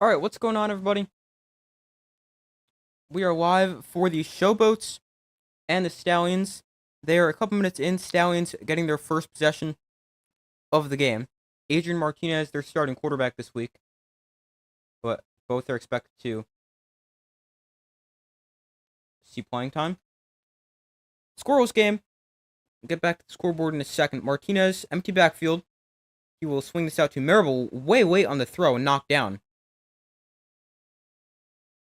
Alright, what's going on, everybody? We are live for the Showboats and the Stallions. They are a couple minutes in. Stallions getting their first possession of the game. Adrian Martinez, their starting quarterback this week. But both are expected to see playing time. Scoreless game. We'll get back to the scoreboard in a second. Martinez, empty backfield. He will swing this out to Marable. Way late on the throw and knocked down.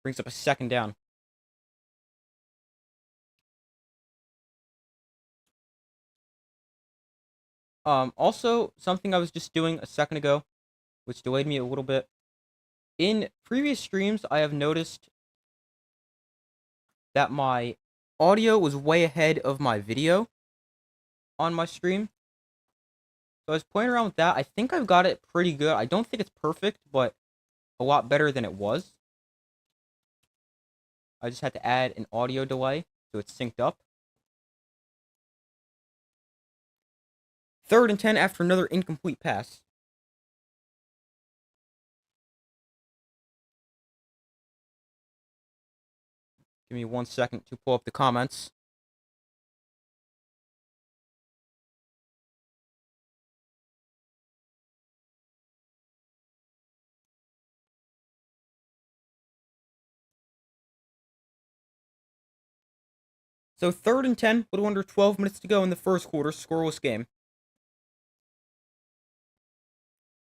Brings up a second down. Also, something I was just doing a second ago, which delayed me a little bit. In previous streams, I have noticed that my audio was way ahead of my video on my stream. So I was playing around with that. I think I've got it pretty good. I don't think it's perfect, but a lot better than it was. I just had to add an audio delay so it's synced up. 3rd and 10 after another incomplete pass. Give me 1 second to pull up the comments. So 3rd and 10, a little under 12 minutes to go in the first quarter, scoreless game.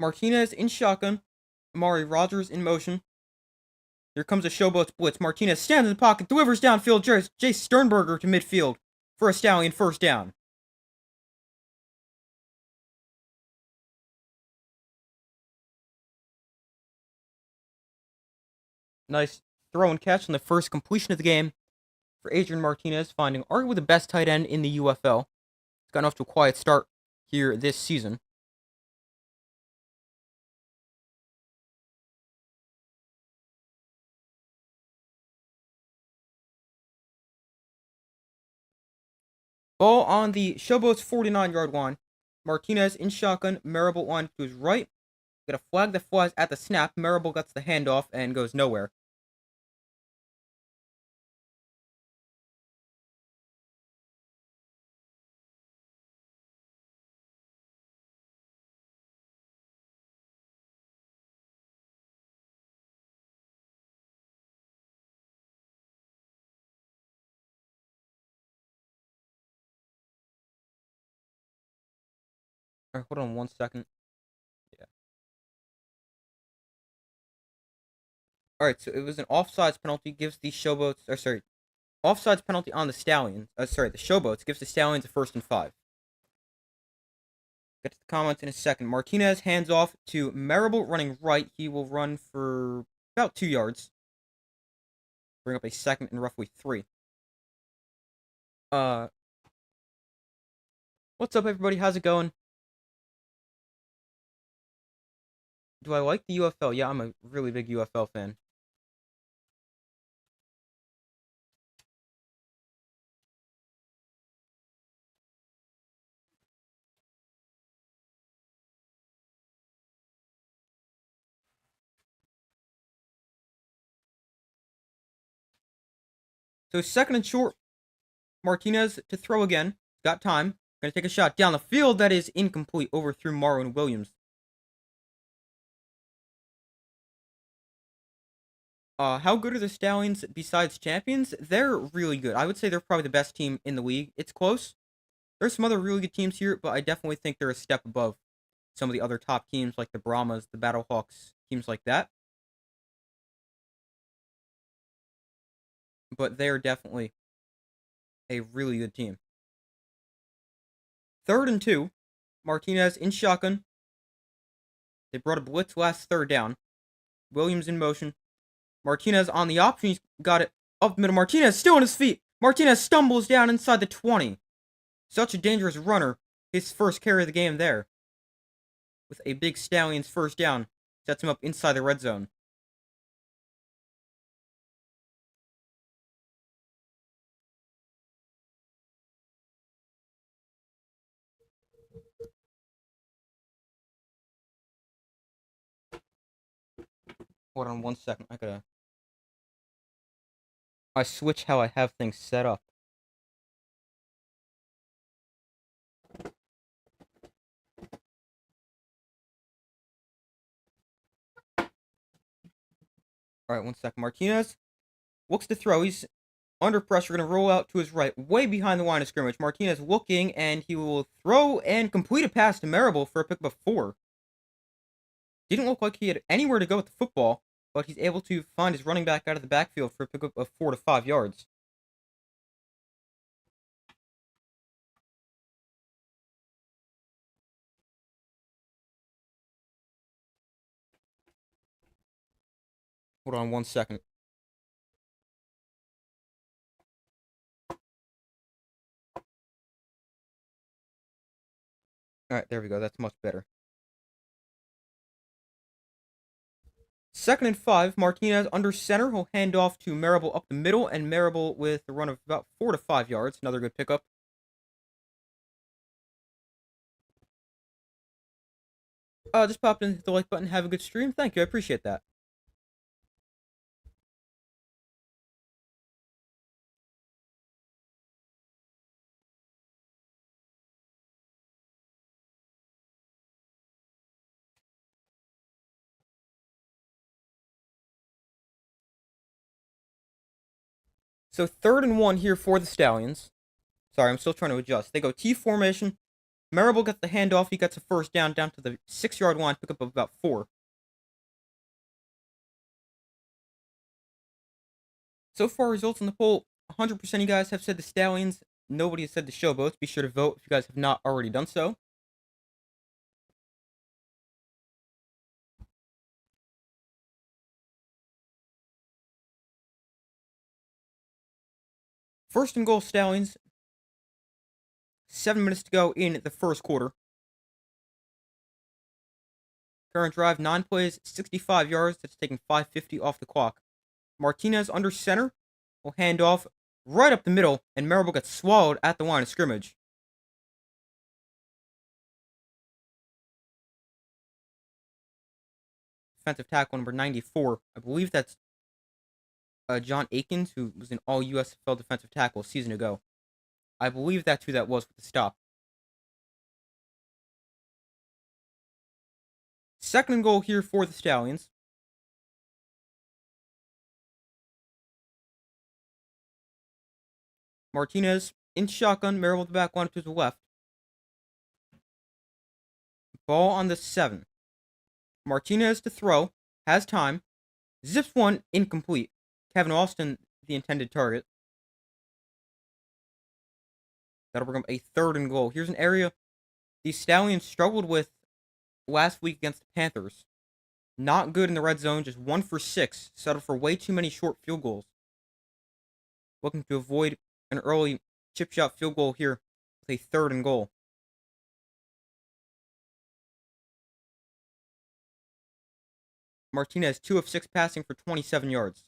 Martinez in shotgun. Amari Rogers in motion. Here comes a Showboats blitz. Martinez stands in the pocket, delivers downfield. Jace Sternberger to midfield for a Stallion first down. Nice throw and catch on the first completion of the game for Adrian Martinez, finding arguably the best tight end in the UFL. He's gotten off to a quiet start here this season. Ball on the Showboats 49-yard line. Martinez in shotgun. Marable line to his right. Got a flag that flies at the snap. Marable gets the handoff and goes nowhere. All right, hold on 1 second. Yeah. All right, so it was an offsides penalty. Gives the Showboats, offsides penalty on the Stallions. The Showboats gives the Stallions a 1st and 5. Get to the comments in a second. Martinez hands off to Marable running right. He will run for about 2 yards. Bring up a 2nd and roughly 3. What's up, everybody? How's it going? Do I like the UFL? Yeah, I'm a really big UFL fan. So 2nd and short. Martinez to throw again. Got time. Gonna take a shot down the field. That is incomplete. Overthrew Marlon Williams. How good are the Stallions besides champions? They're really good. I would say they're probably the best team in the league. It's close. There's some other really good teams here, but I definitely think they're a step above some of the other top teams like the Brahmas, the Battlehawks, teams like that. But they're definitely a really good team. 3rd and 2. Martinez in shotgun. They brought a blitz last 3rd down. Williams in motion. Martinez on the option. He's got it up the middle. Martinez still on his feet. Martinez stumbles down inside the 20. Such a dangerous runner. His first carry of the game there. With a big Stallions 1st down. Sets him up inside the red zone. Hold on 1 second. I switch how I have things set up. Alright, 1 second. Martinez looks to throw. He's under pressure, going to roll out to his right, way behind the line of scrimmage. Martinez looking, and he will throw and complete a pass to Marable for a pickup of 4. Didn't look like he had anywhere to go with the football, but he's able to find his running back out of the backfield for a pickup of 4 to 5 yards. Hold on 1 second. Alright, there we go. That's much better. 2nd and 5. Martinez under center. He'll hand off to Marable up the middle, and Marable with a run of about 4 to 5 yards. Another good pickup. Just popped in, hit the like button. Have a good stream. Thank you. I appreciate that. So 3rd and 1 here for the Stallions. Sorry, I'm still trying to adjust. They go T formation. Marable gets the handoff. He gets a first down to the 6-yard line, pick up of about 4. So far, results in the poll, 100% of you guys have said the Stallions. Nobody has said the Showboats. Be sure to vote if you guys have not already done so. First and goal, Stallions. 7 minutes to go in the first quarter. Current drive, 9 plays, 65 yards. That's taking 5:50 off the clock. Martinez under center will hand off right up the middle, and Marable gets swallowed at the line of scrimmage. Defensive tackle number 94. I believe that's John Akins, who was an all USFL defensive tackle a season ago. I believe that's who that was with the stop. 2nd and goal here for the Stallions. Martinez in shotgun, Marable with the back one to the left. Ball on the 7. Martinez to throw, has time, zips one, incomplete. Kevin Austin, the intended target. That'll bring up a 3rd and goal. Here's an area the Stallions struggled with last week against the Panthers. Not good in the red zone, just 1 for 6. Settled for way too many short field goals. Looking to avoid an early chip shot field goal here with a 3rd and goal. Martinez, 2 of 6 passing for 27 yards.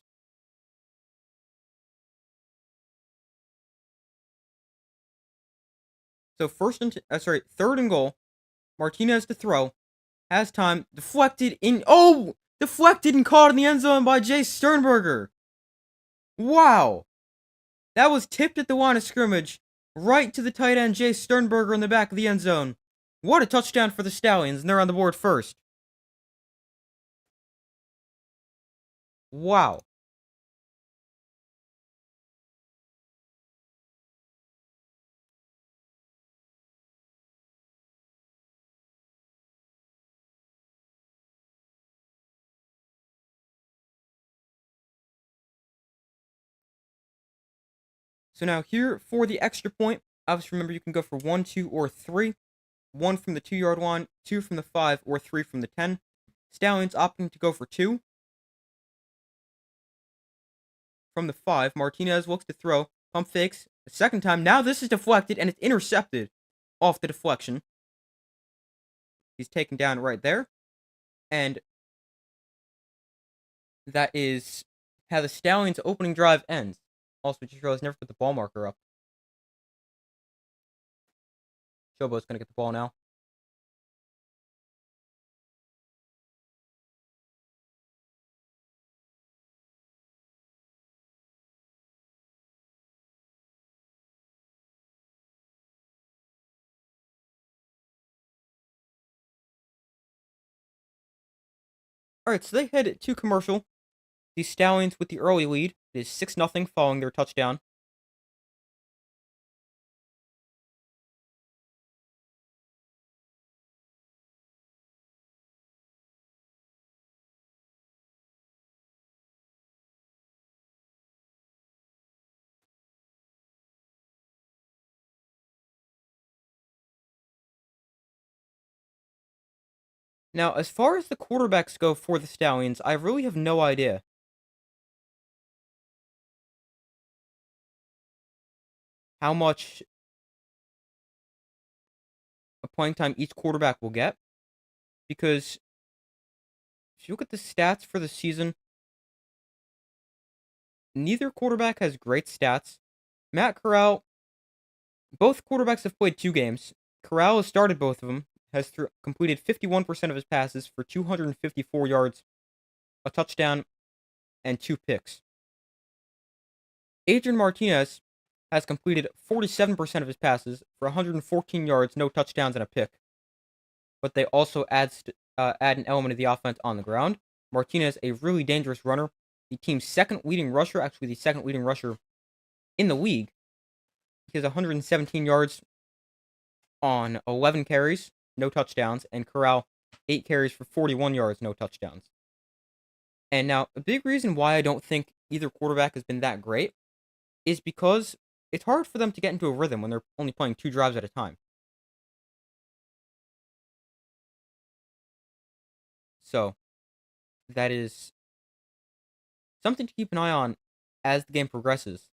So 3rd and goal. Martinez to throw. Has time. Deflected and caught in the end zone by Jay Sternberger. Wow. That was tipped at the line of scrimmage. Right to the tight end, Jay Sternberger in the back of the end zone. What a touchdown for the Stallions, and they're on the board first. Wow. So now here for the extra point, obviously remember you can go for 1, 2, or 3. 1 from the 2-yard line, 2 from the 5, or 3 from the 10. Stallions opting to go for 2. From the 5, Martinez looks to throw. Pump fakes. The second time. Now this is deflected, and it's intercepted off the deflection. He's taken down right there. And that is how the Stallions' opening drive ends. Also, just realized never put the ball marker up. Showboat's going to get the ball now. Alright, so they head to commercial. The Stallions with the early lead. It is 6-0 following their touchdown. Now, as far as the quarterbacks go for the Stallions, I really have no idea how much playing time each quarterback will get. Because if you look at the stats for the season, neither quarterback has great stats. Matt Corral, both quarterbacks have played 2 games. Corral has started both of them, has completed 51% of his passes for 254 yards, a touchdown, and 2 picks. Adrian Martinez has completed 47% of his passes for 114 yards, no touchdowns, and a pick. But they also add an element of the offense on the ground. Martinez, a really dangerous runner, the team's second leading rusher, actually the second leading rusher in the league. He has 117 yards on 11 carries, no touchdowns, and Corral 8 carries for 41 yards, no touchdowns. And now, a big reason why I don't think either quarterback has been that great is because it's hard for them to get into a rhythm when they're only playing 2 drives at a time. So, that is something to keep an eye on as the game progresses.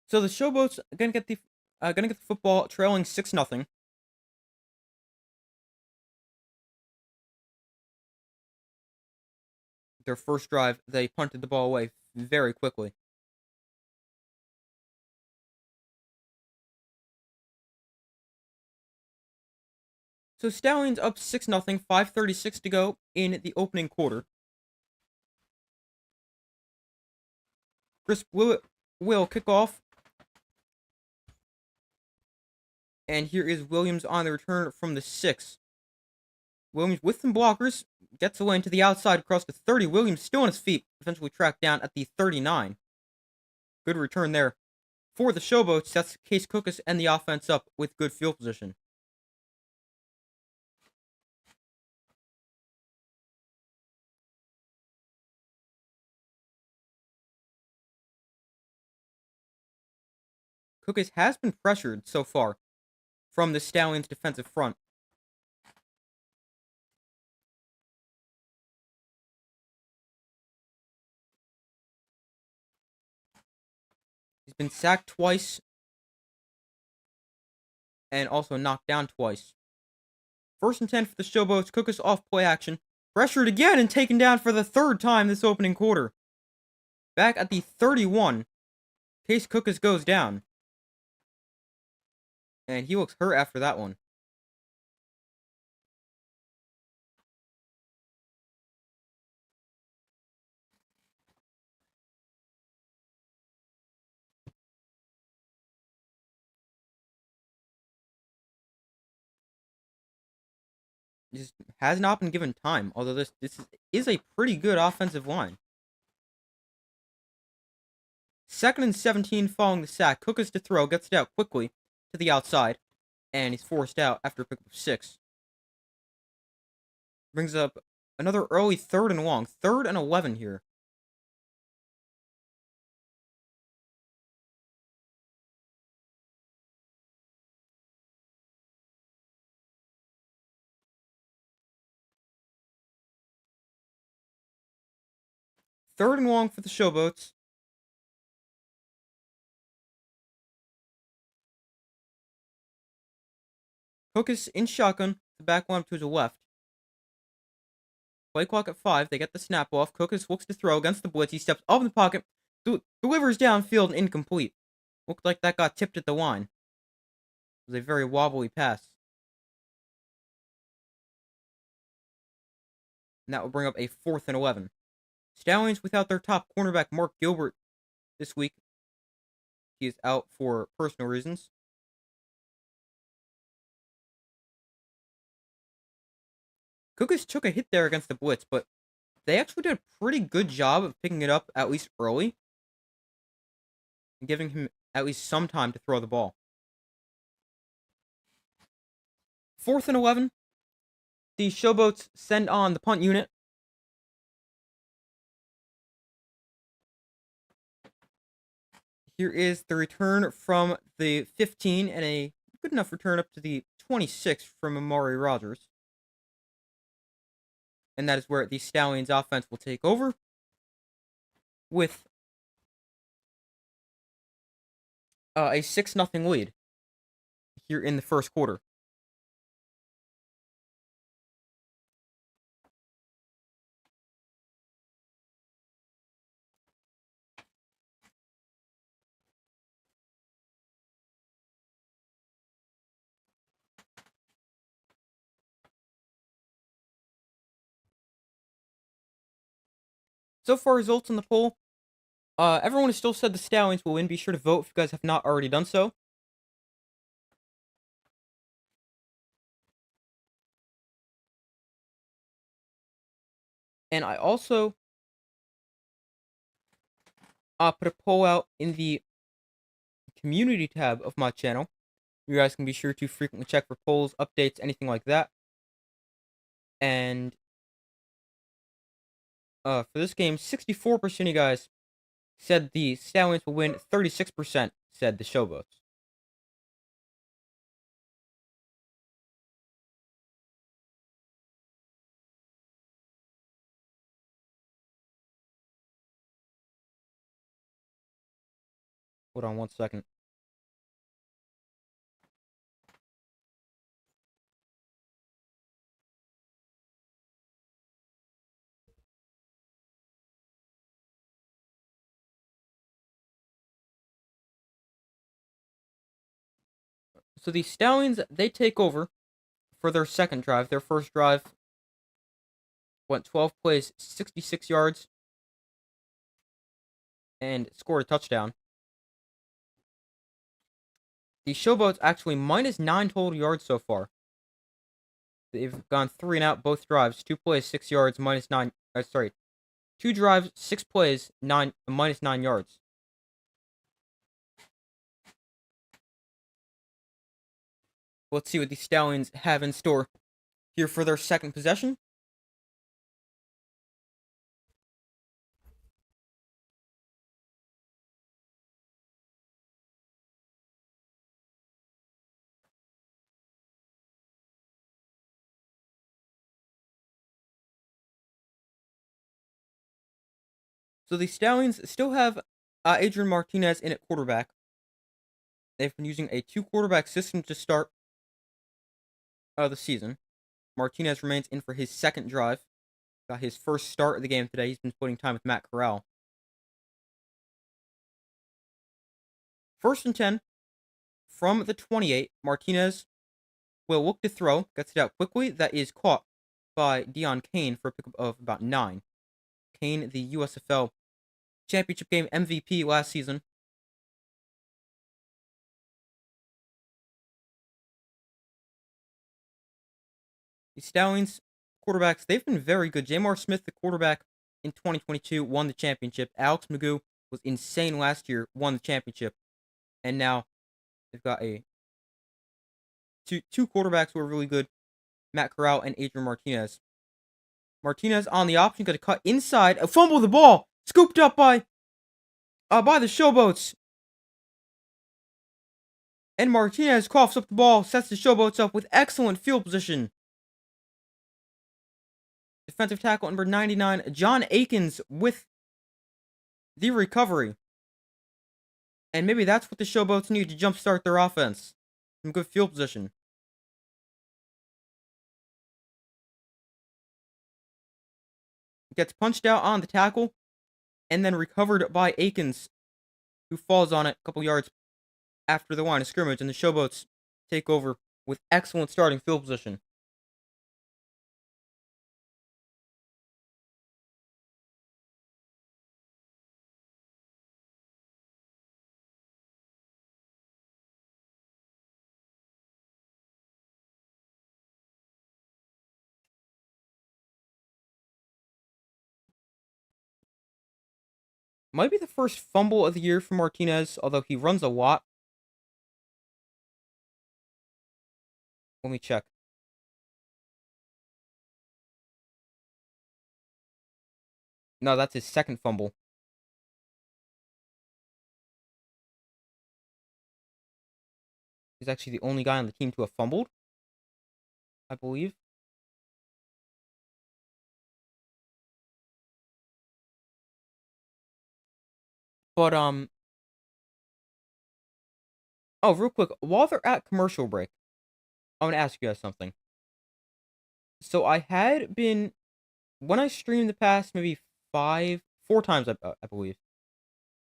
So the Showboats gonna get the football trailing 6-0. Their first drive, they punted the ball away very quickly. So Stallions up 6-0, 5:36 to go in the opening quarter. Chris will kick off. And here is Williams on the return from the 6. Williams with some blockers gets away into the outside across the 30. Williams still on his feet, eventually tracked down at the 39. Good return there for the Showboats. That's Case Cookus and the offense up with good field position. Cookus has been pressured so far from the Stallions' defensive front. He's been sacked twice and also knocked down twice. 1st and 10 for the Showboats. Cookus off play action. Pressured again and taken down for the 3rd time this opening quarter. Back at the 31, Case Cookus goes down. And he looks hurt after that one. Just has not been given time, although this is a pretty good offensive line. 2nd and 17 following the sack. Cookus to throw, gets it out quickly to the outside, and he's forced out after a pickup of 6. Brings up another early 3rd and long. 3rd and 11 here. Third and long for the Showboats. Cookus in shotgun. The back one to his left. Play clock at 5. They get the snap off. Cookus looks to throw against the blitz. He steps up in the pocket. Delivers downfield and incomplete. Looked like that got tipped at the line. It was a very wobbly pass. and that will bring up a 4th and 11. Stallions without their top cornerback Mark Gilbert this week. He is out for personal reasons. Cougars took a hit there against the blitz, but they actually did a pretty good job of picking it up at least early and giving him at least some time to throw the ball. 4th and 11. The Showboats send on the punt unit. Here is the return from the 15 and a good enough return up to the 26 from Amari Rogers. And that is where the Stallions offense will take over with a 6-0 lead here in the first quarter. So far, results on the poll. Everyone has still said the Stallions will win. Be sure to vote if you guys have not already done so. And I also put a poll out in the community tab of my channel. You guys can be sure to frequently check for polls, updates, anything like that. And for this game, 64% of you guys said the Stallions will win. 36% said the Showboats. Hold on one second. So the Stallions, they take over for their second drive. Their first drive went 12 plays, 66 yards, and scored a touchdown. The Showboats actually -9 total yards so far. They've gone 3 and out both drives. 2 plays, 6 yards, -9. 2 drives, 6 plays, -9 yards. Let's see what the Stallions have in store here for their second possession. So the Stallions still have Adrian Martinez in at quarterback. They've been using a 2-quarterback system to start the season. Martinez remains in for his second drive. Got his first start of the game today. He's been splitting time with Matt Corral. 1st and 10 from the 28. Martinez will look to throw. Gets it out quickly. That is caught by Deion Kane for a pickup of about 9. Kane, the USFL championship game MVP last season. The Stallions quarterbacks, they've been very good. Jamar Smith, the quarterback in 2022, won the championship. Alex Magoo was insane last year, won the championship. And now they've got two quarterbacks who are really good, Matt Corral and Adrian Martinez. Martinez on the option, got to cut inside, a fumble the ball, scooped up by the Showboats. And Martinez coughs up the ball, sets the Showboats up with excellent field position. Defensive tackle number 99, John Akins, with the recovery. And maybe that's what the Showboats need to jumpstart their offense. Some good field position. Gets punched out on the tackle, and then recovered by Akins, who falls on it a couple yards after the line of scrimmage, and the Showboats take over with excellent starting field position. Might be the first fumble of the year for Martinez, although he runs a lot. Let me check. No, that's his second fumble. He's actually the only guy on the team to have fumbled, I believe. But, oh, real quick, while they're at commercial break, I want to ask you guys something. So I had been, when I streamed the past maybe 4 times, I believe,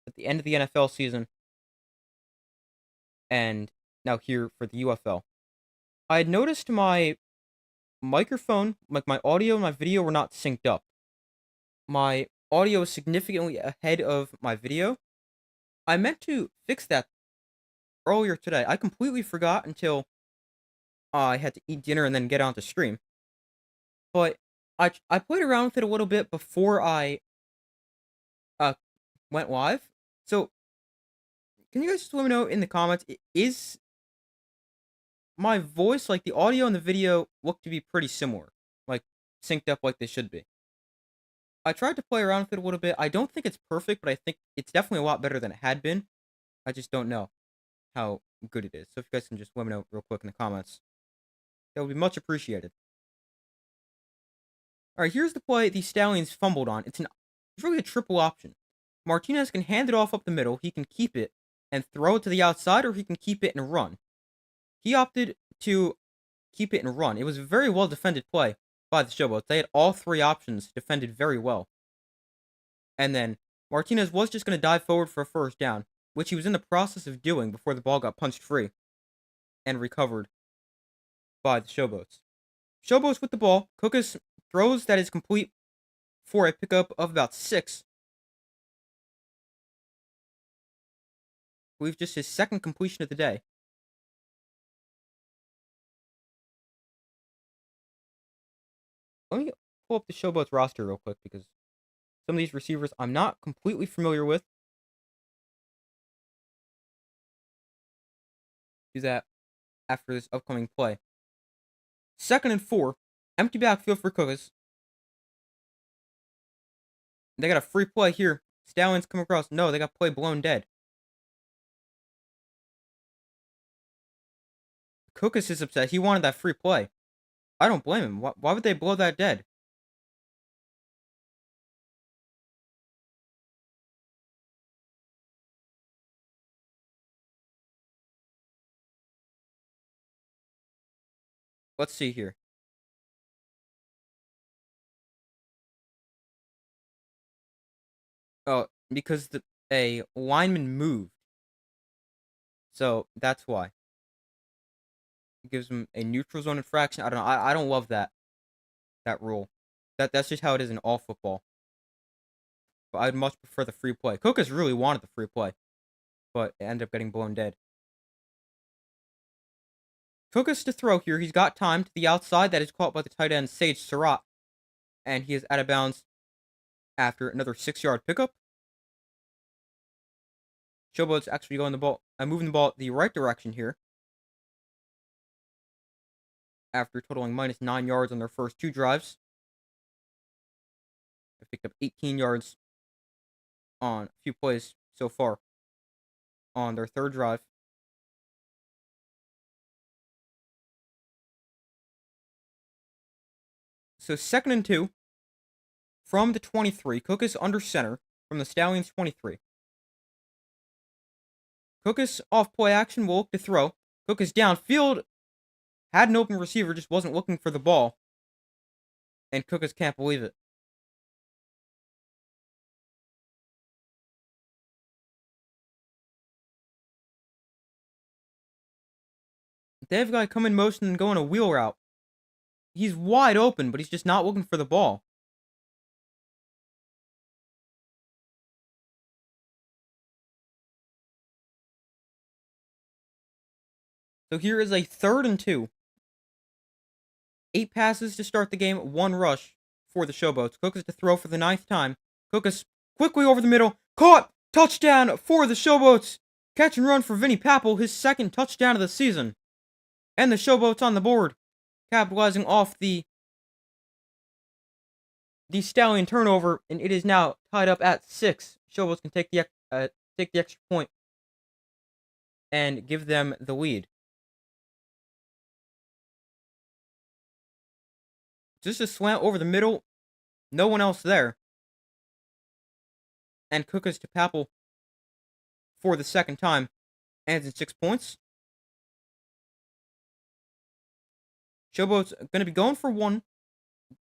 at the end of the NFL season, and now here for the UFL, I had noticed my microphone, like my audio and my video, were not synced up. My audio is significantly ahead of my video. I meant to fix that earlier today. I completely forgot until I had to eat dinner and then get on to stream. But I played around with it a little bit before I uh went live. So can you guys just let me know in the comments, is my voice, like the audio and the video, look to be pretty similar, like synced up like they should be? I tried to play around with it a little bit. I don't think it's perfect, but I think it's definitely a lot better than it had been. I just don't know how good it is. So if you guys can just let me know real quick in the comments, that would be much appreciated. All right, here's the play the Stallions fumbled on. It's really a triple option. Martinez can hand it off up the middle. He can keep it and throw it to the outside, or he can keep it and run. He opted to keep it and run. It was a very well defended play by the Showboats. They had all three options defended very well. And then Martinez was just going to dive forward for a first down, which he was in the process of doing before the ball got punched free and recovered by the Showboats. Showboats with the ball. Cookus throws that is complete for a pickup of about 6. I believe just his second completion of the day. Let me pull up the Showboats roster real quick because some of these receivers I'm not completely familiar with. Do that after this upcoming play. 2nd and 4. Empty backfield for Cookus. They got a free play here. Stallions come across. No, they got play blown dead. Cookus is upset. He wanted that free play. I don't blame him. Why would they blow that dead? Let's see here. Oh, because a lineman moved. So that's why. It gives him a neutral zone infraction. I don't know. I don't love that rule. That's just how it is in all football. But I'd much prefer the free play. Cookus really wanted the free play, but it ended up getting blown dead. Cookus to throw here. He's got time to the outside. That is caught by the tight end, Sage Surratt. And he is out of bounds after another 6-yard pickup. Showboat's actually going the ball, moving the ball the right direction here. After totaling minus 9 yards on their first 2 drives. They picked up 18 yards on a few plays so far on their 3rd drive. So 2nd and 2 from the 23. Cookus under center from the Stallions 23. Cookus off play action will look to throw. Cookus downfield. Had an open receiver, just wasn't looking for the ball. And Cookus can't believe it. They have a guy come in motion and go on a wheel route. He's wide open, but he's just not looking for the ball. So here is a 3rd and 2. 8 passes to start the game, 1 rush for the Showboats. Cookus to throw for the 9th time. Cookus quickly over the middle, Caught! Touchdown for the Showboats! Catch and run for Vinny Papel, his second touchdown of the season. And the Showboats on the board, capitalizing off the Stallion turnover, and it is now tied up at 6. Showboats can take the extra point and give them the lead. Just a slant over the middle, no one else there. And Cookus to Papel for the second time, ends in 6 points. Showboats going to be going for one.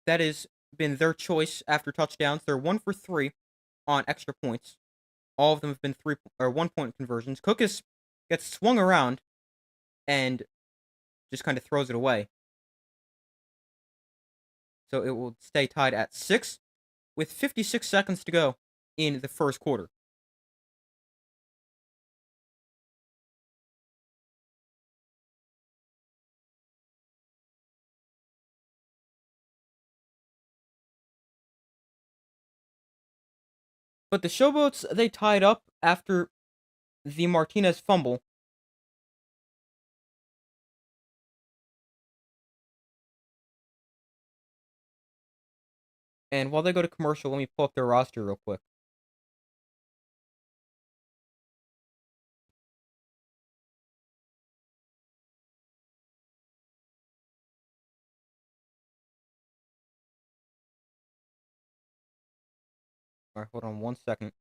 That has been their choice after touchdowns. They're 1 for 3 on extra points. All of them have been 1-point conversions. Cookus gets swung around and just kind of throws it away. So it will stay tied at 6 with 56 seconds to go in the first quarter. But the Showboats, they tied up after the Martinez fumble. And while they go to commercial, let me pull up their roster real quick. All right, hold on 1 second.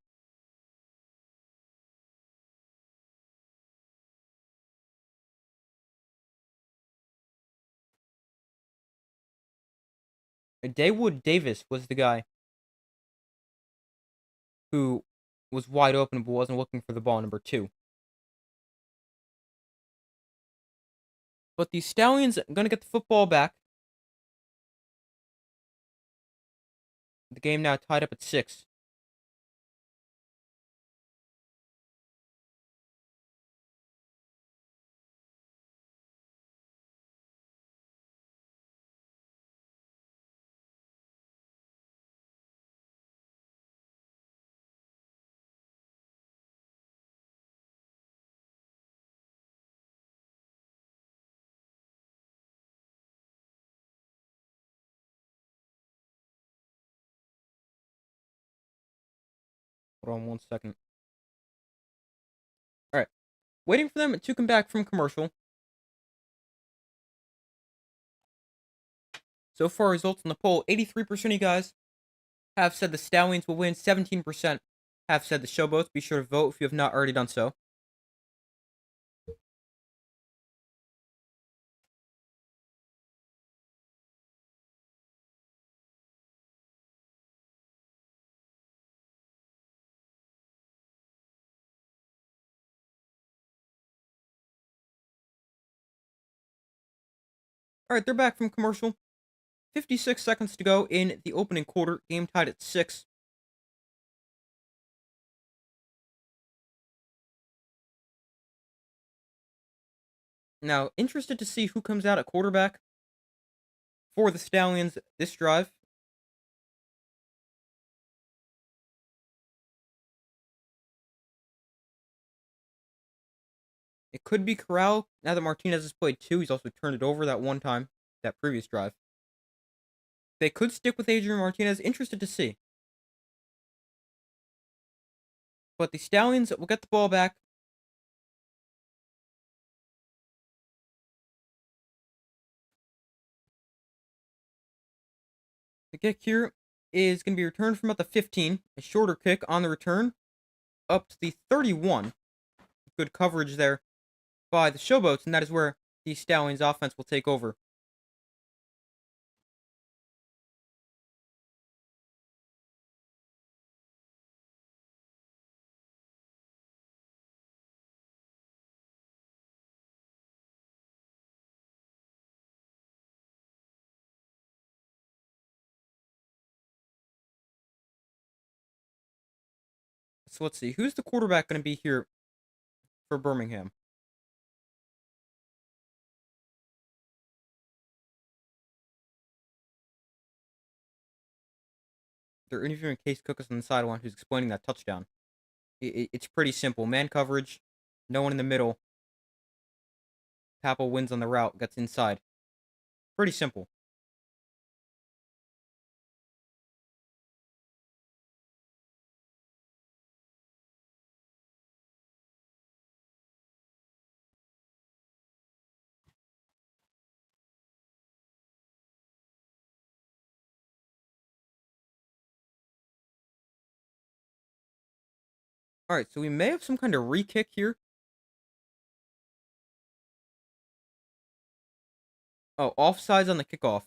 Dawood Davis was the guy who was wide open but wasn't looking for the ball, number 2. But the Stallions are going to get the football back. The game now tied up at 6. Hold on 1 second. All right. Waiting for them to come back from commercial. So far, results in the poll, 83% of you guys have said the Stallions will win. 17% have said the Showboats. Be sure to vote if you have not already done so. All right, they're back from commercial. 56 seconds to go in the opening quarter. Game tied at 6. Now, interested to see who comes out at quarterback for the Stallions this drive. It could be Corral. Now that Martinez has played 2, he's also turned it over that one time, that previous drive. They could stick with Adrian Martinez. Interested to see. But the Stallions will get the ball back. The kick here is going to be returned from about the 15. A shorter kick on the return up to the 31. Good coverage there by the Showboats, and that is where the Stallions offense will take over. So let's see. Who's the quarterback going to be here for Birmingham? They're interviewing Case Cookus on the sideline, who's explaining that touchdown. It's pretty simple. Man coverage, no one in the middle. Papel wins on the route, gets inside. Pretty simple. All right, so we may have some kind of re-kick here. Oh, offsides on the kickoff.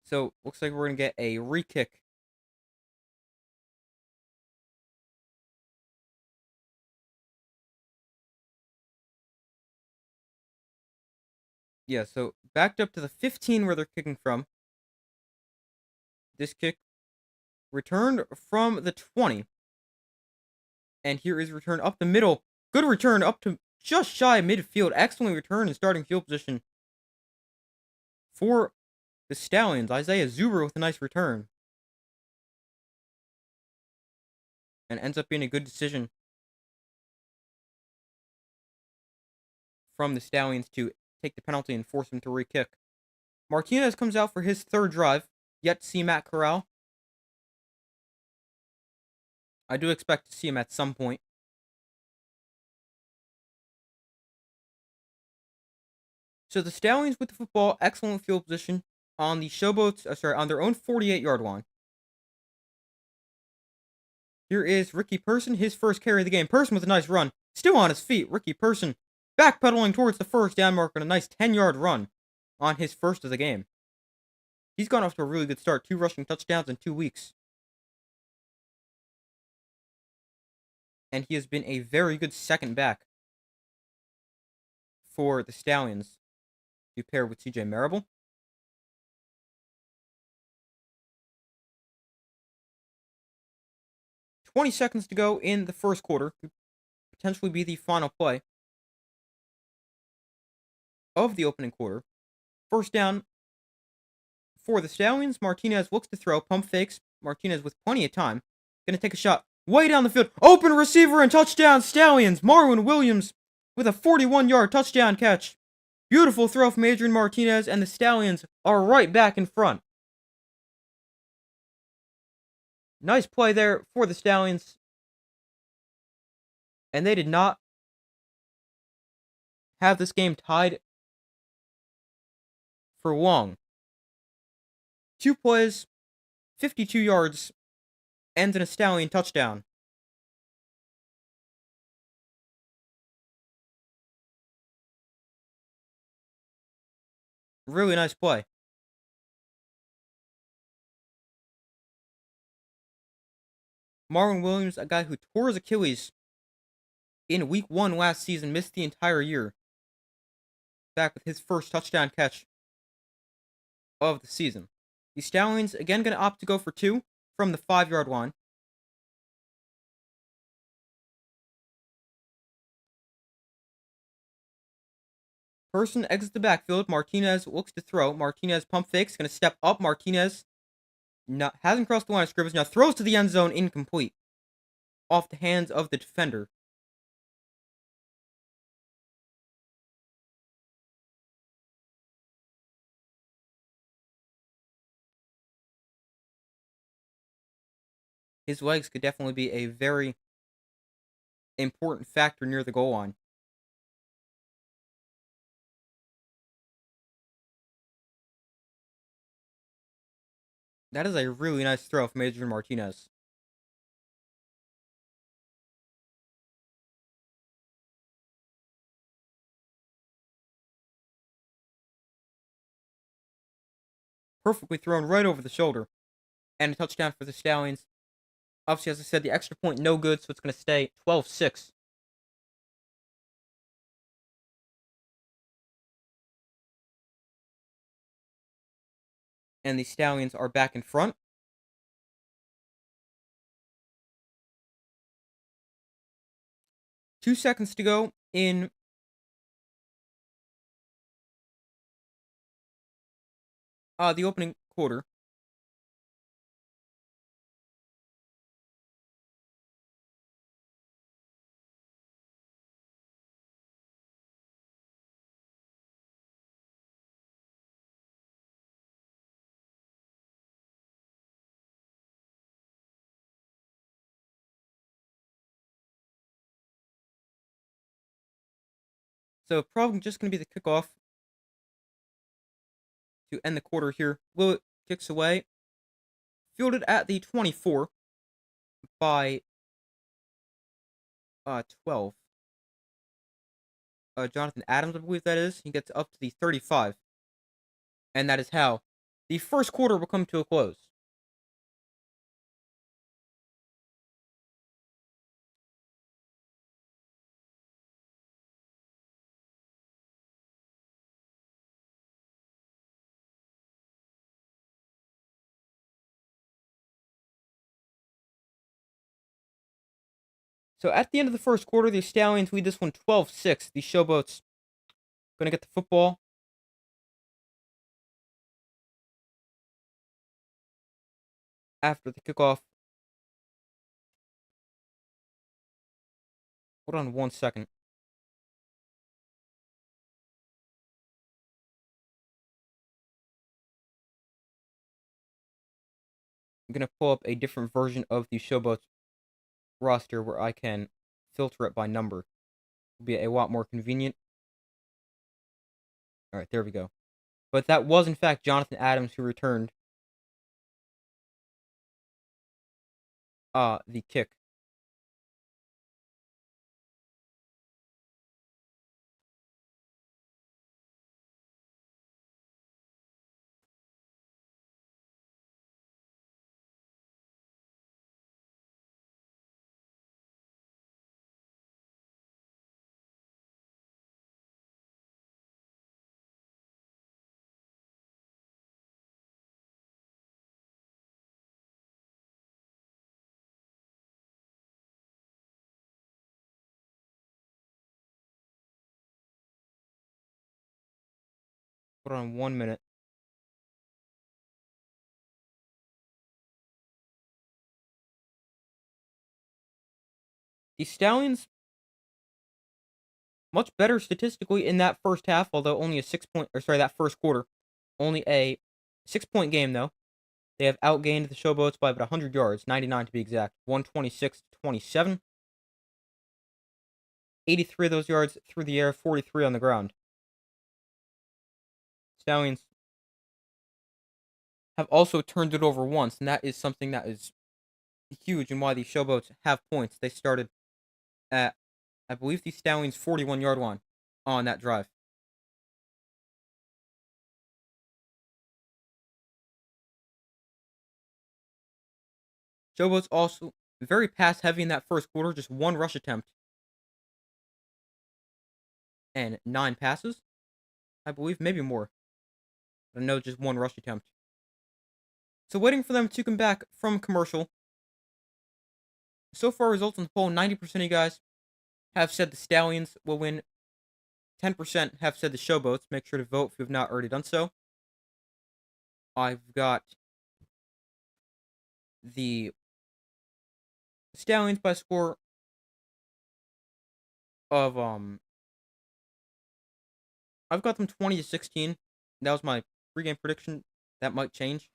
So looks like we're gonna get a re-kick. Yeah, so backed up to the 15 where they're kicking from. This kick returned from the 20. And here is return up the middle. Good return up to just shy of midfield. Excellent return in starting field position for the Stallions. Isaiah Zuber with a nice return. And ends up being a good decision from the Stallions to take the penalty and force him to re-kick. Martinez comes out for his third drive. Yet to see Matt Corral. I do expect to see him at some point. So the Stallions with the football, excellent field position on the Showboats, on their own 48-yard line. Here is Ricky Person, his first carry of the game. Person with a nice run, still on his feet. Ricky Person backpedaling towards the first down mark on a nice 10-yard run on his first of the game. He's gone off to a really good start, 2 rushing touchdowns in 2 weeks. And he has been a very good second back for the Stallions to pair with CJ Marable. 20 seconds to go in the first quarter. Could potentially be the final play of the opening quarter. First down for the Stallions. Martinez looks to throw. Pump fakes. Martinez with plenty of time. Gonna take a shot. Way down the field. Open receiver and touchdown Stallions. Marwin Williams with a 41-yard touchdown catch. Beautiful throw from Adrian Martinez, and the Stallions are right back in front. Nice play there for the Stallions. And they did not have this game tied for long. 2 plays, 52 yards, ends in a Stallion touchdown. Really nice play. Marwin Williams, a guy who tore his Achilles in week 1 last season, missed the entire year. Back with his first touchdown catch of the season. The Stallions again going to opt to go for 2 from the 5-yard line. Person exits the backfield. Martinez looks to throw. Martinez pump fakes. Going to step up. Martinez hasn't crossed the line of scrimmage. Now throws to the end zone. Incomplete. Off the hands of the defender. His legs could definitely be a very important factor near the goal line. That is a really nice throw from Adrian Martinez. Perfectly thrown right over the shoulder. And a touchdown for the Stallions. Obviously, as I said, the extra point no good, so it's going to stay 12-6. And the Stallions are back in front. 2 seconds to go in the opening quarter. So probably just going to be the kickoff to end the quarter here. Willett kicks away. Fielded at the 24 by 12. Jonathan Adams, I believe that is. He gets up to the 35. And that is how the first quarter will come to a close. So at the end of the first quarter, the Stallions lead this one 12-6. The Showboats going to get the football. After the kickoff. Hold on 1 second. I'm going to pull up a different version of the Showboats roster where I can filter it by number. It'll be a lot more convenient. All right, there we go. But that was, in fact, Jonathan Adams who returned the kick. Hold on 1 minute. The Stallions, much better statistically in that first half, although only a 6 point, or sorry, that first quarter, only a 6 point game though. They have outgained the Showboats by about 100 yards, 99 to be exact, 126-27. 83 of those yards through the air, 43 on the ground. Stallions have also turned it over once, and that is something that is huge and why the Showboats have points. They started at, I believe, the Stallions' 41-yard line on that drive. Showboats also very pass heavy in that first quarter, just one rush attempt and 9 passes, I believe, maybe more. But no, just one rush attempt. So waiting for them to come back from commercial. So far, results on the poll: 90% of you guys have said the Stallions will win. 10% have said the Showboats. Make sure to vote if you have not already done so. I've got the Stallions by a score of I've got them 20-16. That was my pregame prediction. That might change.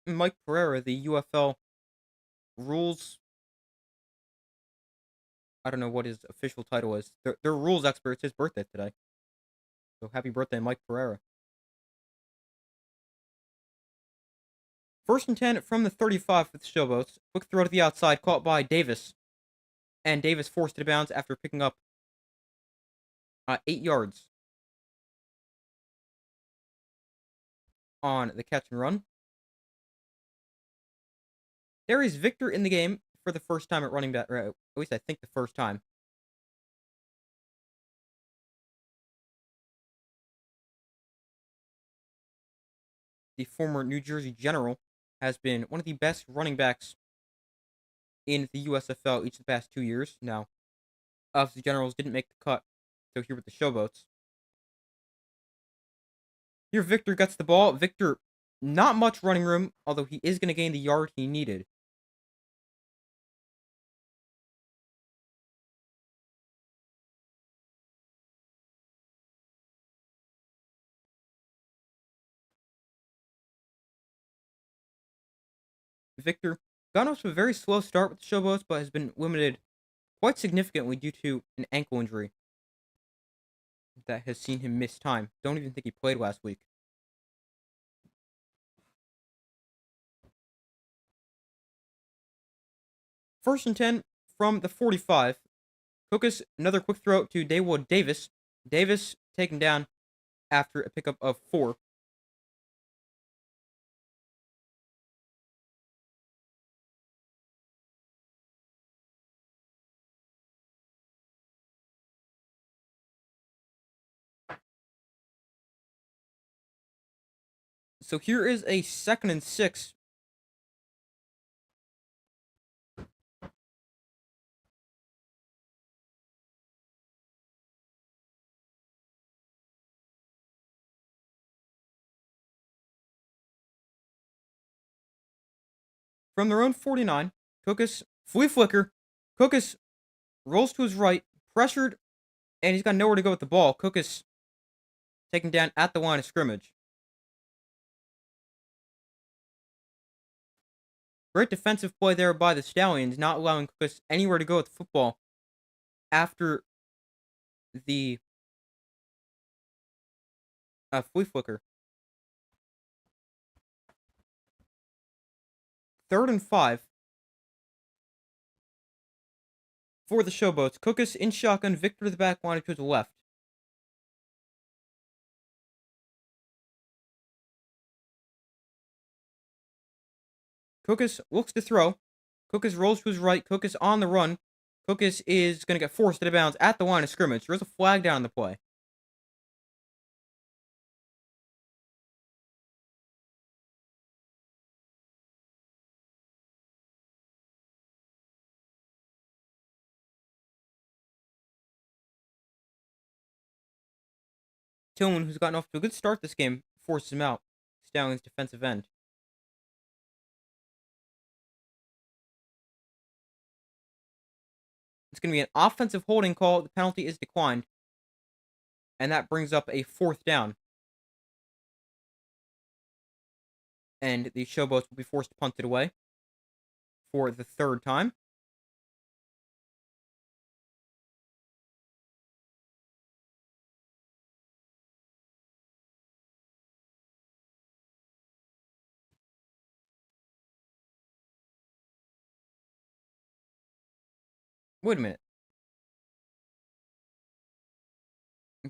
Mike Pereira, the UFL rules. I don't know what his official title is. They're rules expert. It's his birthday today. So happy birthday, Mike Pereira. 1st and 10 from the 35 for the Showboats. Quick throw to the outside, caught by Davis. And Davis forced it to bounds after picking up 8 yards. on the catch and run. There is Victor in the game for the first time at running back, or at least I think the first time. The former New Jersey General has been one of the best running backs in the USFL each of the past 2 years. Now, obviously, the Generals didn't make the cut, so here with the Showboats. Here, Victor gets the ball. Victor, not much running room, although he is going to gain the yard he needed. Victor got off to a very slow start with the Showboats, but has been limited quite significantly due to an ankle injury that has seen him miss time. Don't even think he played last week. First and 10 from the 45. Cookus, another quick throw to Daywood Davis. Davis taken down after a pickup of 4. So here is a 2nd and 6. From their own 49, Cookus, flea flicker. Cookus rolls to his right, pressured, and he's got nowhere to go with the ball. Cookus taken down at the line of scrimmage. Great defensive play there by the Stallions, not allowing Cookus anywhere to go with the football after the flea flicker. 3rd and 5 for the Showboats. Cookus in shotgun, Victor to the back line to the left. Cookus looks to throw. Cookus rolls to his right. Cookus on the run. Cookus is going to get forced out of bounds at the line of scrimmage. There's a flag down on the play. Tillman, who's gotten off to a good start this game, forces him out. Stallions defensive end. It's going to be an offensive holding call. The penalty is declined. And that brings up a 4th down. And the Showboats will be forced to punt it away for the 3rd time. Wait a minute.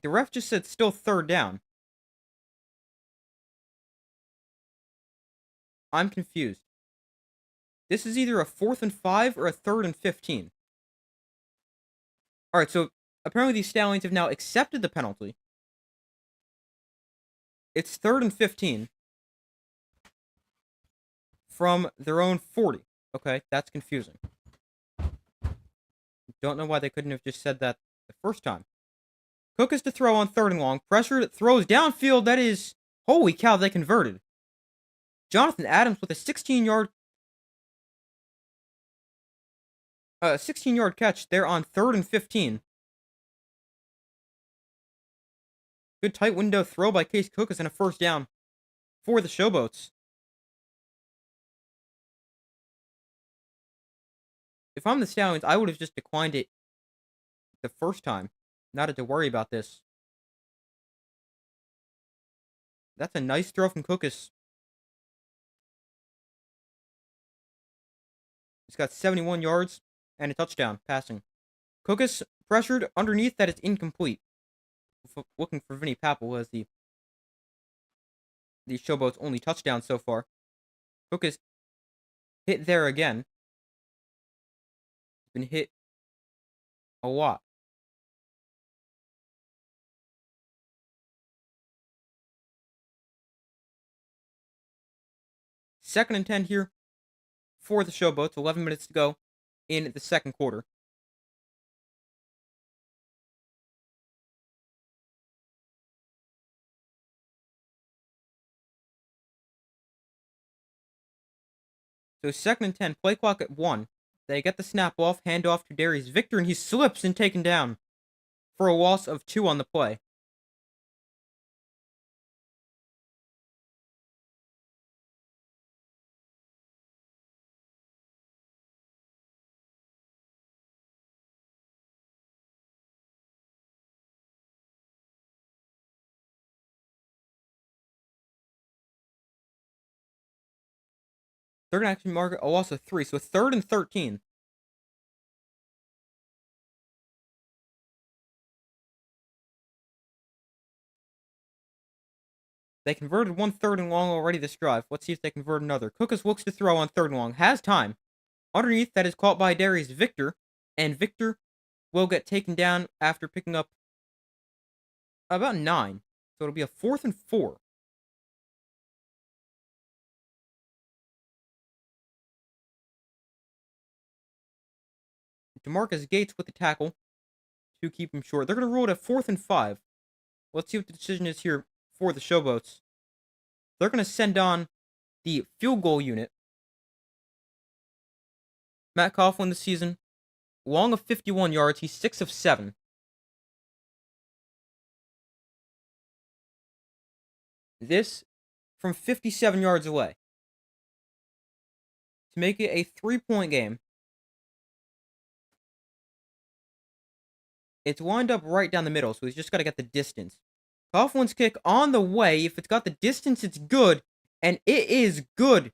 The ref just said still 3rd down. I'm confused. This is either a 4th and 5 or a 3rd and 15. Alright, so apparently these Stallions have now accepted the penalty. It's 3rd and 15 from their own 40. Okay, that's confusing. Don't know why they couldn't have just said that the first time. Cook is to throw on 3rd and long. Pressured, throws downfield. That is... Holy cow, they converted. Jonathan Adams with a 16-yard catch there on 3rd and 15. Good tight window throw by Case Cookus and a 1st down for the Showboats. If I'm the Stallions, I would have just declined it the first time. Not had to worry about this. That's a nice throw from Cookus. He's got 71 yards and a touchdown passing. Cookus pressured underneath, that is incomplete. Looking for Vinny Papel as the the Showboats' only touchdown so far. Cook is hit there again. Been hit a lot. Second and 10 here for the Showboats. 11 minutes to go in the second quarter. So second and 10, play clock at 1. They get the snap off, hand off to Darius Victor, and he slips and taken down for a loss of 2 on the play. They're going to actually mark a loss of 3, so third and 13. They converted 1 third and long already this drive. Let's see if they convert another. Cookus looks to throw on third and long. Has time. Underneath, that is caught by Darius Victor. And Victor will get taken down after picking up about 9. So it'll be a 4th and 4. DeMarcus Gates with the tackle to keep him short. They're going to rule it at 4th and 5. Let's see what the decision is here for the Showboats. They're going to send on the field goal unit. Matt Coughlin this season, long of 51 yards. He's 6 of 7. This from 57 yards away. To make it a 3-point game. It's lined up right down the middle, so he's just got to get the distance. Coughlin's kick on the way. If it's got the distance, it's good. And it is good.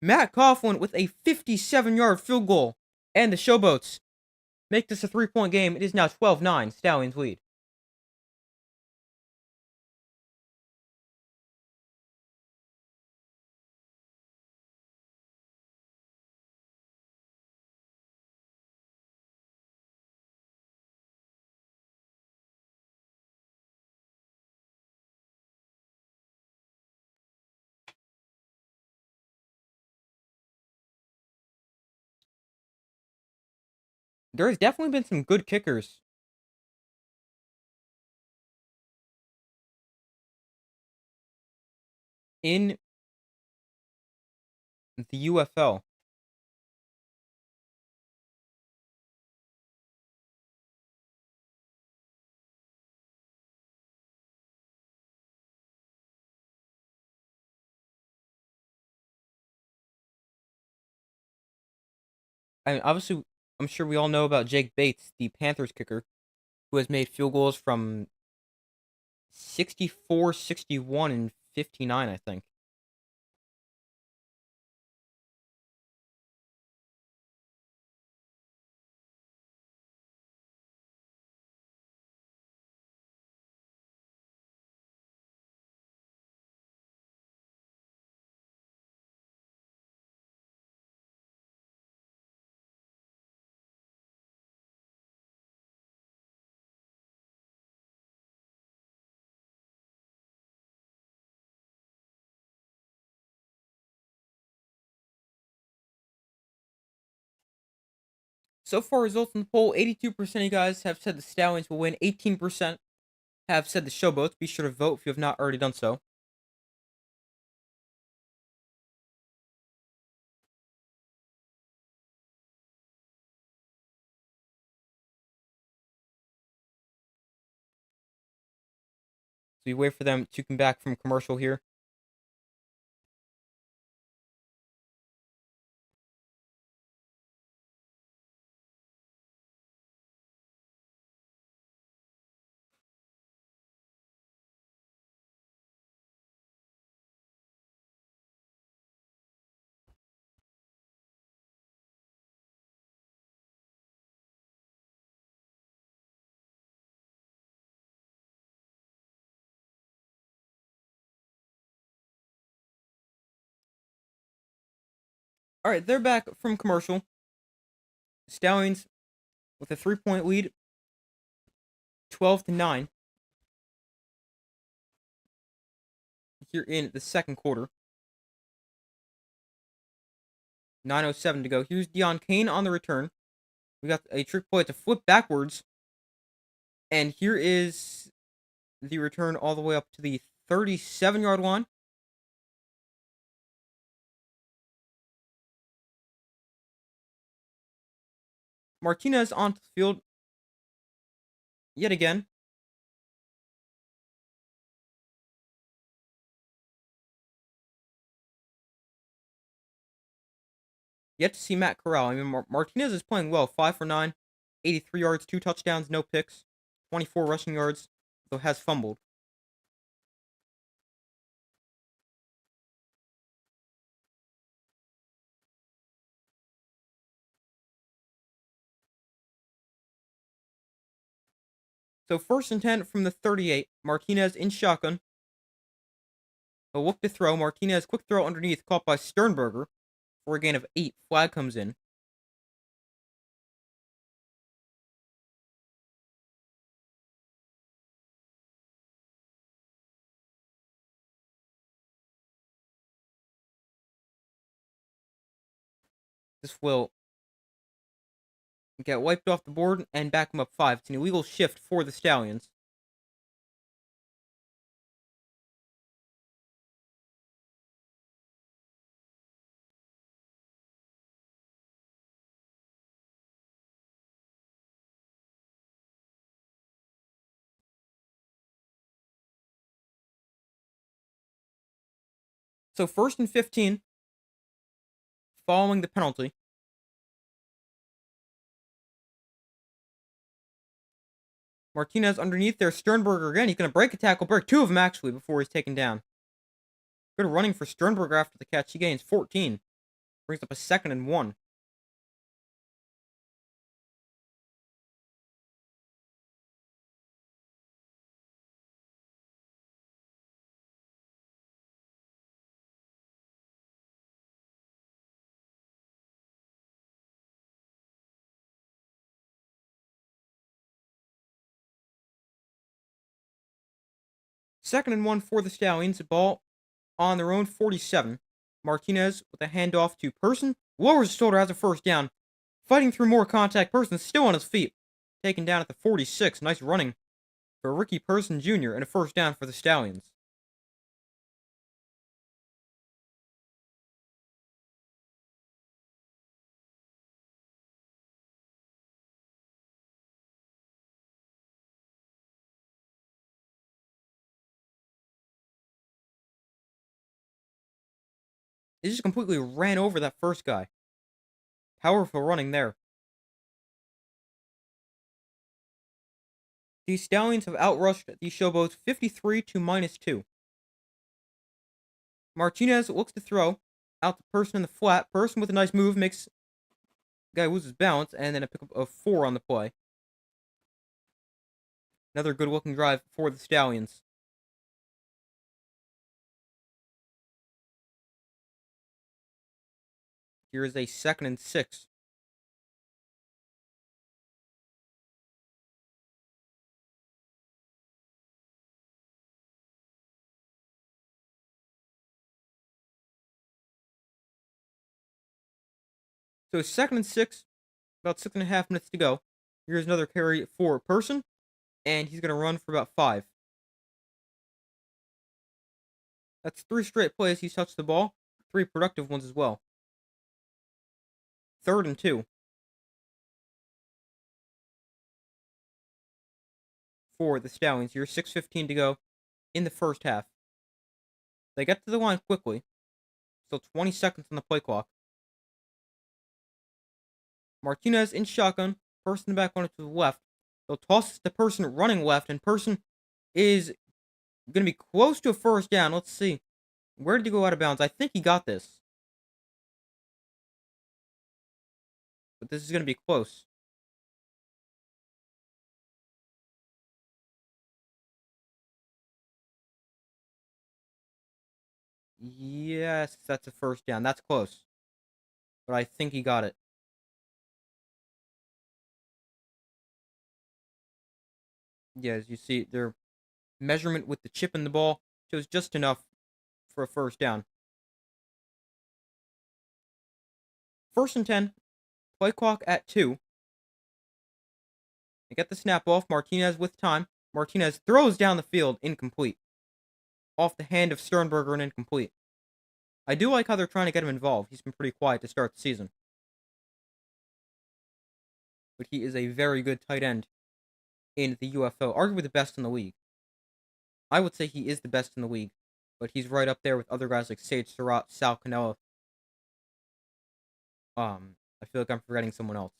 Matt Coughlin with a 57-yard field goal. And the Showboats make this a 3-point game. It is now 12-9. Stallions lead. There has definitely been some good kickers in the UFL. I mean, obviously, I'm sure we all know about Jake Bates, the Panthers kicker, who has made field goals from 64, 61, and 59, I think. So far, results in the poll, 82% of you guys have said the Stallions will win. 18% have said the Showboats. Be sure to vote if you have not already done so. So we wait for them to come back from commercial here. All right, they're back from commercial. Stallions with a 3-point lead, 12-9. Here in the second quarter. 9:07 to go. Here's Deion Kane on the return. We got a trick play to flip backwards. And here is the return all the way up to the 37-yard line. Martinez onto the field yet again. Yet to see Matt Corral. I mean, Martinez is playing well. 5 for 9, 83 yards, 2 touchdowns, no picks, 24 rushing yards, though has fumbled. So 1st and 10 from the 38. Martinez in shotgun. A look to throw. Martinez quick throw underneath, caught by Sternberger for a gain of 8. Flag comes in. This will get wiped off the board and back him up 5. It's an illegal shift for the Stallions. So 1st and 15, following the penalty. Martinez underneath there. Sternberger again. He's going to break a tackle. Break 2 of them, actually, before he's taken down. Good running for Sternberger after the catch. He gains 14. Brings up a 2nd and 1. Second and 1 for the Stallions. Ball on their own 47. Martinez with a handoff to Person. Lowers his shoulder, has a 1st down. Fighting through more contact. Person still on his feet. Taken down at the 46. Nice running for Ricky Person Jr. and a 1st down for the Stallions. They just completely ran over that first guy. Powerful running there. The Stallions have outrushed the Showboats 53 to -2. Martinez looks to throw out the Person in the flat. Person with a nice move makes guy loses balance, and then a pickup of 4 on the play. Another good looking drive for the Stallions. Here is a 2nd and 6. So 2nd and 6, about 6.5 minutes to go. Here's another carry for Person, and he's going to run for about 5. That's 3 straight plays he's touched the ball, 3 productive ones as well. 3rd and 2 for the Stallions. Here's 6:15 to go in the first half. They get to the line quickly. Still 20 seconds on the play clock. Martinez in shotgun. Person back on it to the left. They'll toss the Person running left, and Person is going to be close to a 1st down. Let's see. Where did he go out of bounds? I think he got this. But this is going to be close. Yes, that's a 1st down. That's close. but I think he got it. Yeah, as you see, their measurement with the chip in the ball shows just enough for a first down. 1st and 10, play clock at 2. They get the snap off. Martinez with time. Martinez throws down the field, incomplete. Off the hand of Sternberger and incomplete. I do like how they're trying to get him involved. He's been pretty quiet to start the season. But he is a very good tight end in the UFL, arguably the best in the league. I would say he is the best in the league, but he's right up there with other guys like Sage Surratt, Sal Cannella. I feel like I'm forgetting someone else.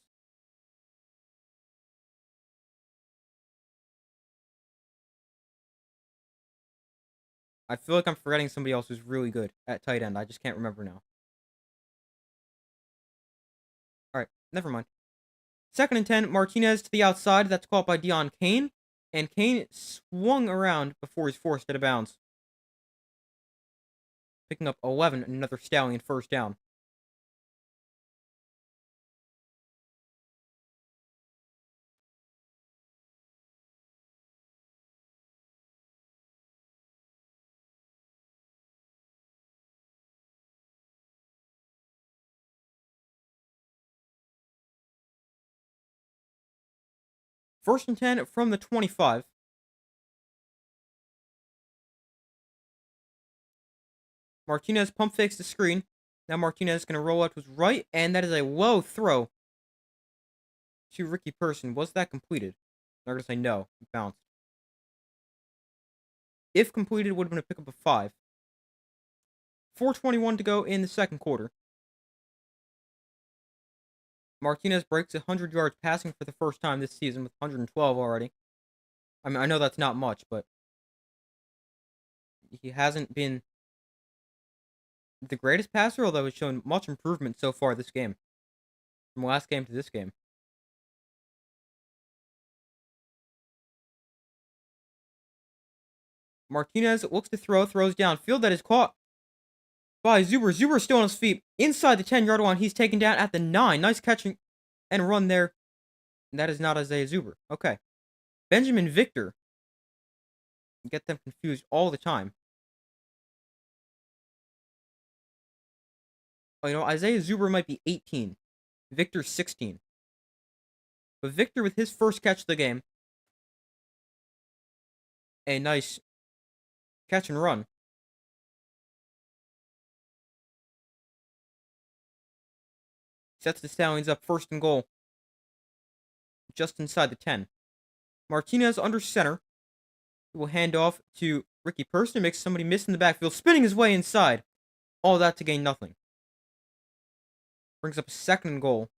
I feel like I'm forgetting somebody else who's really good at tight end. I just can't remember now. All right, never mind. 2nd and 10, Martinez to the outside. That's caught by Deion Kane. And Kane swung around before he's forced out of bounds. Picking up 11, another Stallion first down. First and 10 from the 25. Martinez pump fakes the screen. Now Martinez is going to roll out to his right, and that is a low throw to Ricky Person. Was that completed? They're going to say no. It bounced. If completed, it would have been a pickup of 5. 4:21 to go in the second quarter. Martinez breaks 100 yards passing for the first time this season with 112 already. I mean, I know that's not much, but he hasn't been the greatest passer, although he's shown much improvement so far this game. From last game to this game. Martinez looks to throw, throws downfield. That is caught by Zuber. Zuber still on his feet. Inside the 10-yard line. He's taken down at the 9. Nice catching and run there. That is not Isaiah Zuber. Okay. Benjamin Victor. Get them confused all the time. Oh, Isaiah Zuber might be 18. Victor 16. But Victor with his first catch of the game. A nice catch and run. Sets the Stallions up 1st and goal. Just inside the 10. Martinez under center. He will hand off to Ricky Person. Makes somebody miss in the backfield. Spinning his way inside. All that to gain nothing. Brings up a 2nd and goal.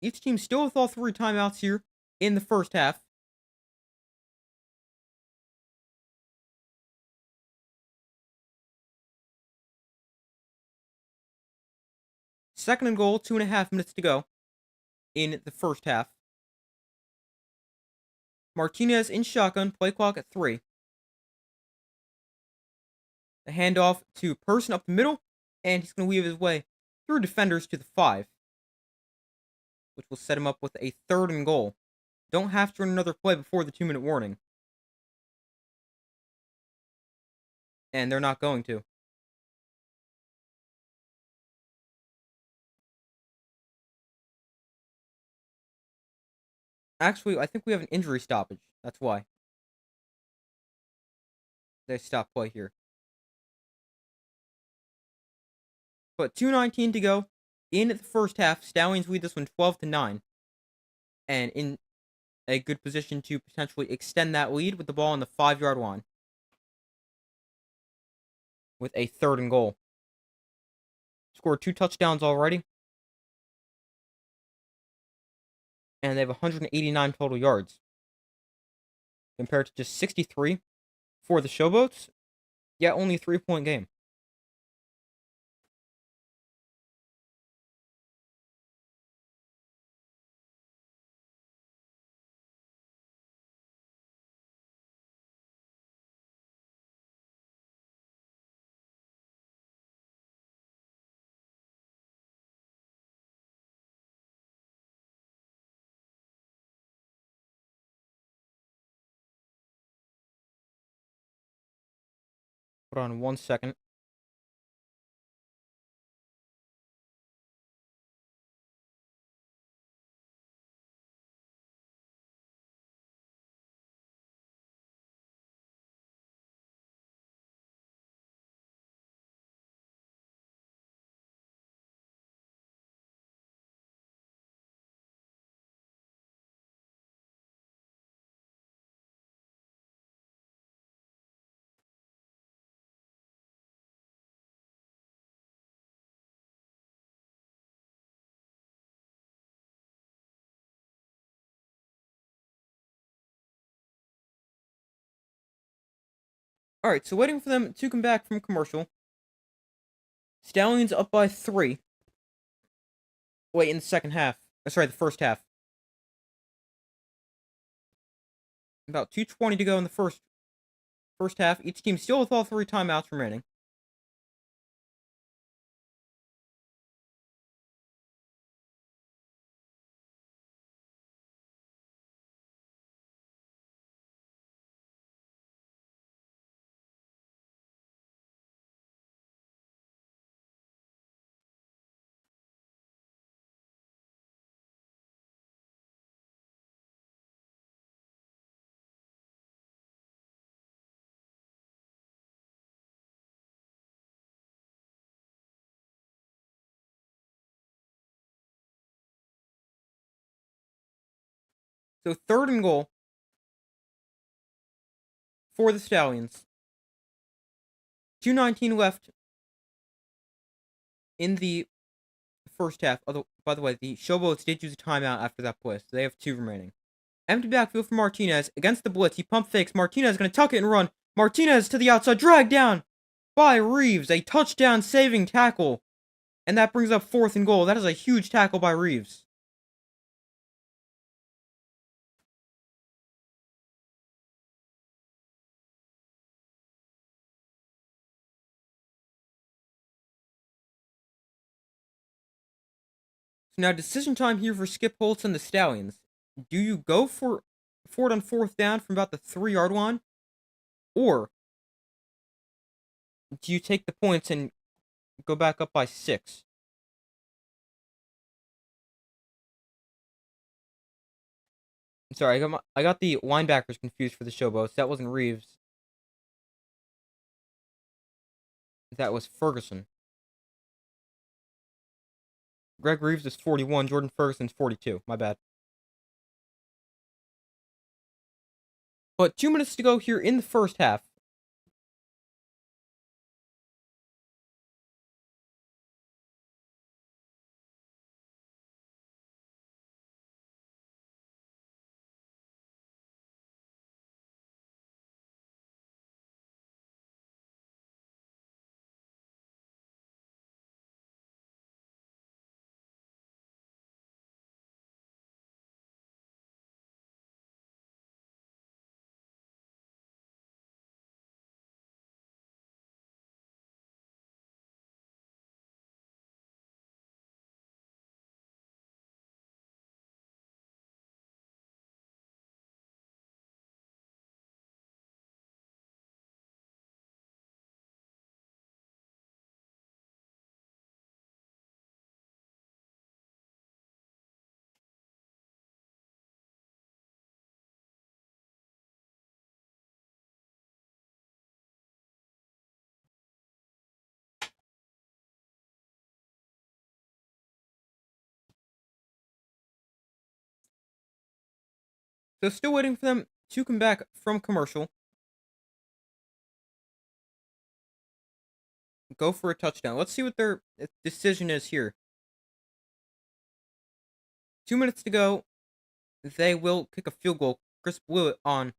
Each team still with all 3 timeouts here in the first half. Second and goal, 2.5 minutes to go in the first half. Martinez in shotgun, play clock at 3. The handoff to Person up the middle, and he's going to weave his way through defenders to the 5, which will set him up with a 3rd and goal. Don't have to run another play before the 2-minute warning. And they're not going to. Actually, I think we have an injury stoppage. That's why. They stop play here. But 2:19 to go in the first half. Stallions lead this one 12-9. And in a good position to potentially extend that lead with the ball on the 5-yard line. With a 3rd and goal. Scored 2 touchdowns already. And they have 189 total yards. Compared to just 63 for the Showboats. Yeah, only a 3-point game. Hold on 1 second. Alright, so waiting for them to come back from commercial. Stallions up by 3. Wait, in the second half. Sorry, the first half. About 2:20 to go in the first half. Each team still with all 3 timeouts remaining. So 3rd and goal for the Stallions. 2:19 left in the first half. By the way, the Showboats did use a timeout after that play, so they have 2 remaining. Empty backfield for Martinez against the blitz. He pump fakes. Martinez going to tuck it and run. Martinez to the outside, dragged down by Reeves. A touchdown saving tackle. And that brings up 4th and goal. That is a huge tackle by Reeves. So now decision time here for Skip Holtz and the Stallions. Do you go for it on 4th down from about the 3-yard line? Or do you take the points and go back up by 6? Sorry, I got the linebackers confused for the Showboats. That wasn't Reeves. That was Ferguson. Greg Reeves is 41. Jordan Ferguson's 42. My bad. But 2 minutes to go here in the first half. So still waiting for them to come back from commercial. Go for a touchdown. Let's see what their decision is here. 2 minutes to go. They will kick a field goal. Chris Blewett on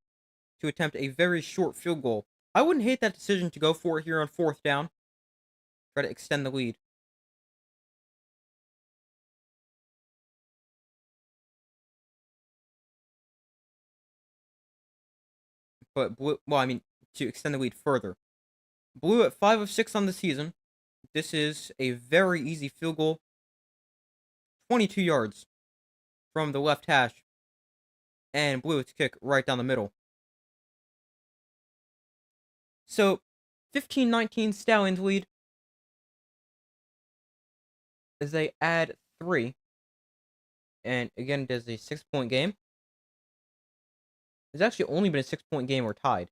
to attempt a very short field goal. I wouldn't hate that decision to go for it here on 4th down. Try to extend the lead. But to extend the lead further. Blewett 5 of 6 on the season. This is a very easy field goal. 22 yards from the left hash. And Blewett's kick right down the middle. So, 15-19 Stallions lead as they add 3. And again, it is a 6-point game. It's actually only been a 6-point game or tied.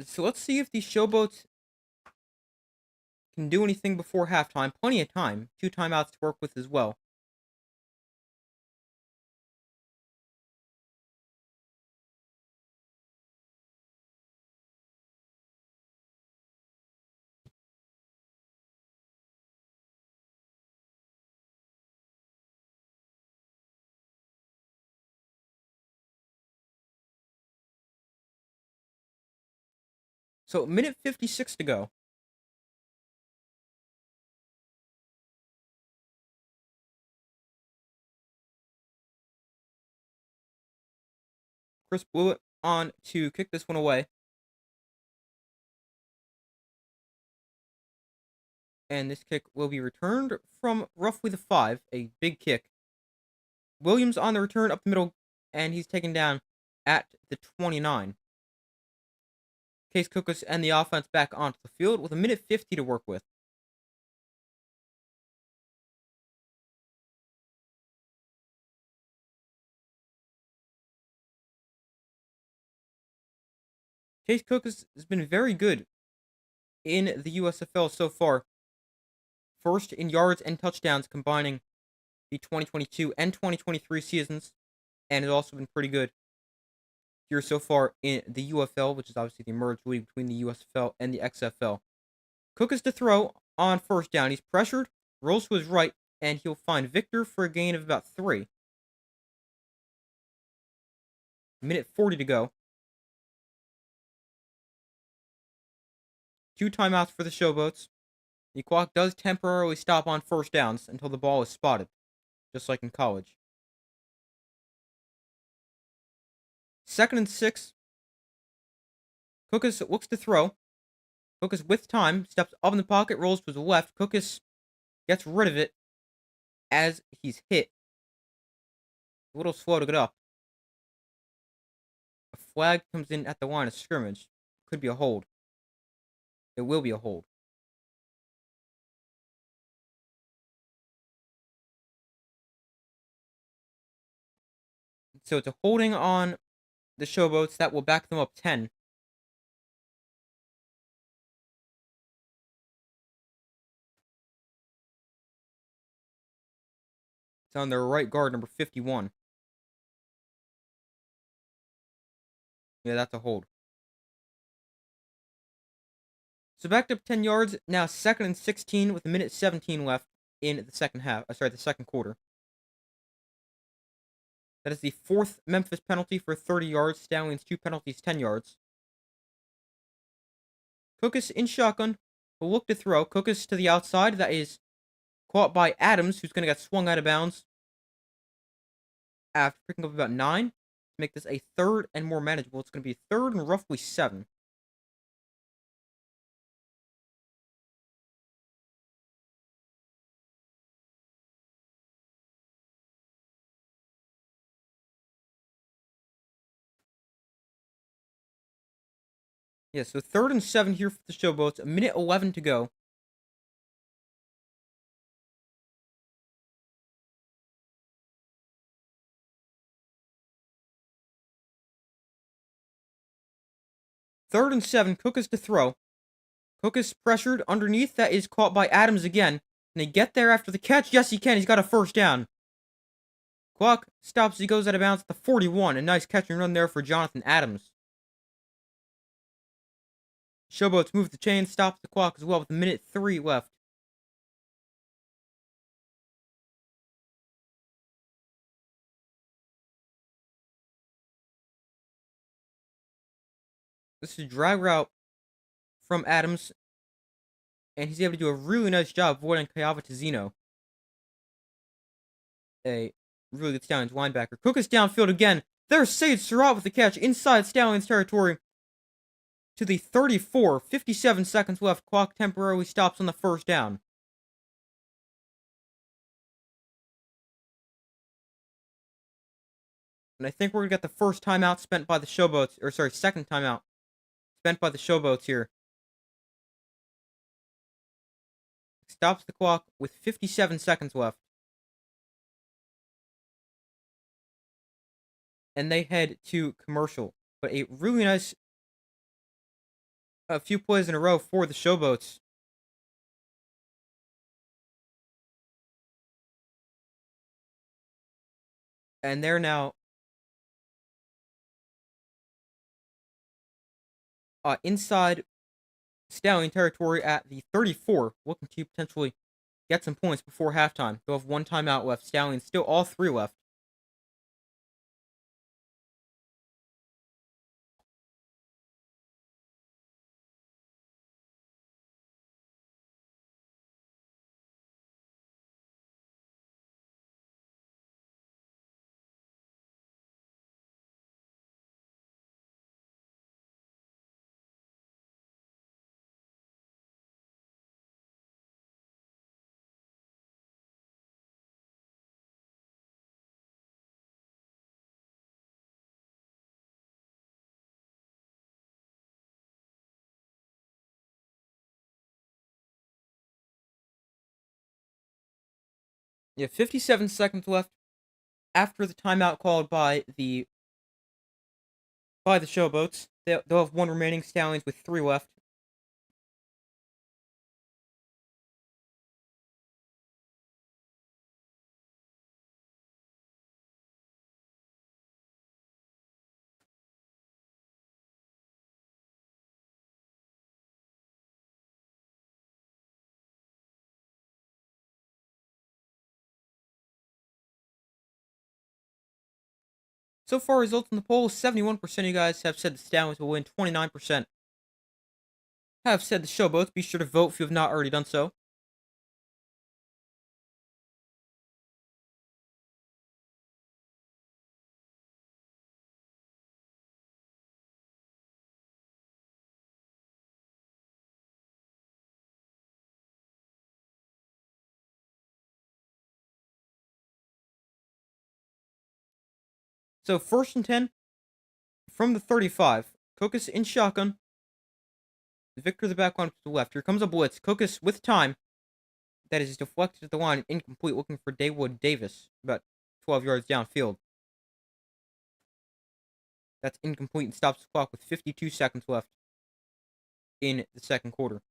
So let's see if these Showboats can do anything before halftime. Plenty of time. 2 timeouts to work with as well. So, minute 56 to go. Chris blew it on to kick this one away. And this kick will be returned from roughly the 5. A big kick. Williams on the return up the middle, and he's taken down at the 29. Case Cookus and the offense back onto the field with a minute 50 to work with. Case Cookus has been very good in the USFL so far. First in yards and touchdowns, combining the 2022 and 2023 seasons, and has also been pretty good here so far in the UFL, which is obviously the merged league between the USFL and the XFL. Cookus to throw on first down. He's pressured, rolls to his right, and he'll find Victor for a gain of about 3. Minute 40 to go. 2 timeouts for the Showboats. The clock does temporarily stop on first downs until the ball is spotted, just like in college. 2nd and 6. Cookus looks to throw. Cookus with time, steps up in the pocket, rolls to his left. Cookus gets rid of it as he's hit. A little slow to get up. A flag comes in at the line of scrimmage. Could be a hold. It will be a hold. So it's a holding on the Showboats that will back them up 10. It's on their right guard, number 51. Yeah, that's a hold. So backed up 10 yards, now 2nd and 16 with a minute 17 left in the second quarter. That is the 4th Memphis penalty for 30 yards. Stallions 2 penalties, 10 yards. Cookus in shotgun will look to throw. Cookus to the outside. That is caught by Adams, who's going to get swung out of bounds after picking up about 9. To make this a 3rd and more manageable, it's going to be 3rd and roughly 7. Yeah, so 3rd and 7 here for the Showboats. A minute 11 to go. Third and 7, Cookus to throw. Cookus pressured underneath. That is caught by Adams again. Can they get there after the catch? Yes, he can. He's got a first down. Clock stops. He goes out of bounds at the 41. A nice catch and run there for Jonathan Adams. Showboats move the chain, stops the clock as well with a minute 3 left. This is a drag route from Adams, and he's able to do a really nice job avoiding Kayava Tizino, a really good Stallions linebacker. Cookus downfield again. There's Sage Surratt with the catch inside Stallions territory to the 34. 57 seconds left. Clock temporarily stops on the first down. And I think we're going to get the first timeout spent by the Showboats. Or, sorry, second timeout spent by the Showboats here. Stops the clock with 57 seconds left. And they head to commercial. But a really nice few plays in a row for the Showboats. And they're now inside Stallion territory at the 34, looking to potentially get some points before halftime. They'll have one timeout left. Stallions still all three left. You have 57 seconds left after the timeout called by the Showboats. They'll have one remaining. Stallions with three left. So far, results in the poll: 71% of you guys have said the Stallions will win. 29% have said the Showboats. Be sure to vote if you have not already done so. So 1st and 10 from the 35. Cookus in shotgun. Victor the back line to the left. Here comes a blitz. Cookus with time. That is deflected at the line. Incomplete. Looking for Dawood Davis. About 12 yards downfield. That's incomplete and stops the clock with 52 seconds left in the second quarter.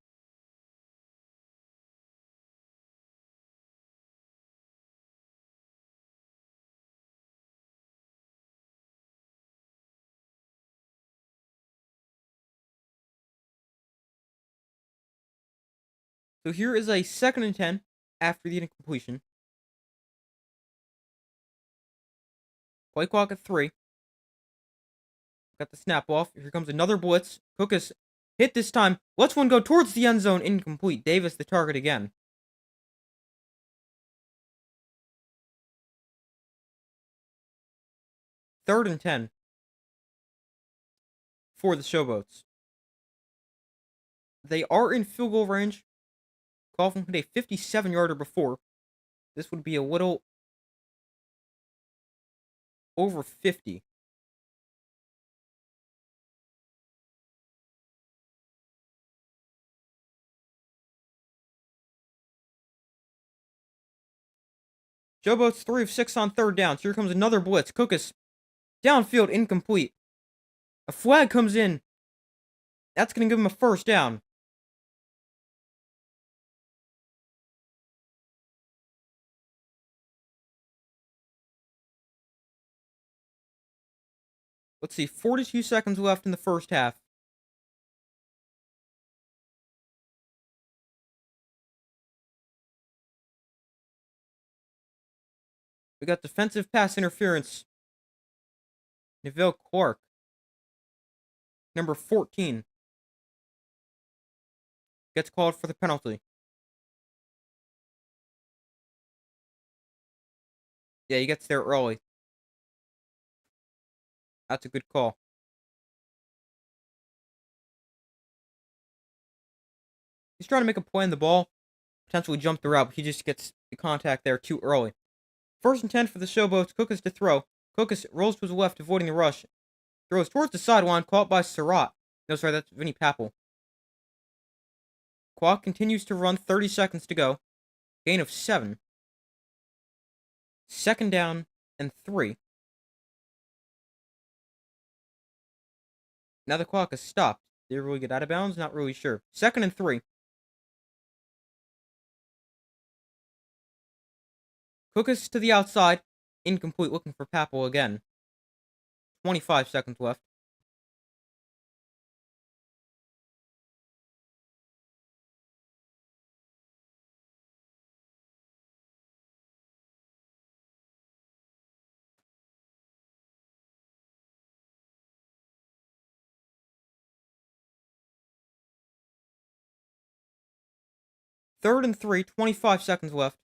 So here is a 2nd and 10 after the incompletion. Play clock at 3. Got the snap off. Here comes another blitz. Cookus hit this time. Lets one go towards the end zone. Incomplete. Davis the target again. 3rd and 10 for the Showboats. They are in field goal range. Coughlin hit a 57-yarder before. This would be a little over 50. Showboats 3 of 6 on 3rd down. So here comes another blitz. Cookus downfield, incomplete. A flag comes in. That's going to give him a 1st down. Let's see, 42 seconds left in the first half. We got defensive pass interference. Neville Clark, number 14, gets called for the penalty. Yeah, he gets there early. That's a good call. He's trying to make a play on the ball, potentially jump the route, but he just gets the contact there too early. 1st and 10 for the Showboats. Cookus to throw. Cookus rolls to his left, avoiding the rush. Throws towards the sideline, caught by Surratt. No, sorry, that's Vinny Papel. Clock continues to run, 30 seconds to go. Gain of 7. 2nd down and 3. Now the clock has stopped. Did it really get out of bounds? Not really sure. 2nd and 3. Cookus to the outside. Incomplete, looking for Papel again. 25 seconds left. Third and 3, 25 seconds left.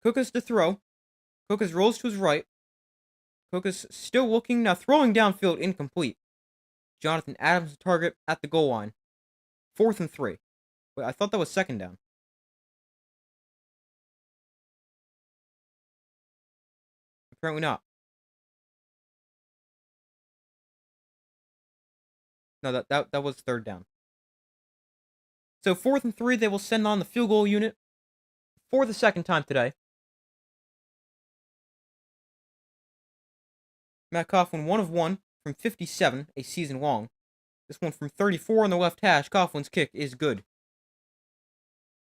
Cookus to throw. Cookus rolls to his right. Cookus still looking, now throwing downfield, incomplete. Jonathan Adams, the target at the goal line. 4th and 3. Wait, I thought that was 2nd down. Apparently not. No, that was 3rd down. So 4th and 3, they will send on the field goal unit for the 2nd time today. Matt Coughlin, 1 of 1 from 57, a season long. This one from 34 on the left hash. Coughlin's kick is good.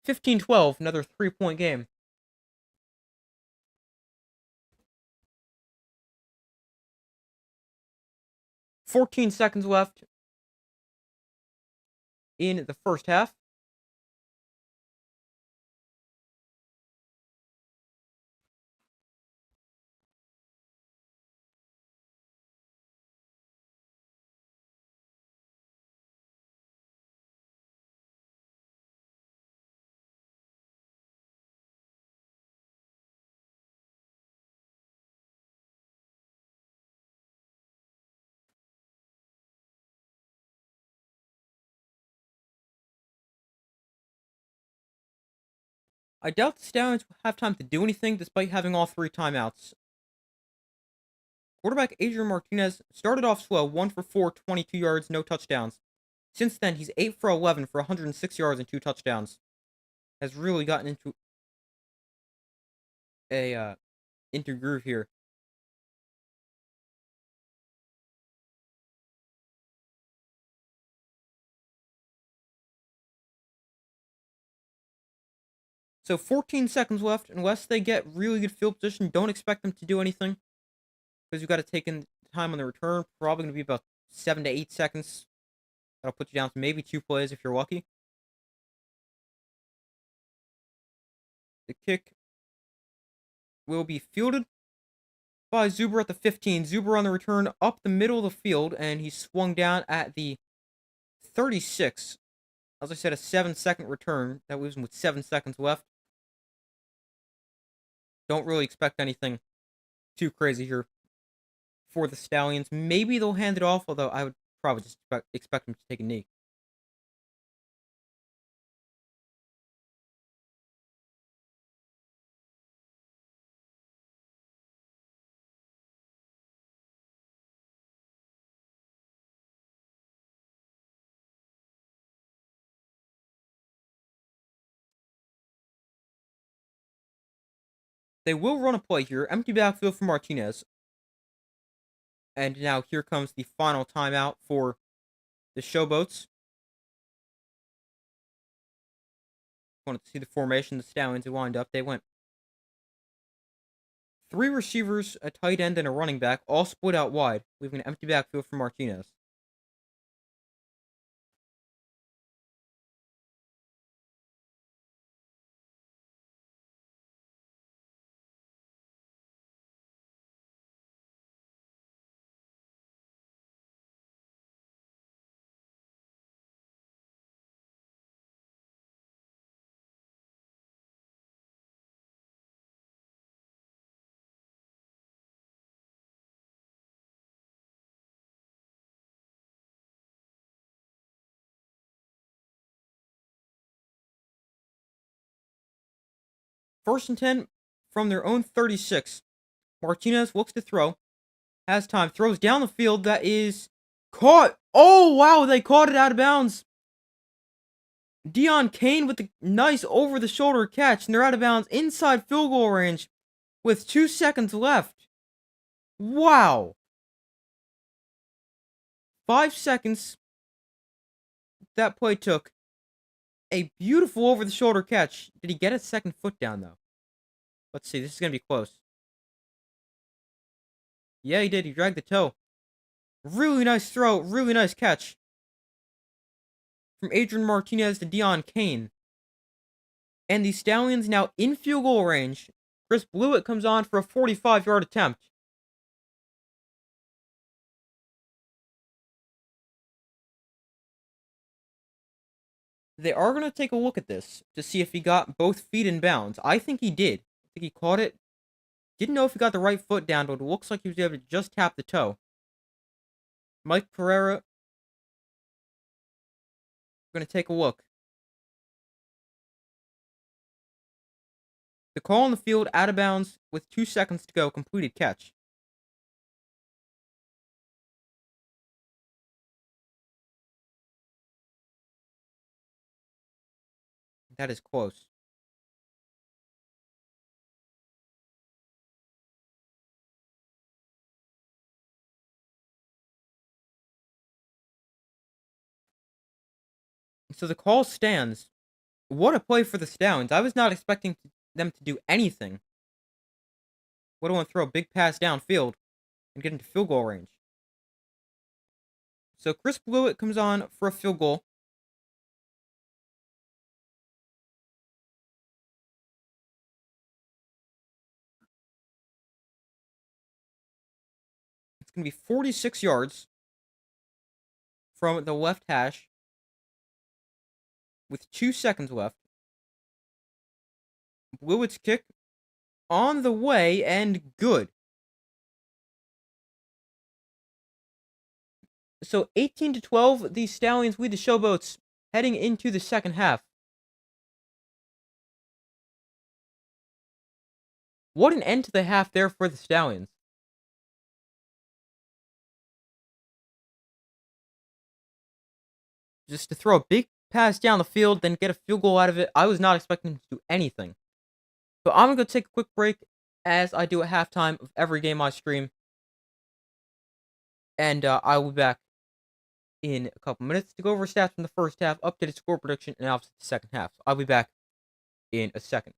15-12, another 3-point game. "14 seconds left in the first half. I doubt the Stallions will have time to do anything despite having all 3 timeouts. Quarterback Adrian Martinez started off slow, 1 for 4, 22 yards, no touchdowns. Since then, he's 8 for 11 for 106 yards and 2 touchdowns. Has really gotten into groove here. So 14 seconds left. Unless they get really good field position, don't expect them to do anything. Because you've got to take in time on the return. Probably going to be about 7 to 8 seconds. That'll put you down to maybe 2 plays if you're lucky. The kick will be fielded by Zuber at the 15. Zuber on the return up the middle of the field, and he swung down at the 36. As I said, a 7-second return. That leaves him with 7 seconds left. Don't really expect anything too crazy here for the Stallions. Maybe they'll hand it off, although I would probably just expect them to take a knee. They will run a play here. Empty backfield for Martinez. And now here comes the final timeout for the Showboats. Wanted to see the formation the Stallions had lined up. They went 3 receivers, a tight end, and a running back, all split out wide, leaving an empty backfield for Martinez. First and 10 from their own 36. Martinez looks to throw. Has time. Throws down the field. That is caught. Oh, wow. They caught it out of bounds. Dion Kane with the nice over-the-shoulder catch. And they're out of bounds inside field goal range with 2 seconds left. Wow. 5 seconds that play took. A beautiful over-the-shoulder catch. Did he get a second foot down, though? Let's see. This is going to be close. Yeah, he did. He dragged the toe. Really nice throw. Really nice catch. From Adrian Martinez to Dion Kane. And the Stallions now in field goal range. Chris Blewett comes on for a 45-yard attempt. They are going to take a look at this to see if he got both feet in bounds. I think he did. I think he caught it. Didn't know if he got the right foot down, but it looks like he was able to just tap the toe. Mike Pereira going to take a look. The call on the field, out of bounds with 2 seconds to go, completed catch. That is close. So the call stands. What a play for the Stallions. I was not expecting them to do anything. What do I want to throw a big pass downfield and get into field goal range? So Chris Blewett comes on for a field goal. It's going to be 46 yards from the left hash with 2 seconds left. Blewett's kick on the way and good. So 18-12, the Stallions lead the Showboats heading into the second half. What an end to the half there for the Stallions. Just to throw a big pass down the field, then get a field goal out of it. I was not expecting them to do anything. But I'm going to go take a quick break, as I do at halftime of every game I stream. And I will be back in a couple minutes to go over stats from the first half, updated score prediction, and obviously the second half. So I'll be back in a second.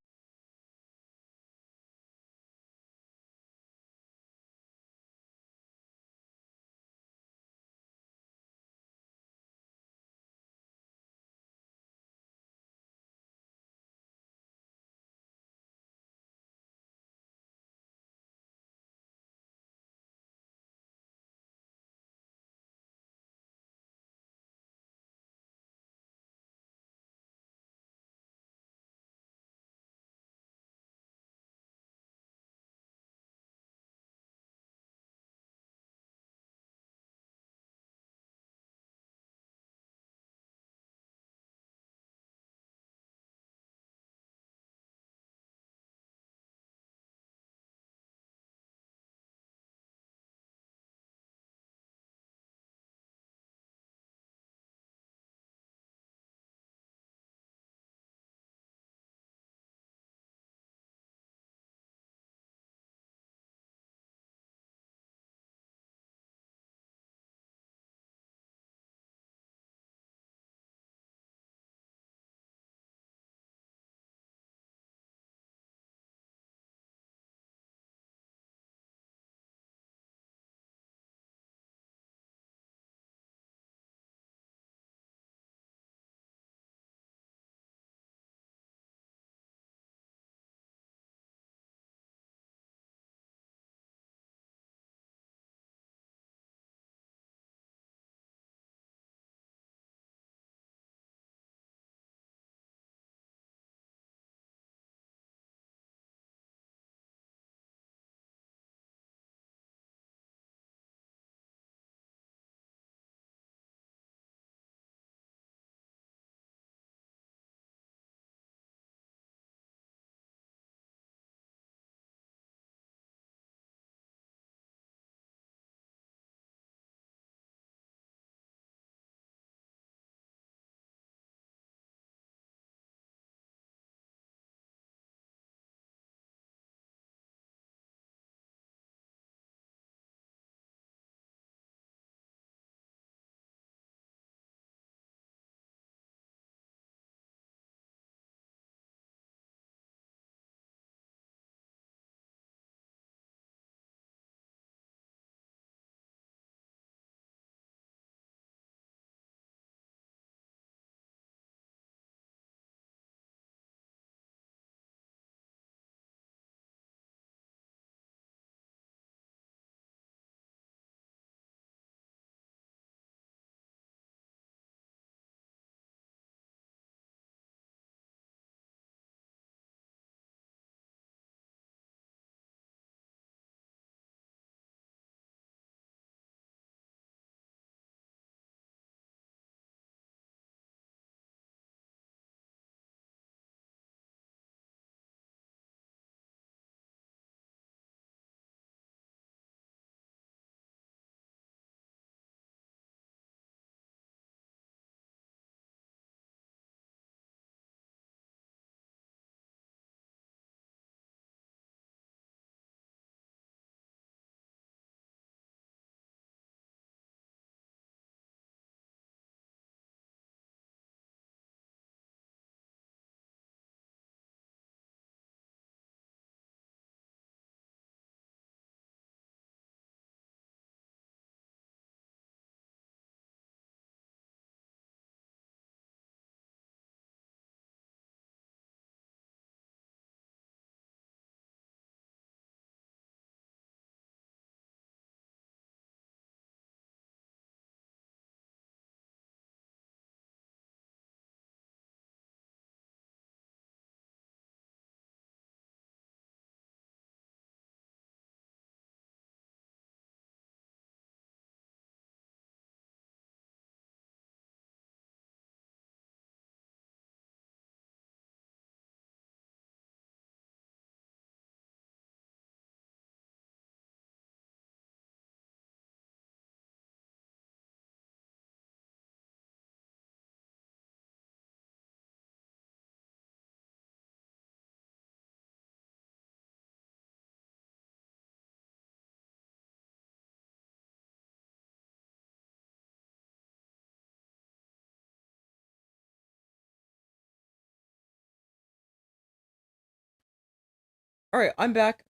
Alright, I'm back.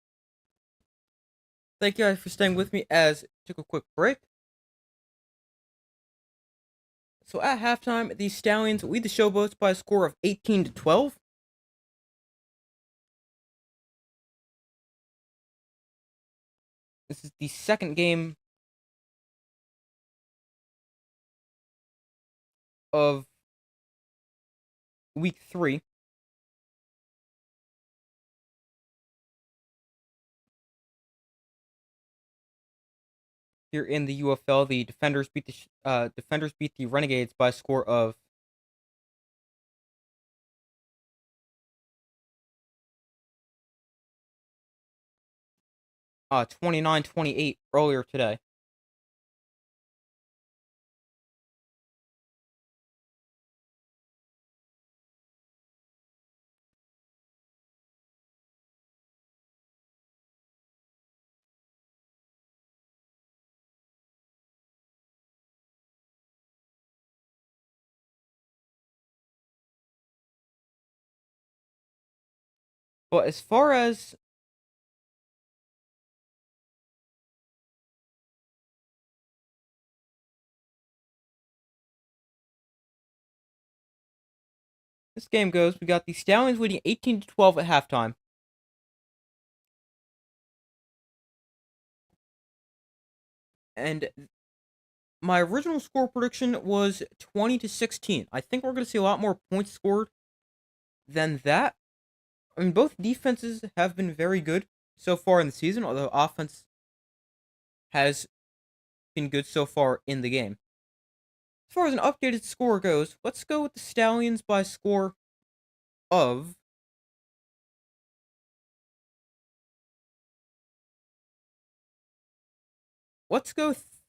Thank you guys for staying with me as I took a quick break. So at halftime, the Stallions lead the Showboats by a score of 18-12. This is the second game of week 3. Here in the UFL, the defenders beat the Renegades by a score of 29-28 earlier today. But as far as this game goes, we got the Stallions leading 18-12 at halftime. And my original score prediction was 20-16. I think we're going to see a lot more points scored than that. I mean, both defenses have been very good so far in the season, although offense has been good so far in the game. As far as an updated score goes, let's go with the Stallions by a score of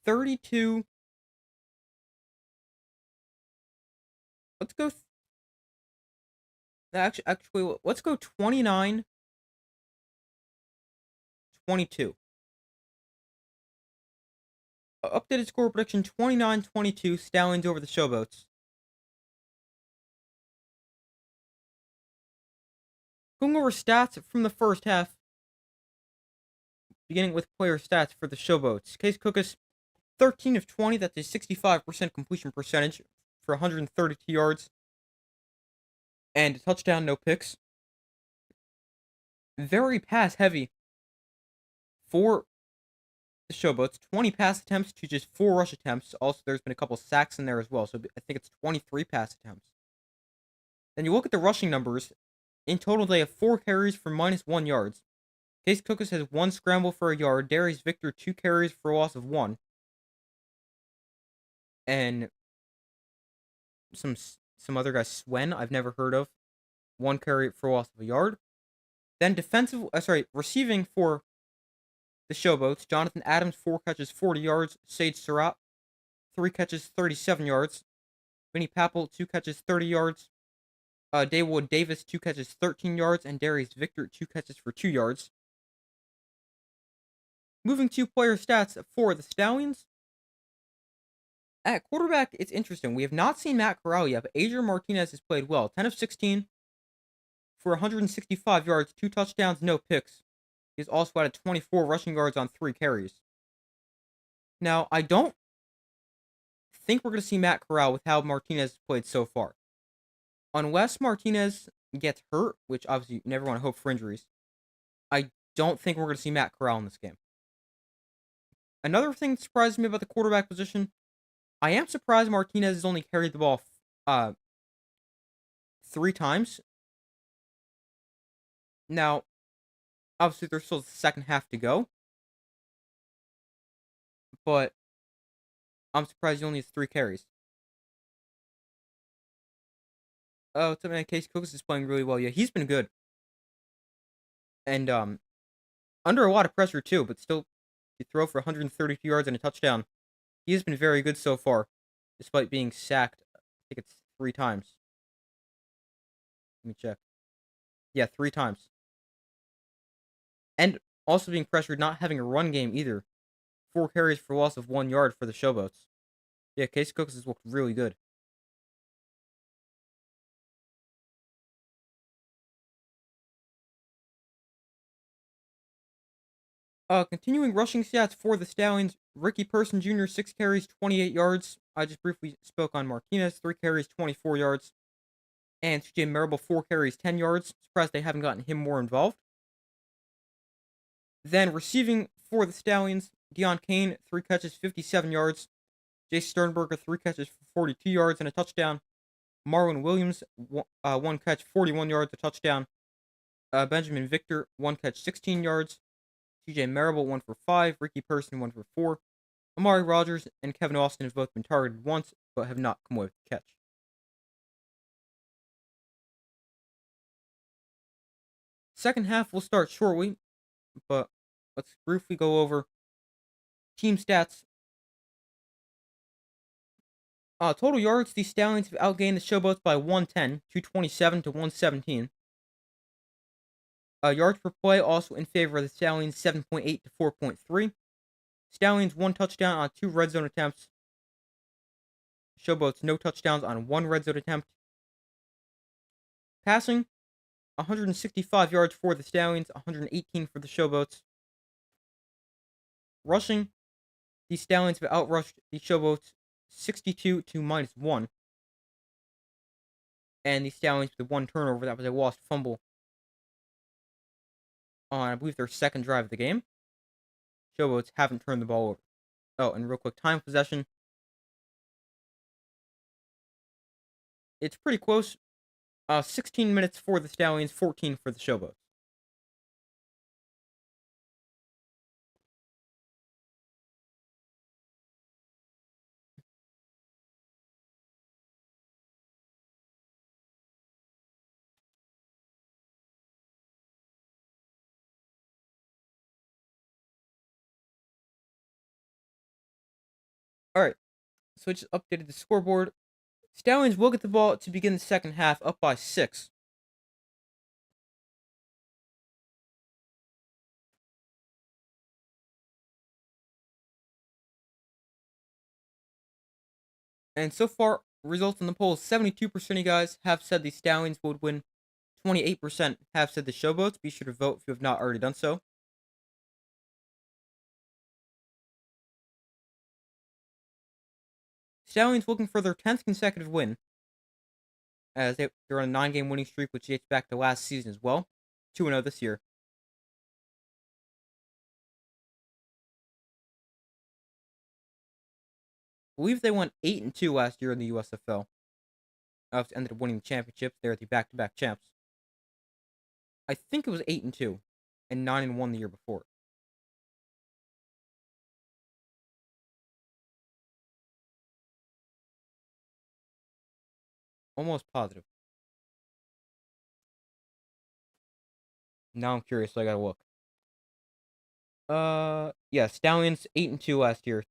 32. Let's go. Actually, let's go 29-22. Updated score prediction 29-22. Stallions over the Showboats. Going over stats from the first half. Beginning with player stats for the Showboats. Case Cookus, 13 of 20. That's a 65% completion percentage for 132 yards. And a touchdown, no picks. Very pass heavy for the Showboats. 20 pass attempts to just 4 rush attempts. Also, there's been a couple sacks in there as well. So I think it's 23 pass attempts. Then you look at the rushing numbers. In total, they have 4 carries for -1 yards. Case Cookus has 1 scramble for a yard. Darius Victor, 2 carries for a loss of 1. And some other guy, Swen, I've never heard of. 1 carry for a loss of a yard. Then receiving for the Showboats. Jonathan Adams, 4 catches, 40 yards. Sage Surratt, 3 catches, 37 yards. Vinny Papel, 2 catches, 30 yards. Daywood Davis, 2 catches, 13 yards. And Darius Victor, 2 catches for 2 yards. Moving to player stats for the Stallions. At quarterback, it's interesting. We have not seen Matt Corral yet, but Adrian Martinez has played well. 10 of 16 for 165 yards, 2 touchdowns, no picks. He's also added 24 rushing yards on 3 carries. Now, I don't think we're going to see Matt Corral with how Martinez has played so far. Unless Martinez gets hurt, which obviously you never want to hope for injuries, I don't think we're going to see Matt Corral in this game. Another thing that surprised me about the quarterback position, I am surprised Martinez has only carried the ball 3 times. Now, obviously, there's still the second half to go. But I'm surprised he only has 3 carries. Oh, it's in case Cooks is playing really well. Yeah, he's been good. And under a lot of pressure too, but still he throw for 132 yards and a touchdown. He has been very good so far, despite being sacked. I think it's 3 times. Let me check. Yeah, 3 times. And also being pressured, not having a run game either. 4 carries for loss of 1 yard for the Showboats. Yeah, Case Cooks has looked really good. Continuing rushing stats for the Stallions. Ricky Person Jr., 6 carries, 28 yards. I just briefly spoke on Martinez, 3 carries, 24 yards. And CJ Marable, 4 carries, 10 yards. Surprised they haven't gotten him more involved. Then receiving for the Stallions, Deion Kane, 3 catches, 57 yards. Jay Sternberger, 3 catches for 42 yards and a touchdown. Marwin Williams, 1 catch, 41 yards, a touchdown. Benjamin Victor, 1 catch, 16 yards. CJ Marable, 1 for 5. Ricky Person, 1 for 4. Amari Rogers and Kevin Austin have both been targeted once, but have not come away with the catch. Second half will start shortly, but let's briefly go over team stats. Total yards, the Stallions have outgained the Showboats by 110, 227 to 117. Yards per play also in favor of the Stallions, 7.8 to 4.3. Stallions 1 touchdown on 2 red zone attempts. Showboats no touchdowns on 1 red zone attempt. Passing, 165 yards for the Stallions, 118 for the Showboats. Rushing, the Stallions have outrushed the Showboats 62 to -1. And the Stallions with 1 turnover, that was a lost fumble on, I believe, their second drive of the game. Showboats haven't turned the ball over. Oh, and real quick, time possession. It's pretty close. 16 minutes for the Stallions, 14 for the Showboats. All right, so I just updated the scoreboard. Stallions will get the ball to begin the second half, up by 6. And so far, results in the polls, 72% of you guys have said the Stallions would win. 28% have said the Showboats. Be sure to vote if you have not already done so. Stallions looking for their 10th consecutive win, as they're on a 9-game winning streak, which dates back to last season as well. 2-0 this year. I believe they won 8-2 last year in the USFL. Ended up winning the championship. They're the back-to-back champs. I think it was 8-2 and 9-1 the year before. Almost positive. Now I'm curious, so I gotta look. Yeah, Stallions 8-2 last year.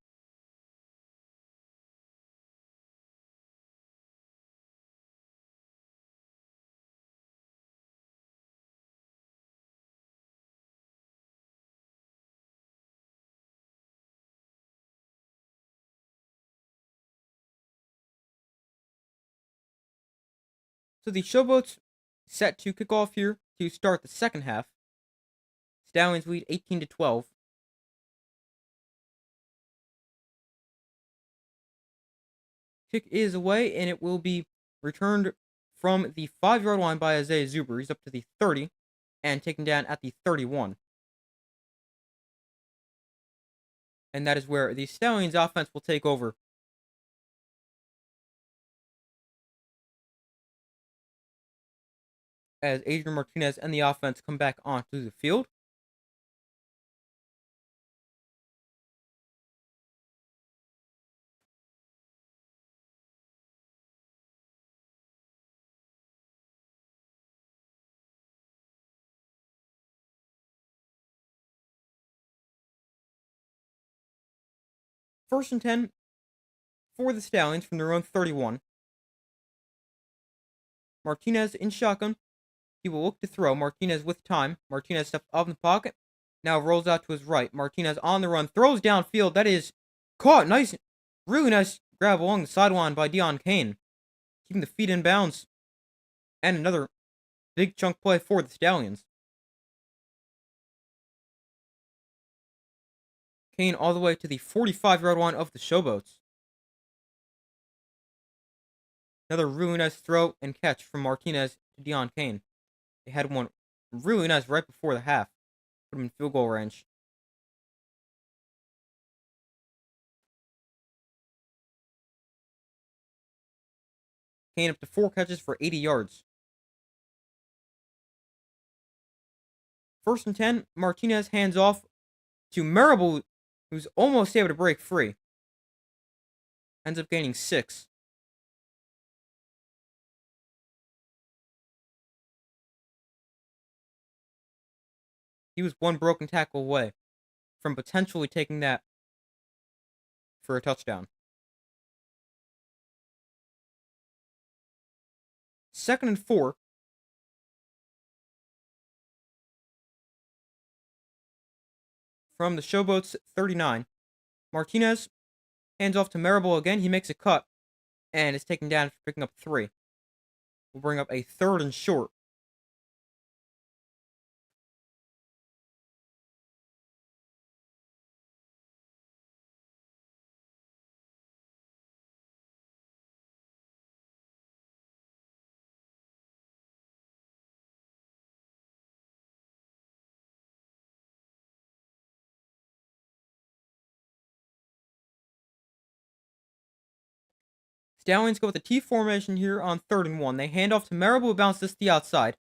So the Showboats set to kick off here to start the second half. Stallions lead 18-12. Kick is away, and it will be returned from the 5-yard line by Isaiah Zuber. He's up to the 30 and taken down at the 31. And that is where the Stallions offense will take over. As Adrian Martinez and the offense come back onto the field. First and 10 for the Stallions from their own 31. Martinez in shotgun. He will look to throw. Martinez with time. Martinez steps up in the pocket. Now rolls out to his right. Martinez on the run. Throws downfield. That is caught. Nice. Really nice grab along the sideline by Deion Kane. Keeping the feet in bounds. And another big chunk play for the Stallions. Kane all the way to the 45-yard line of the Showboats. Another really nice throw and catch from Martinez to Deon Kane. They had one really nice right before the half. Put him in field goal range. Kane up to 4 catches for 80 yards. 1st and 10, Martinez hands off to Marable, who's almost able to break free. Ends up gaining 6. He was one broken tackle away from potentially taking that for a touchdown. 2nd and 4. From the Showboats 39. Martinez hands off to Marable again. He makes a cut and is taken down for picking up 3. We'll bring up a 3rd and short. Stallions go with the T formation here on 3rd and 1. They hand off to Marable, who bounces to the outside.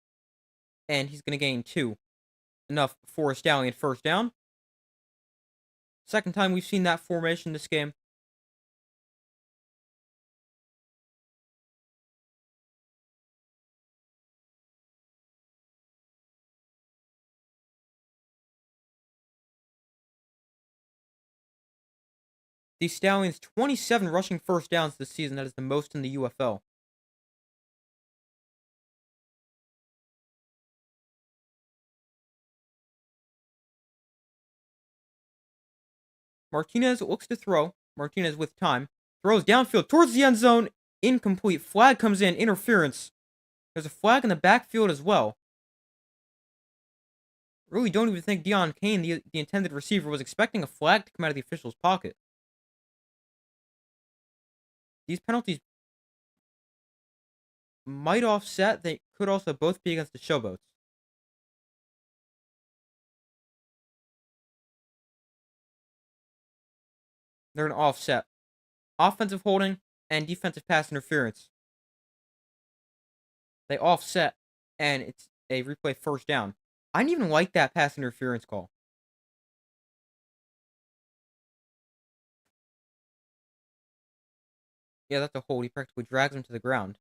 And he's going to gain 2. Enough for a Stallion 1st down. Second time we've seen that formation this game. The Stallions 27 rushing 1st downs this season. That is the most in the UFL. Martinez looks to throw. Martinez with time. Throws downfield towards the end zone. Incomplete. Flag comes in. Interference. There's a flag in the backfield as well. Really don't even think Deon Kane, the intended receiver, was expecting a flag to come out of the official's pocket. These penalties might offset. They could also both be against the Showboats. They're an offset. Offensive holding and defensive pass interference. They offset, and it's a replay 1st down. I didn't even like that pass interference call. Yeah, that's a hold. He practically drags him to the ground.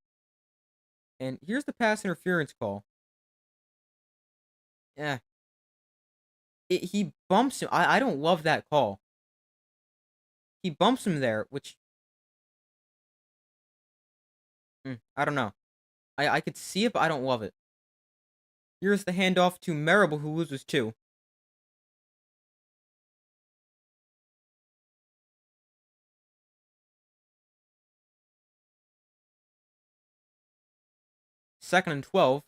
And here's the pass interference call. Yeah. He bumps him. I don't love that call. He bumps him there, which... I don't know. I could see it, but I don't love it. Here's the handoff to Marable, who loses 2. Second and 12.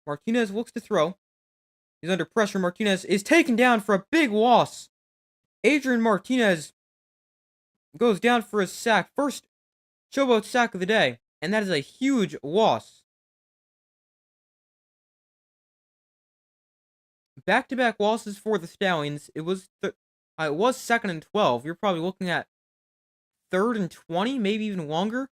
Martinez looks to throw. He's under pressure. Martinez is taken down for a big loss. Adrian Martinez goes down for his sack. First Showboat sack of the day. And that is a huge loss. Back-to-back losses for the Stallions. It was 2nd and 12. You're probably looking at 3rd and 20, maybe even longer.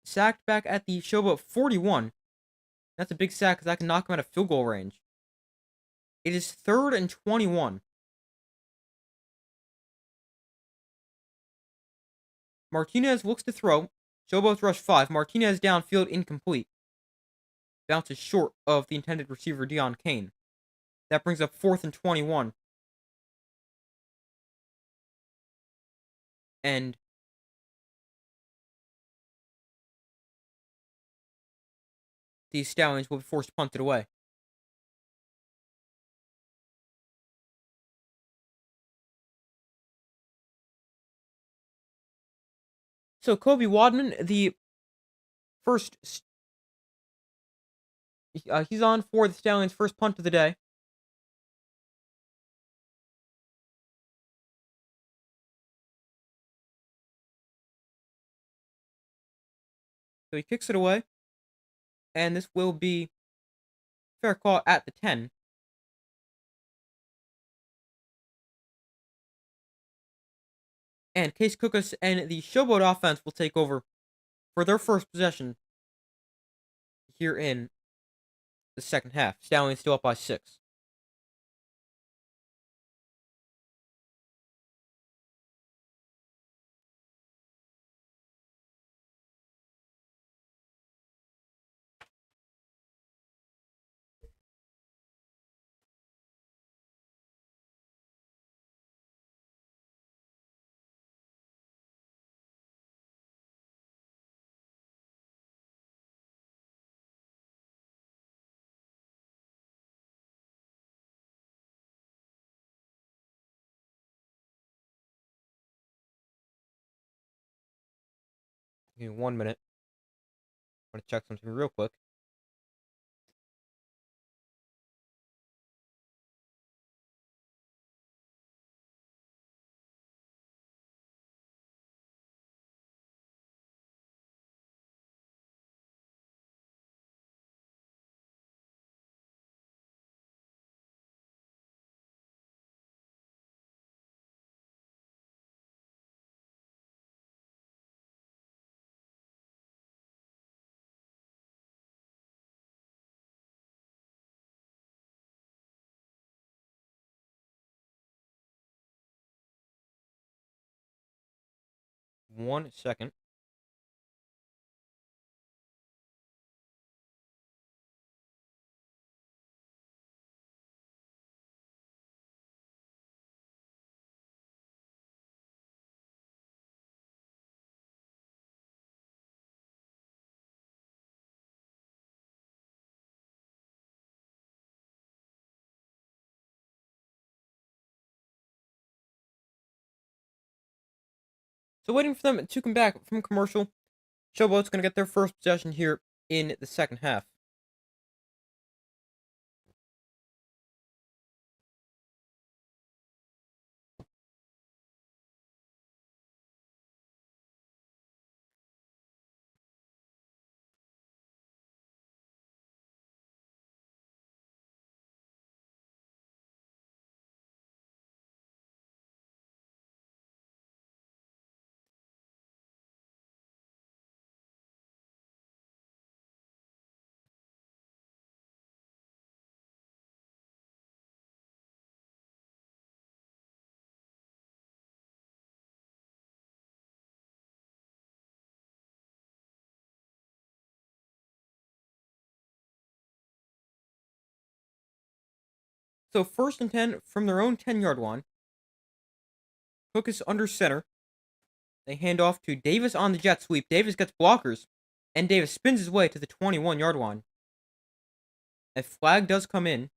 Sacked back at the Showboat 41. That's a big sack because I can knock him out of field goal range. It is 3rd and 21. Martinez looks to throw. Showboats rush 5. Martinez downfield, incomplete. Bounces short of the intended receiver, Deon Kane. That brings up 4th and 21. And the Stallions will be forced to punt it away. So Kobe Wadman, the first, he's on for the Stallions' first punt of the day. So he kicks it away, and this will be fair call at the 10. And Case Cookus and the Showboat offense will take over for their first possession here in the second half. Stallions still up by 6. Give me 1 minute. I want to check something real quick. One second. So waiting for them to come back from commercial. Showboat's going to get their first possession here in the second half. So first and 10 from their own 10-yard line. Hook is under center. They hand off to Davis on the jet sweep. Davis gets blockers, and Davis spins his way to the 21-yard line. A flag does come in.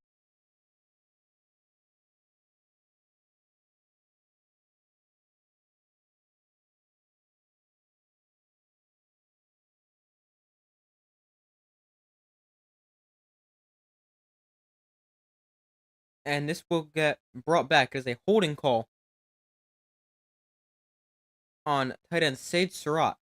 And this will get brought back as a holding call on tight end Sage Surratt.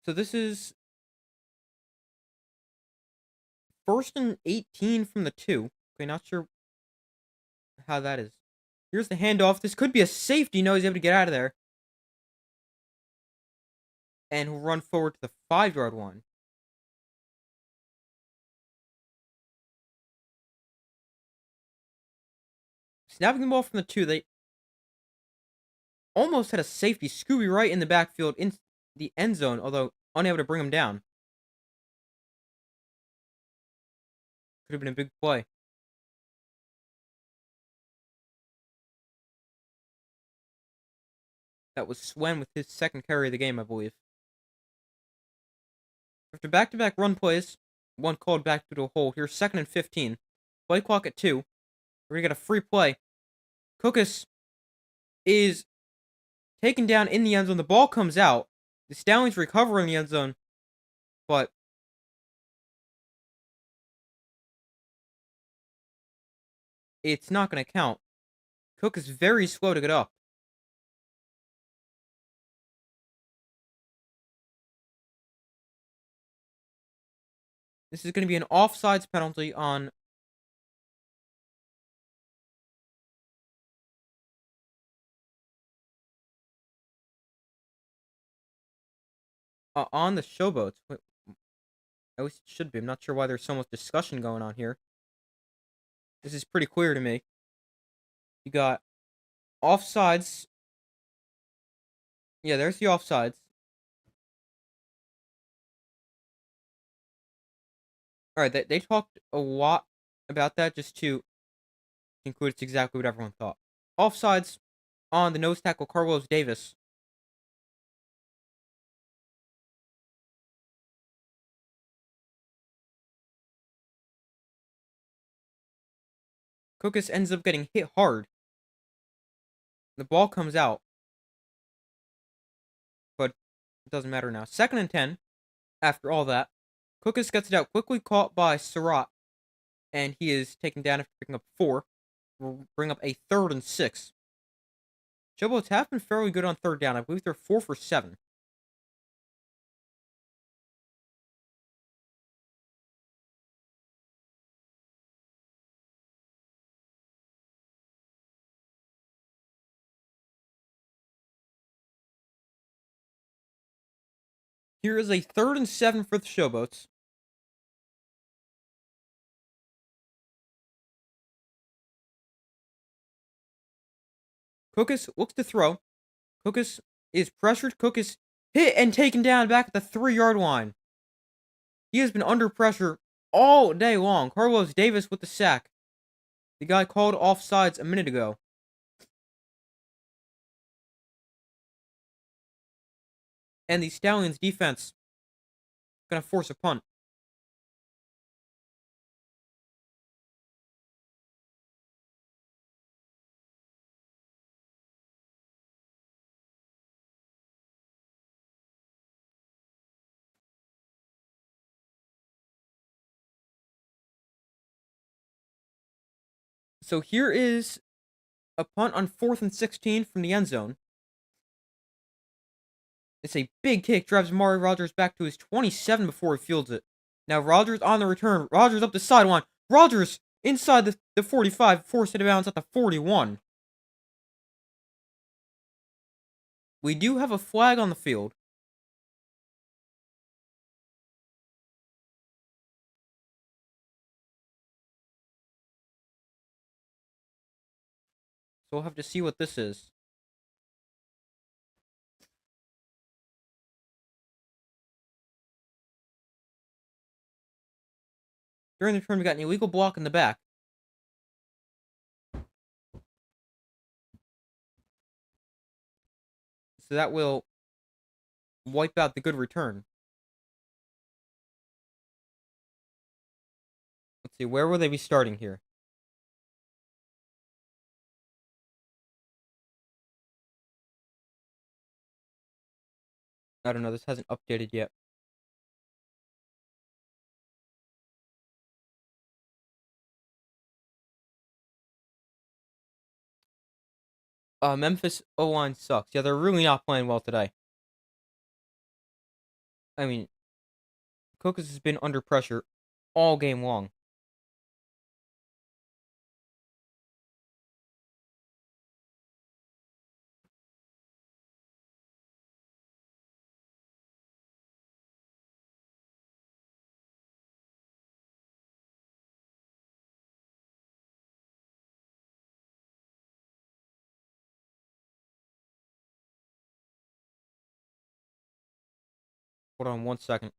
So this is first and 18 from the 2. Okay, not sure how that is. Here's the handoff. This could be a safety. No, he's able to get out of there. And he'll run forward to the 5-yard line. Snapping the ball from the 2, they almost had a safety Scooby right in the backfield in the end zone, although unable to bring him down. Could have been a big play. That was Swen with his second carry of the game, I believe. After back-to-back run plays, one called back due to a hole. Here's 2nd and 15. Play clock at 2. We're gonna get a free play. Cookus is taken down in the end zone. The ball comes out. The Stallions recover in the end zone, but it's not going to count. Cook is very slow to get up. This is going to be an offsides penalty on the Showboats. Wait, at least it should be. I'm not sure why there's so much discussion going on here. This is pretty clear to me. You got offsides. Yeah, there's the offsides. All right, they talked a lot about that just to conclude it's exactly what everyone thought. Offsides on the nose tackle Carlos Davis. Cookus ends up getting hit hard. The ball comes out, but it doesn't matter now. 2nd and 10. After all that, Cookus gets it out quickly, caught by Surratt, and he is taken down after picking up 4. We'll bring up a 3rd and 6. Showboats have been fairly good on 3rd down. I believe they're 4 for 7. Here is a 3rd and 7 for the Showboats. Cookus looks to throw. Cookus is pressured. Cookus hit and taken down back at the 3-yard line. He has been under pressure all day long. Carlos Davis with the sack. The guy called offsides a minute ago. And the Stallions defense going to force a punt. So here is a punt on 4th and 16 from the end zone. It's a big kick, drives Amari Rogers back to his 27 before he fields it. Now Rogers on the return. Rogers up the sideline. Rogers inside the 45, forced it out of bounds at the 41. We do have a flag on the field. So we'll have to see what this is. During the turn, we got an illegal block in the back. So that will wipe out the good return. Let's see, where will they be starting here? I don't know, this hasn't updated yet. Memphis O-line sucks. Yeah, they're really not playing well today. I mean, Cookus has been under pressure all game long. Hold on 1 second.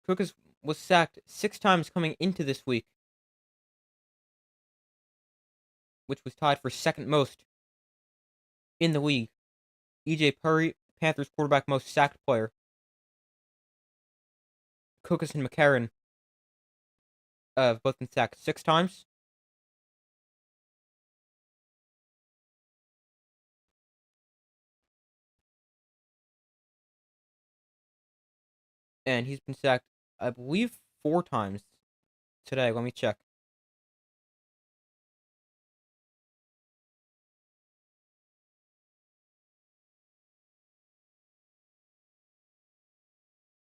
was sacked 6 times coming into this week, which was tied for second most in the league. E.J. Perry, Panthers quarterback, most sacked player. Cookus and McCarron have both been sacked 6 times. And he's been sacked, I believe, 4 times today. Let me check.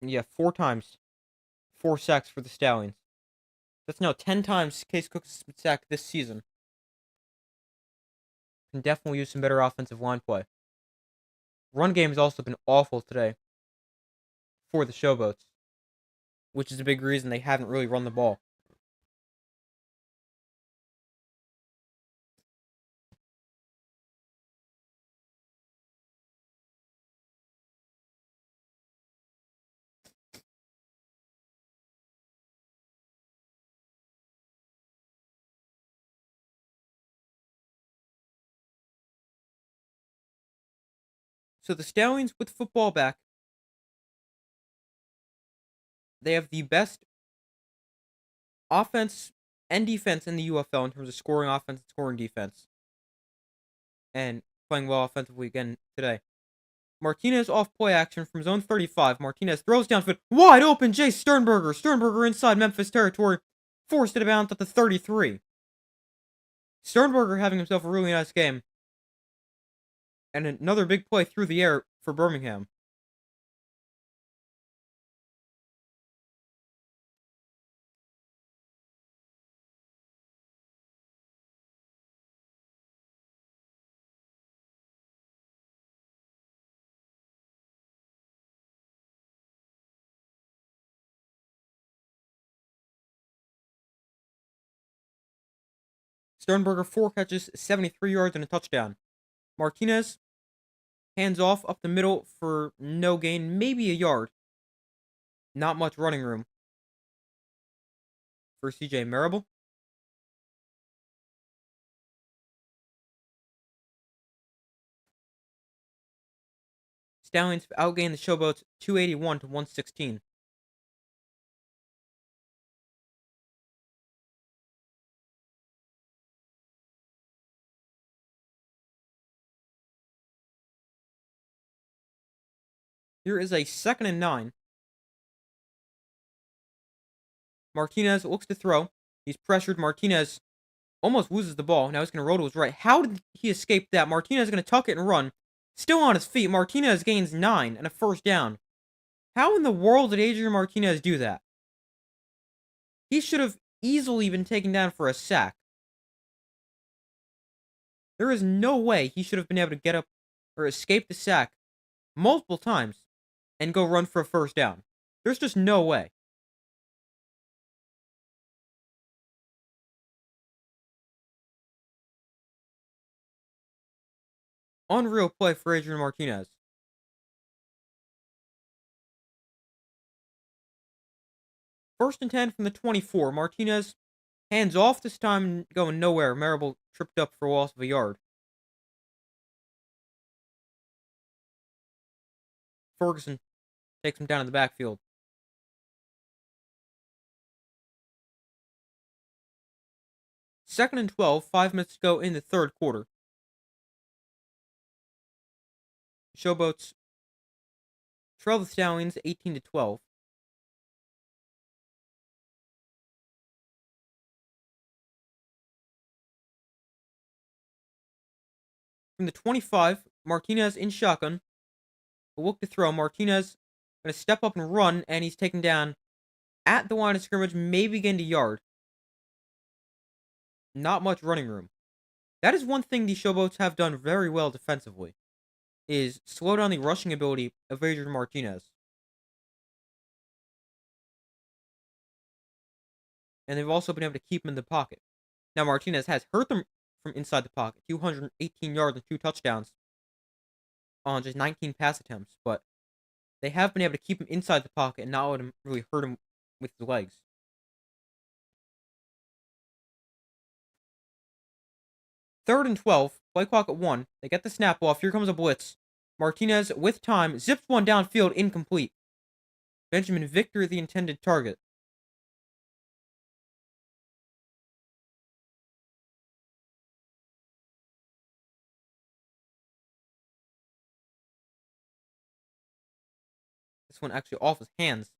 Yeah, 4 times. 4 sacks for the Stallions. That's now 10 times Case Cookus has been sacked this season. Can definitely use some better offensive line play. Run game has also been awful today for the Showboats, which is a big reason they haven't really run the ball. So the Stallions, with football back, they have the best offense and defense in the UFL in terms of scoring offense and scoring defense. And playing well offensively again today. Martinez off play action from zone 35. Martinez throws downfield. Wide open, Jay Sternberger. Sternberger inside Memphis territory. Forced it out of bounds at the 33. Sternberger having himself a really nice game. And another big play through the air for Birmingham. Sternberger 4 catches, 73 yards, and a touchdown. Martinez hands off up the middle for no gain, maybe a yard. Not much running room for CJ Marable. Stallions outgained the Showboats 281 to 116. Here is a 2nd and 9. Martinez looks to throw. He's pressured. Martinez almost loses the ball. Now he's going to roll to his right. How did he escape that? Martinez is going to tuck it and run. Still on his feet. Martinez gains 9 and a first down. How in the world did Adrian Martinez do that? He should have easily been taken down for a sack. There is no way he should have been able to get up or escape the sack multiple times and go run for a first down. There's just no way. Unreal play for Adrian Martinez. 1st and 10 from the 24. Martinez hands off this time, going nowhere. Marable tripped up for a loss of a yard. Ferguson takes him down in the backfield. 2nd and 12, 5 minutes to go in the third quarter. Showboats trail the Stallions 18 to 12. From the 25, Martinez in shotgun. A look to throw. Martinez going to step up and run, and he's taken down at the line of scrimmage, maybe gained a yard. Not much running room. That is one thing the Showboats have done very well defensively, is slow down the rushing ability of Adrian Martinez. And they've also been able to keep him in the pocket. Now Martinez has hurt them from inside the pocket. 218 yards and 2 touchdowns on just 19 pass attempts, but they have been able to keep him inside the pocket and not let him really hurt him with his legs. Third and 12, play clock at 1. They get the snap off. Here comes a blitz. Martinez, with time, zips one downfield, incomplete. Benjamin Victor, the intended target. This one actually off his hands.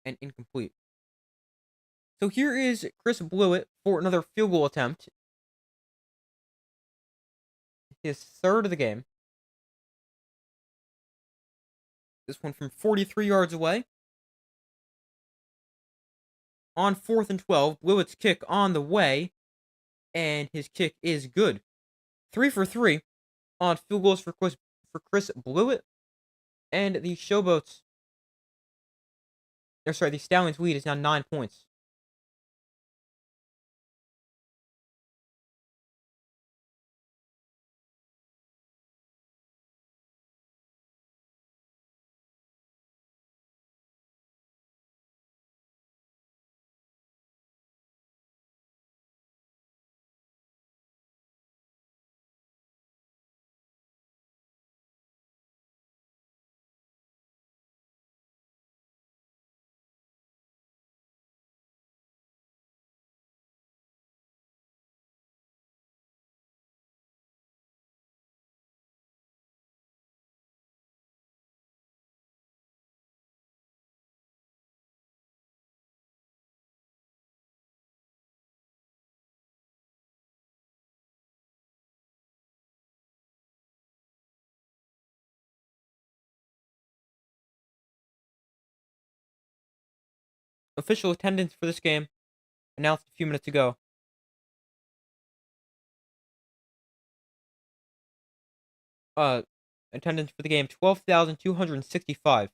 And incomplete. So here is Chris Blewett for another field goal attempt. His third of the game. This one from 43 yards away. On 4th and 12, Blewett's kick on the way. And his kick is good. 3 for 3 on field goals for Chris Blewett. And the Showboats, the Stallions lead is now 9 points. Official attendance for this game announced a few minutes ago. Attendance for the game 12,265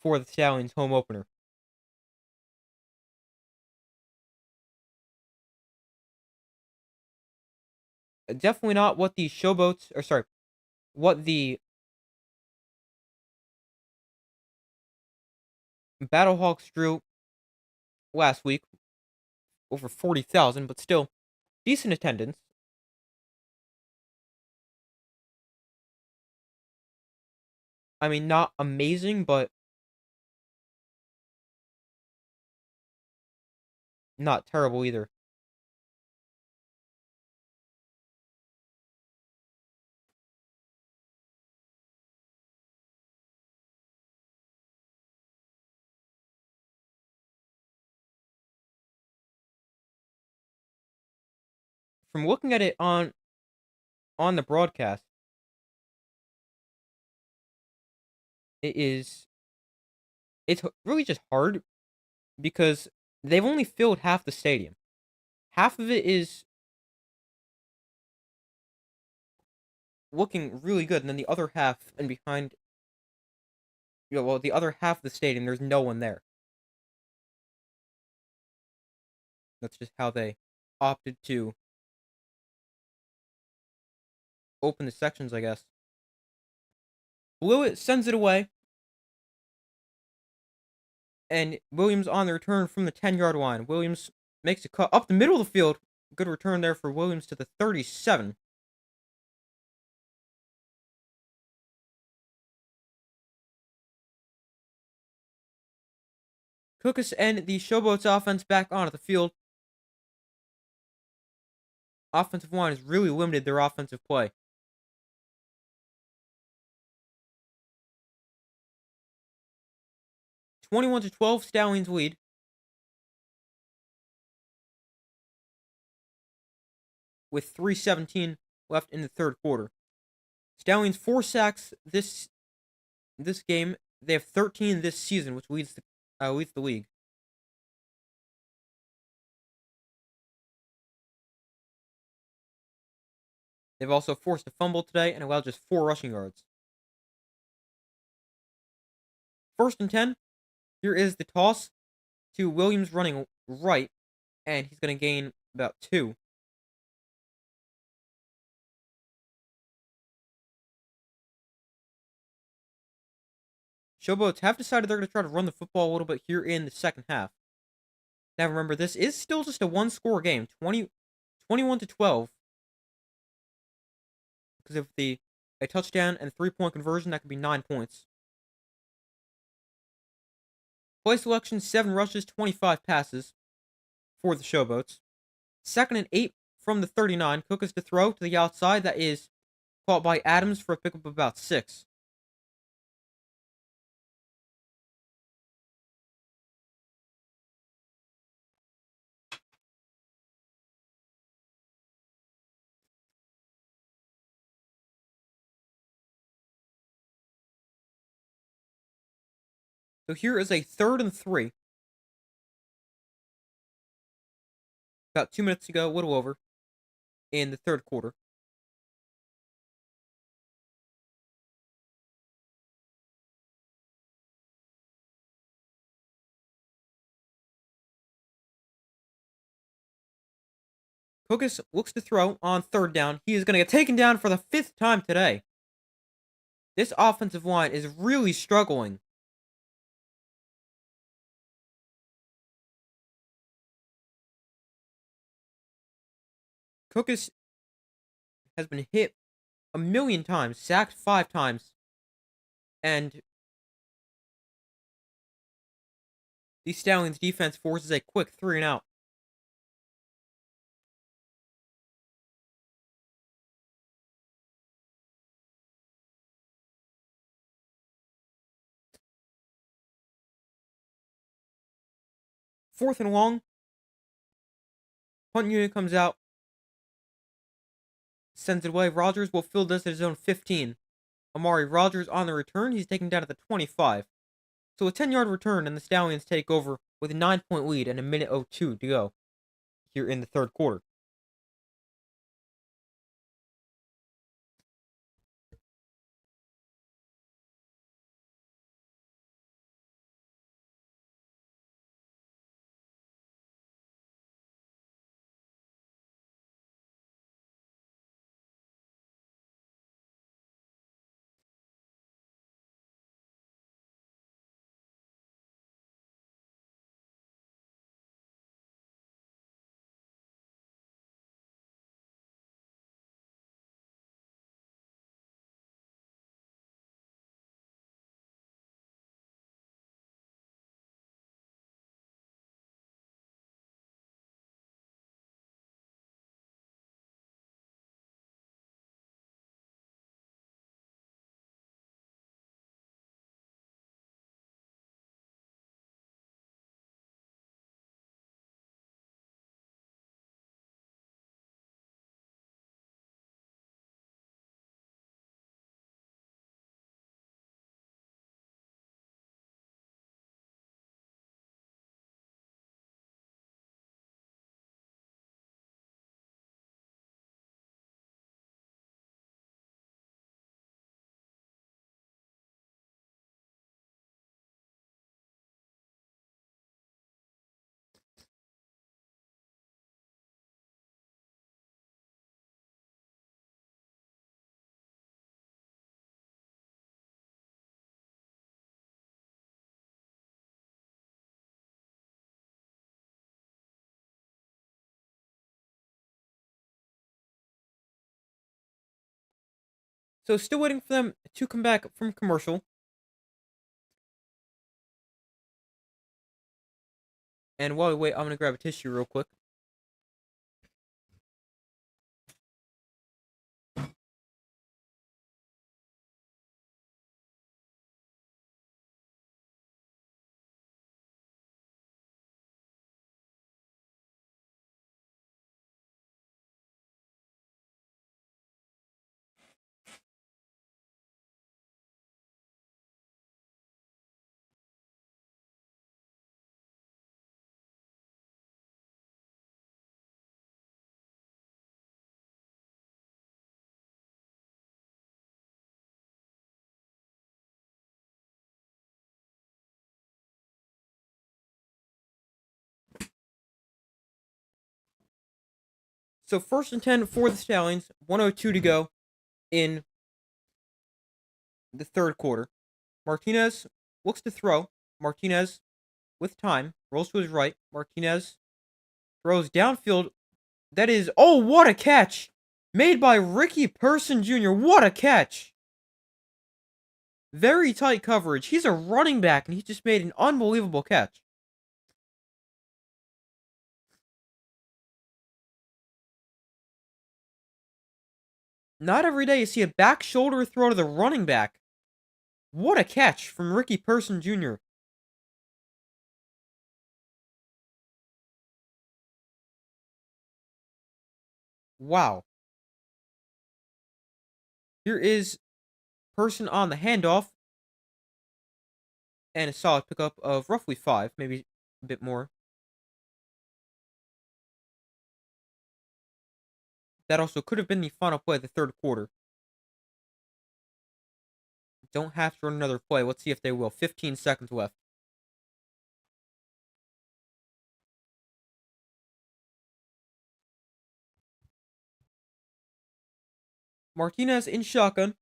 for the Stallions home opener. Definitely not what the what the Battlehawks drew last week, over 40,000, but still decent attendance. I mean, not amazing, but not terrible either. From looking at it on the broadcast, it's really just hard because they've only filled half the stadium. Half of it is looking really good, and then the other half and behind, the other half of the stadium, there's no one there. That's just how they opted to open the sections, I guess. Blewett sends it away. And Williams on the return from the 10-yard line. Williams makes a cut up the middle of the field. Good return there for Williams to the 37. Cookus and the Showboats offense back onto the field. Offensive line has really limited their offensive play. 21-12, Stallions lead. With 3:17 left in the third quarter. Stallions 4 sacks this game. They have 13 this season, which leads the league. They've also forced a fumble today and allowed just 4 rushing yards. 1st and 10. Here is the toss to Williams running right, and he's going to gain about 2. Showboats have decided they're going to try to run the football a little bit here in the second half. Now remember, this is still just a one-score game, 21-12. Because of a touchdown and 3-point conversion, that could be 9 points. Play selection, 7 rushes, 25 passes for the Showboats. 2nd and 8 from the 39. Cook is to throw to the outside. That is caught by Adams for a pickup of about 6. So here is a 3rd and 3. About 2 minutes to go, a little over, in the third quarter. Hookus looks to throw on 3rd down. He is going to get taken down for the 5th time today. This offensive line is really struggling. Cookus has been hit a million times, sacked 5 times, and the Stallions defense forces a quick 3 and out. Fourth and long. Punt unit comes out, sends it away. Rogers will field this at his own 15. Amari Rogers on the return. He's taken down at the 25. So a 10-yard return, and the Stallions take over with a 9-point lead and a minute 02 to go here in the third quarter. So still waiting for them to come back from commercial. And while we wait, I'm going to grab a tissue real quick. So 1st and 10 for the Stallions. 1:02 to go in the third quarter. Martinez looks to throw. Martinez, with time, rolls to his right. Martinez throws downfield. That is, oh, what a catch! Made by Ricky Person Jr. What a catch! Very tight coverage. He's a running back, and he just made an unbelievable catch. Not every day you see a back shoulder throw to the running back. What a catch from Ricky Person Jr. Wow. Here is Person on the handoff, and a solid pickup of roughly 5, maybe a bit more. That also could have been the final play of the third quarter. Don't have to run another play. Let's see if they will. 15 seconds left. Martinez in shotgun.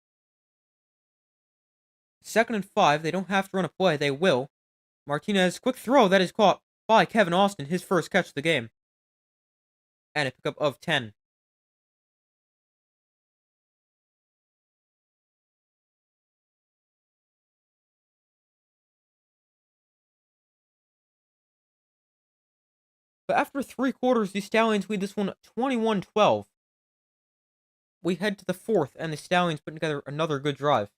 2nd and 5. They don't have to run a play. They will. Martinez, quick throw. That is caught by Kevin Austin. His first catch of the game. And a pickup of 10. But after 3 quarters, the Stallions lead this one 21-12. We head to the 4th, and the Stallions put together another good drive.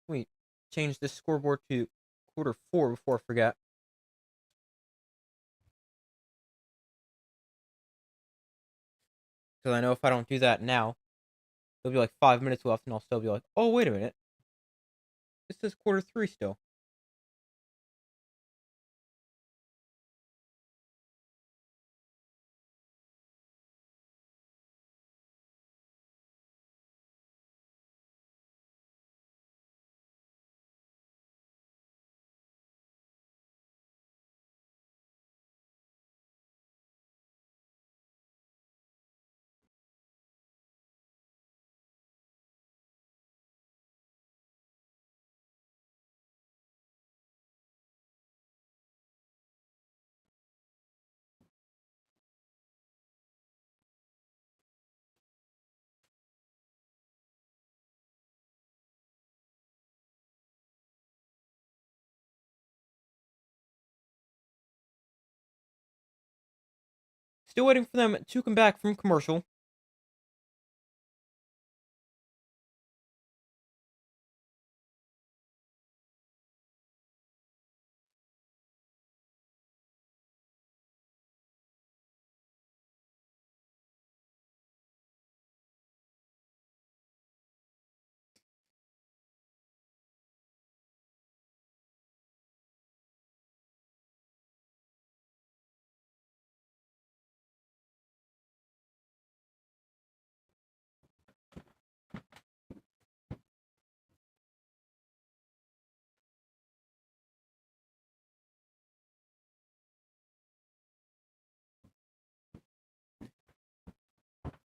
Wait, change this scoreboard to quarter 4 before I forget. Because I know if I don't do that now, there'll be like 5 minutes left, and I'll still be like, oh, wait a minute. This says quarter 3 still. Still waiting for them to come back from commercial.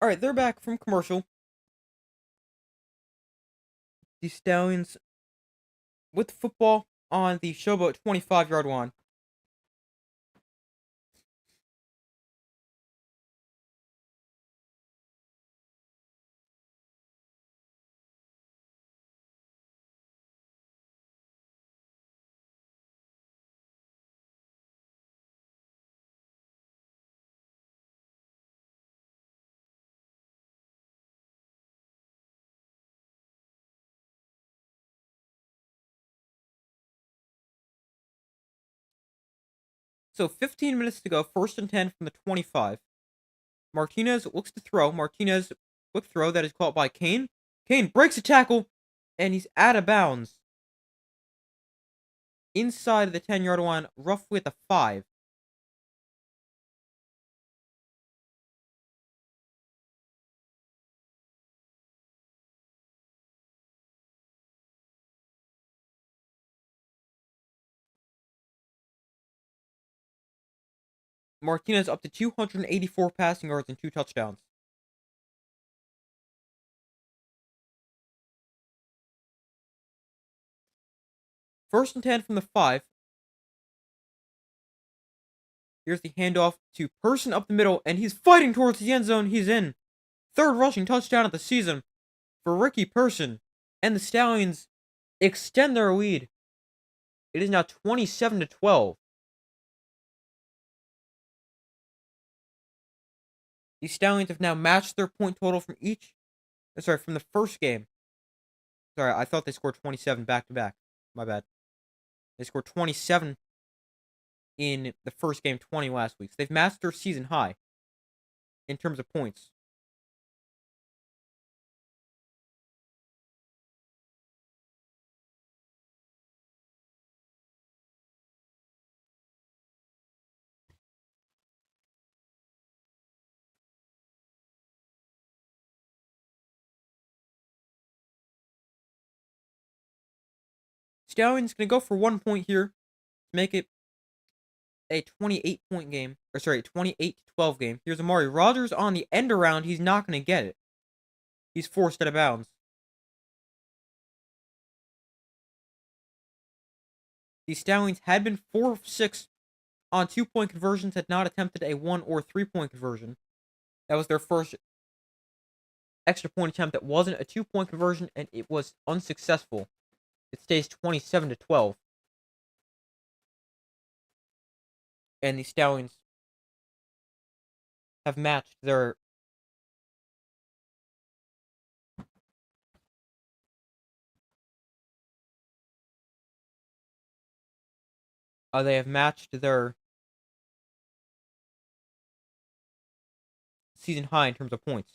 Alright, they're back from commercial. The Stallions with the football on the Showboat 25-yard line. So 15 minutes to go, 1st and 10 from the 25. Martinez looks to throw. Martinez, quick throw that is caught by Kane. Kane breaks a tackle, and he's out of bounds. Inside of the 10-yard line, roughly at the 5. Martinez up to 284 passing yards and 2 touchdowns. 1st and 10 from the 5. Here's the handoff to Person up the middle, and he's fighting towards the end zone. He's in. 3rd rushing touchdown of the season for Ricky Person. And the Stallions extend their lead. It is now 27-12. The Stallions have now matched their point total from from the first game. Sorry, I thought they scored 27 back to back. My bad. They scored 27 in the first game, 20 last week. So they've matched their season high in terms of points. Stallions going to go for 1 point here to make it a 28-point game. Or sorry, 28-12 game. Here's Amari Rodgers on the end around. He's not going to get it. He's forced out of bounds. The Stallions had been 4 of 6 on 2-point conversions, had not attempted a 1 or 3-point conversion. That was their first extra point attempt that wasn't a 2-point conversion, and it was unsuccessful. It stays 27-12. And the Stallions have matched their season high in terms of points.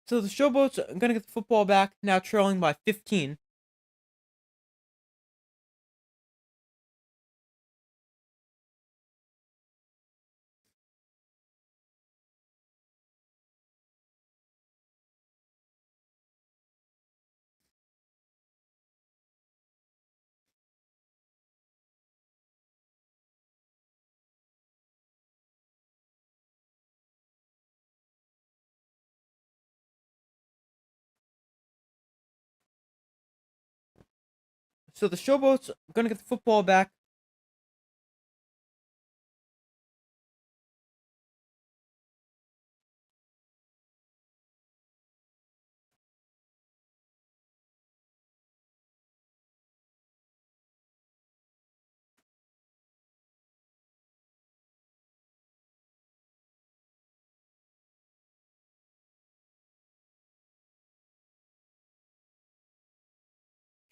So the Showboats are going to get the football back, now trailing by 15. So the Showboats are going to get the football back.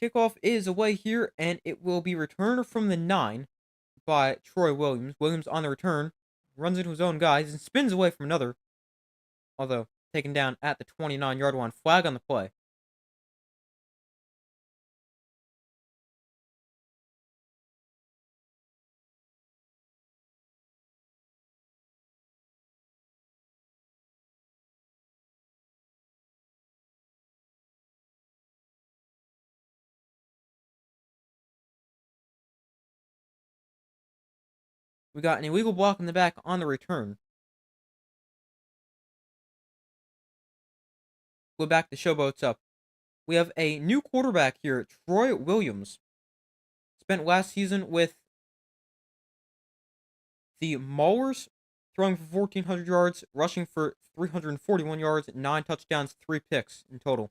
Kickoff is away here, and it will be returned from the 9 by Troy Williams. Williams on the return runs into his own guys and spins away from another, although taken down at the 29-yard line. Flag on the play. We got an illegal block in the back on the return. Go back to Showboats up. We have a new quarterback here, Troy Williams. Spent last season with the Maulers, throwing for 1,400 yards, rushing for 341 yards, 9 touchdowns, 3 picks in total.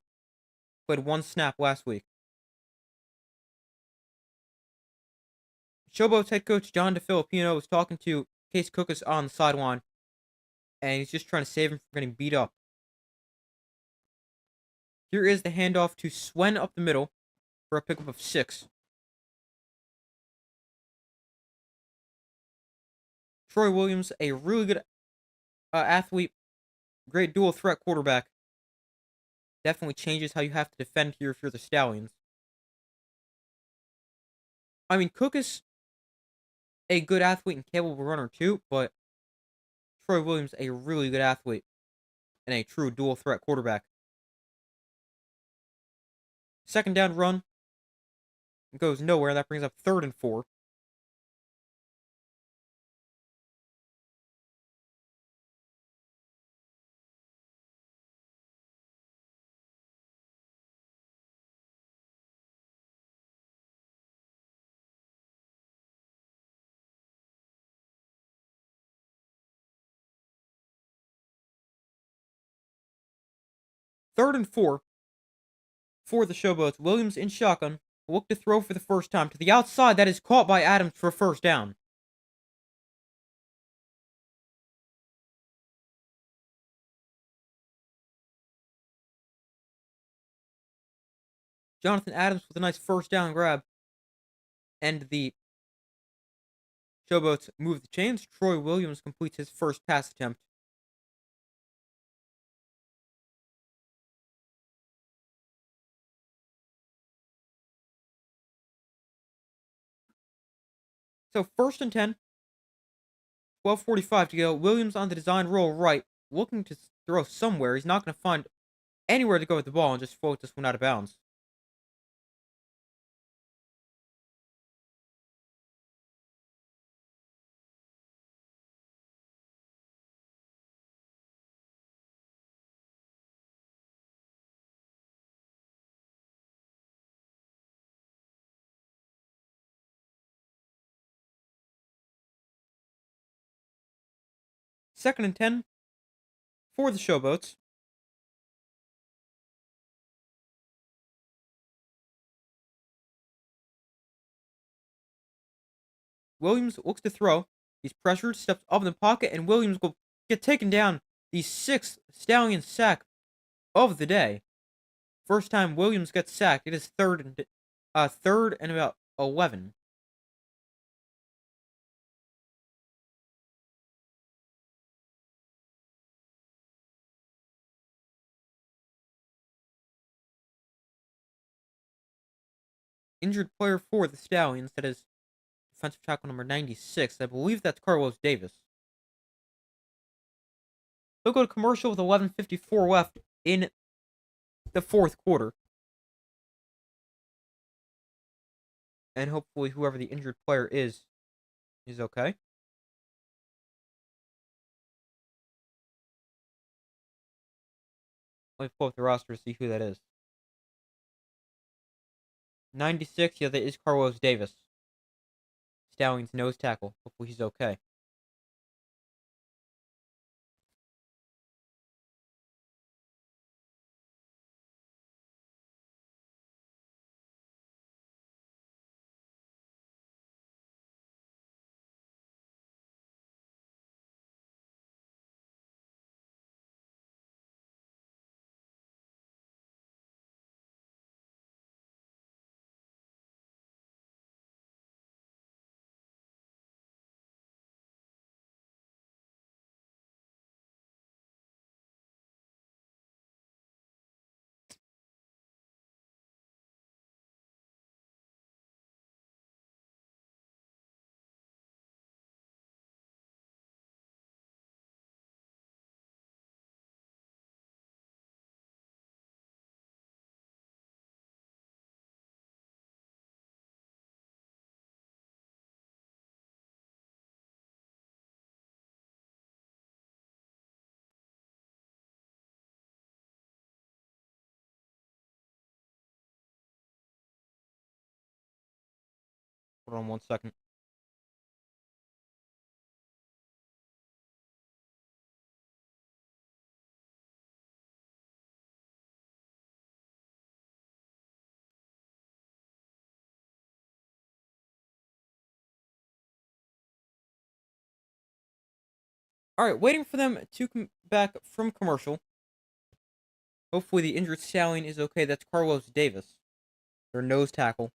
Played 1 snap last week. Showboats head coach John DeFilipino was talking to Case Cookus on the sideline, and he's just trying to save him from getting beat up. Here is the handoff to Swen up the middle for a pickup of 6. Troy Williams, a really good athlete, great dual threat quarterback. Definitely changes how you have to defend here if you're the Stallions. I mean, Cookus, a good athlete and capable runner too, but Troy Williams, a really good athlete and a true dual threat quarterback. Second down run goes nowhere. That brings up 3rd and 4. Third and 4 for the Showboats. Williams in shotgun. Look to throw for the first time to the outside. That is caught by Adams for a first down. Jonathan Adams with a nice first down grab. And the Showboats move the chains. Troy Williams completes his first pass attempt. So 1st and 10. 12:45 to go. Williams on the design roll right. Looking to throw somewhere. He's not going to find anywhere to go with the ball and just float this one out of bounds. Second and 10 for the Showboats. Williams looks to throw. He's pressured, steps up in the pocket, and Williams will get taken down. The 6th Stallion sack of the day. First time Williams gets sacked. It is third and about 11. Injured player for the Stallions. That is defensive tackle number 96. I believe that's Carlos Davis. They'll go to commercial with 11:54 left in the 4th quarter. And hopefully whoever the injured player is okay. Let me pull up the roster to see who that is. 96, yeah, that is Carlos Davis. Stallions nose tackle. Hopefully he's okay. Hold on 1 second. All right, waiting for them to come back from commercial. Hopefully the injured Stallion is okay. That's Carlos Davis, their nose tackle.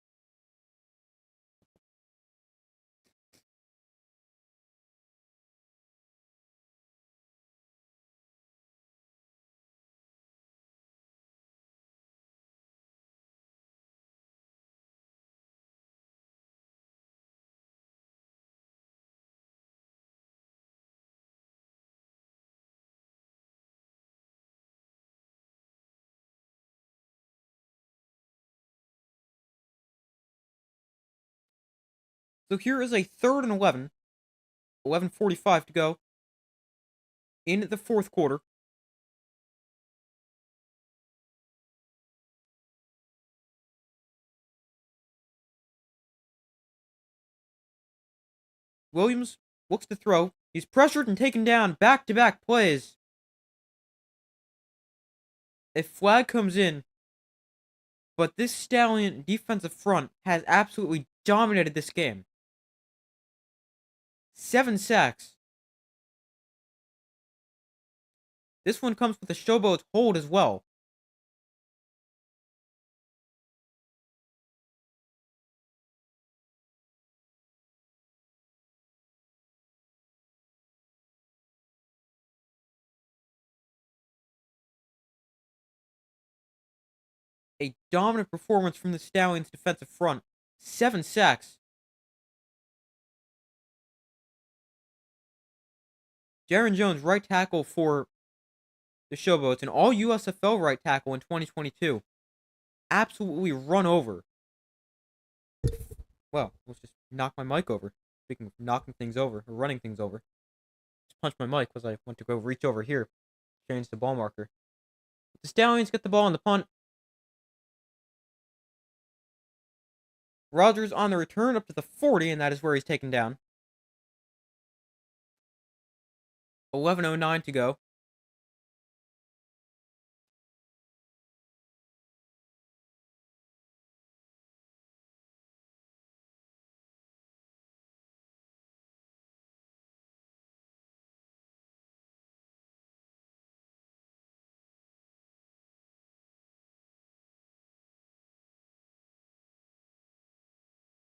So here is a 3rd and 11. 11:45 to go in the fourth quarter. Williams looks to throw. He's pressured and taken down back-to-back plays. A flag comes in, but this Stallion defensive front has absolutely dominated this game. 7 sacks. This one comes with a Showboats hold as well. A dominant performance from the Stallions' defensive front. 7 sacks. Jaron Jones, right tackle for the Showboats, an all USFL right tackle in 2022. Absolutely run over. Well, let's just knock my mic over. Speaking of knocking things over, or running things over. Just punch my mic because I went to go reach over here. Change the ball marker. The Stallions get the ball on the punt. Rogers on the return up to the 40, and that is where he's taken down. 11:09 to go.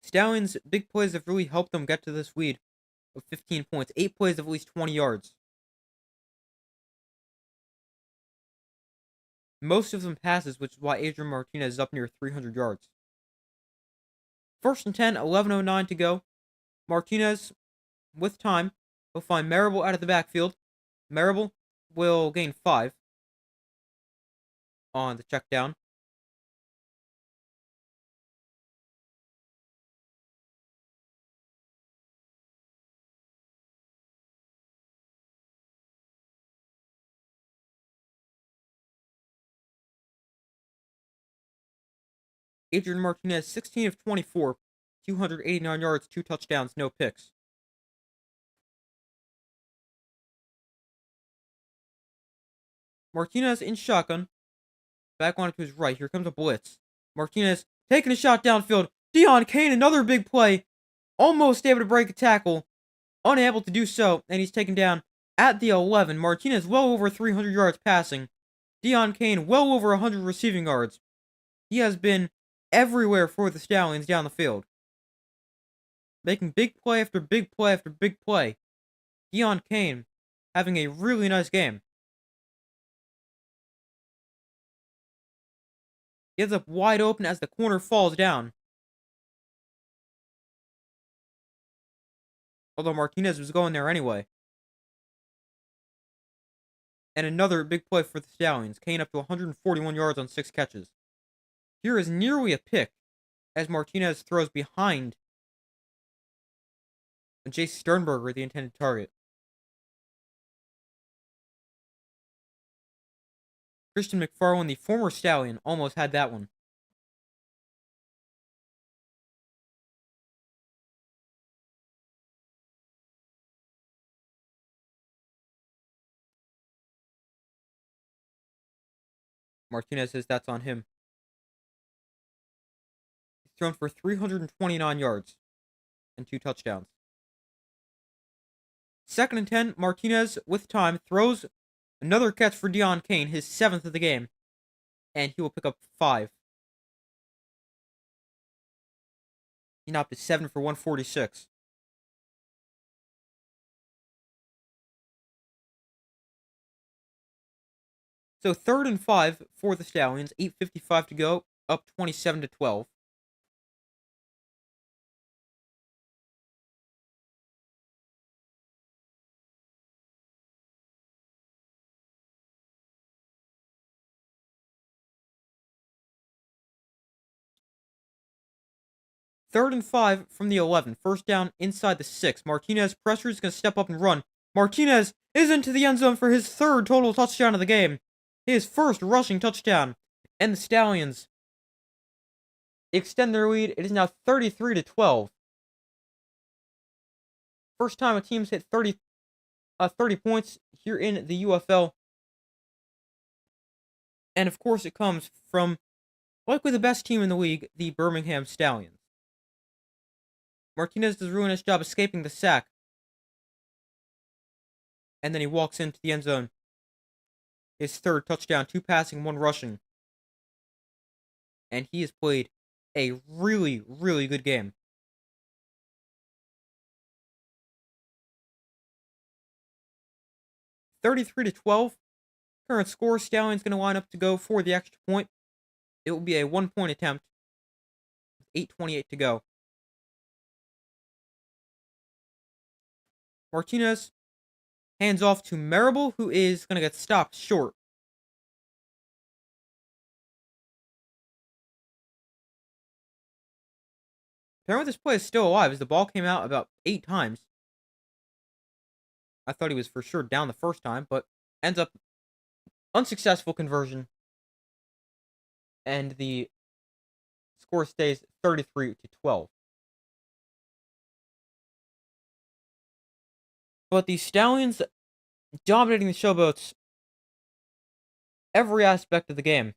Stallions' big plays have really helped them get to this lead of 15 points. 8 plays of at least 20 yards. Most of them passes, which is why Adrian Martinez is up near 300 yards. 1st and 10, 11:09 to go. Martinez, with time, will find Marable out of the backfield. Marable will gain 5 on the check down. Adrian Martinez, 16 of 24, 289 yards, 2 touchdowns, no picks. Martinez in shotgun. Back on to his right. Here comes a blitz. Martinez taking a shot downfield. Deon Cain, another big play. Almost able to break a tackle. Unable to do so, and he's taken down at the 11. Martinez well over 300 yards passing. Deon Cain well over 100 receiving yards. He has been everywhere for the Stallions down the field. Making big play after big play after big play. Deon Cain having a really nice game. He ends up wide open as the corner falls down. Although Martinez was going there anyway. And another big play for the Stallions. Cain up to 141 yards on 6 catches. Here is nearly a pick as Martinez throws behind Jace Sternberger, the intended target. Christian McFarland, the former Stallion, almost had that one. Martinez says that's on him. He's thrown for 329 yards and 2 touchdowns. 2nd and 10, Martinez, with time, throws another catch for Deon Cain, his 7th of the game, and he will pick up 5. He knocked to 7 for 146. So 3rd and 5 for the Stallions, 8:55 to go, up 27-12. Third and 5 from the 11. First down inside the 6. Martinez pressure is going to step up and run. Martinez is into the end zone for his 3rd total touchdown of the game. His 1st rushing touchdown. And the Stallions extend their lead. It is now 33-12. First time a team's hit 30 points here in the UFL. And of course it comes from likely the best team in the league, the Birmingham Stallions. Martinez does a really nice job escaping the sack. And then he walks into the end zone. His 3rd touchdown, 2 passing, 1 rushing. And he has played a really, really good game. 33-12. Current score, Stallions going to line up to go for the extra point. It will be a 1-point attempt. 8:28 to go. Martinez hands off to Marable, who is going to get stopped short. Apparently this play is still alive as the ball came out about 8 times. I thought he was for sure down the first time, but ends up unsuccessful conversion. And the score stays 33-12. But the Stallions dominating the Showboats every aspect of the game.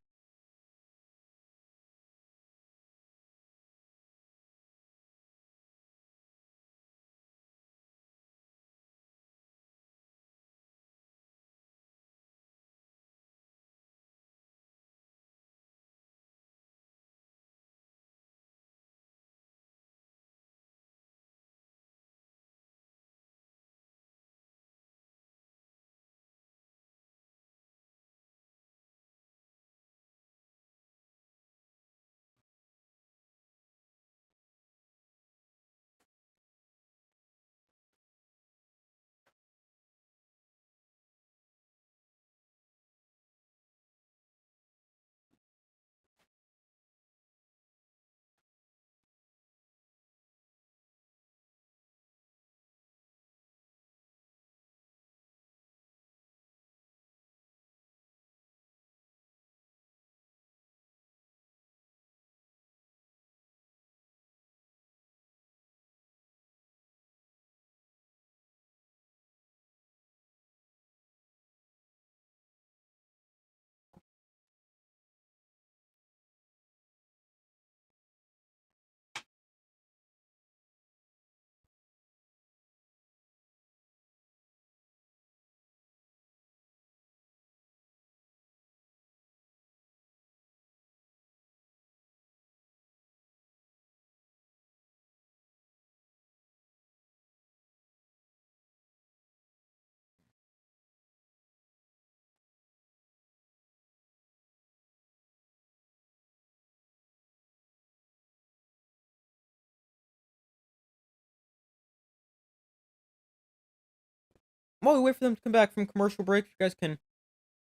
While we wait for them to come back from commercial break, you guys can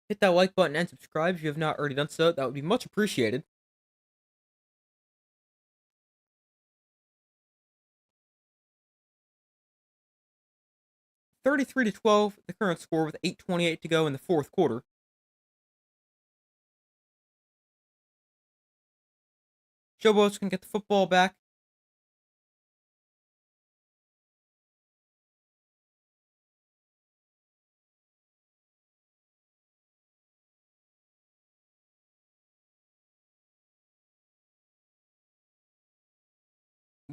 hit that like button and subscribe if you have not already done so. That would be much appreciated. 33-12, the current score with 8:28 to go in the 4th quarter. Showboats can get the football back.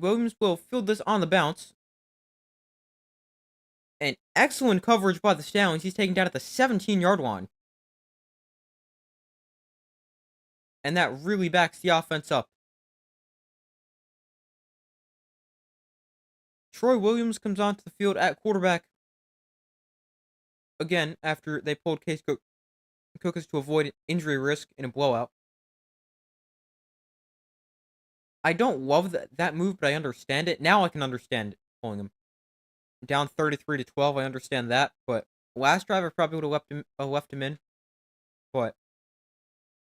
Williams will field this on the bounce. And excellent coverage by the Stallions. He's taken down at the 17-yard line. And that really backs the offense up. Troy Williams comes onto the field at quarterback again after they pulled Case Cookers to avoid injury risk in a blowout. I don't love that move, but I understand it. Now I can understand it, pulling him. Down 33-12, I understand that, but last drive I probably would have left him in. But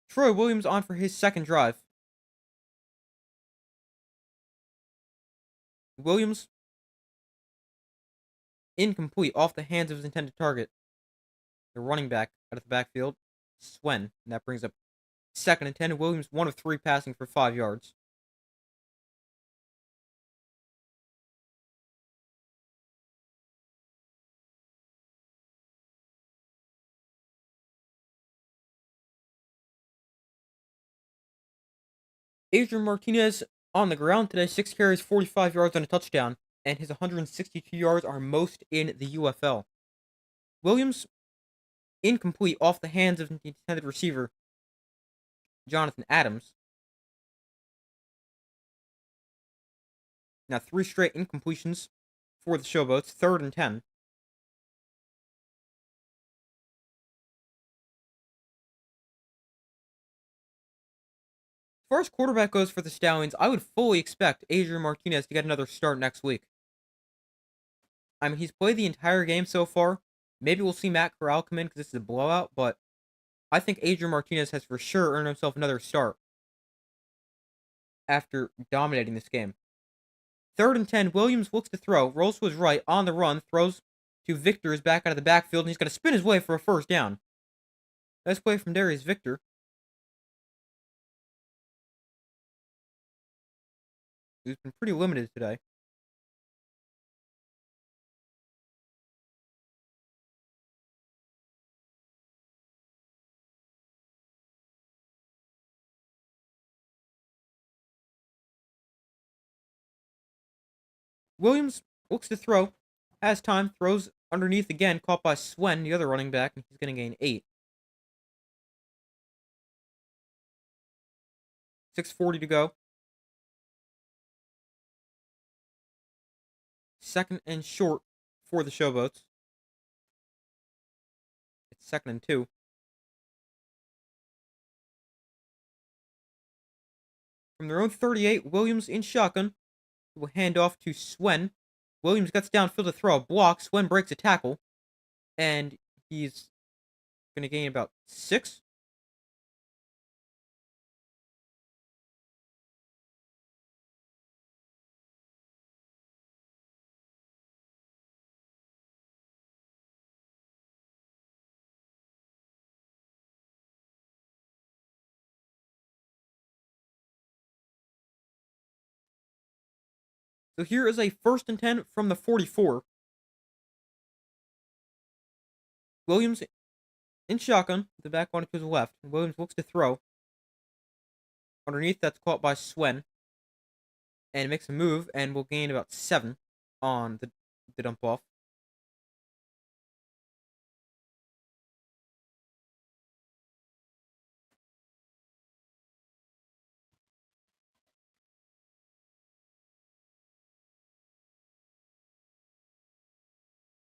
Troy Williams on for his second drive. Williams incomplete off the hands of his intended target. The running back out of the backfield, Swen. And that brings up 2nd and 10. Williams 1 of 3 passing for 5 yards. Adrian Martinez on the ground today, 6 carries, 45 yards on a touchdown, and his 162 yards are most in the UFL. Williams incomplete off the hands of the intended receiver, Jonathan Adams. Now 3 straight incompletions for the Showboats, 3rd and 10. As far as quarterback goes for the Stallions, I would fully expect Adrian Martinez to get another start next week. I mean, he's played the entire game so far. Maybe we'll see Matt Corral come in because this is a blowout, but I think Adrian Martinez has for sure earned himself another start after dominating this game. 3rd and 10, Williams looks to throw, rolls to his right, on the run, throws to Victor's back out of the backfield, and he's going to spin his way for a first down. Nice play from Darius Victor. Who's been pretty limited today. Williams looks to throw, has time, throws underneath again, caught by Swen, the other running back, and he's going to gain 8. 6:40 to go. 2nd and short for the Showboats. It's 2nd and 2. From their own 38, Williams in shotgun will hand off to Swen. Williams gets downfield to throw a block. Swen breaks a tackle. And he's going to gain about 6. So here is a 1st and 10 from the 44. Williams in shotgun, the back one to his left. Williams looks to throw. Underneath, that's caught by Swen. And makes a move, and will gain about 7 on the dump off.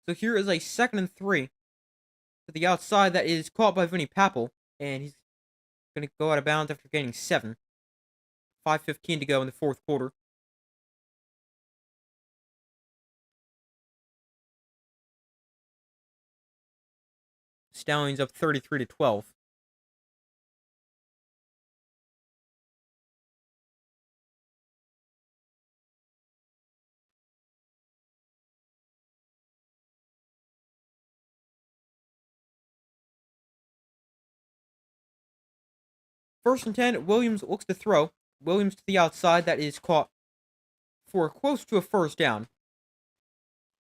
So here is a 2nd and 3 to the outside that is caught by Vinny Papple, and he's going to go out of bounds after gaining 7. 5:15 to go in the 4th quarter. Stallions up 33-12. First and 10, Williams looks to throw. Williams to the outside, that is caught for close to a first down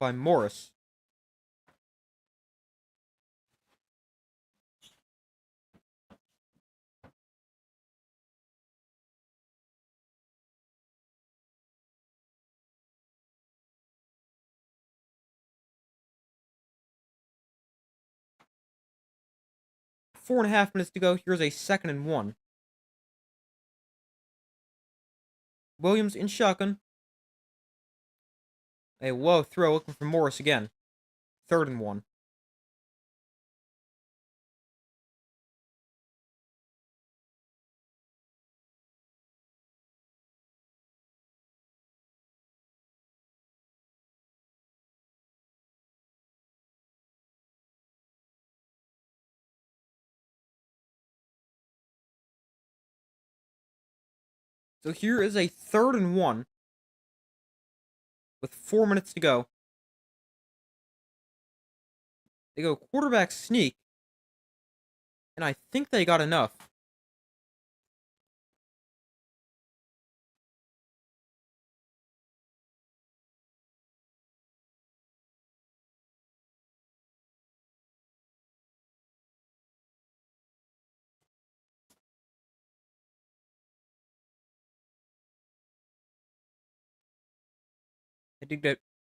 by Morris. 4.5 minutes to go. Here's a 2nd and 1. Williams in shotgun. A low throw looking for Morris again. 3rd and 1. So here is a 3rd and 1 with 4 minutes to go. They go quarterback sneak, and I think they got enough.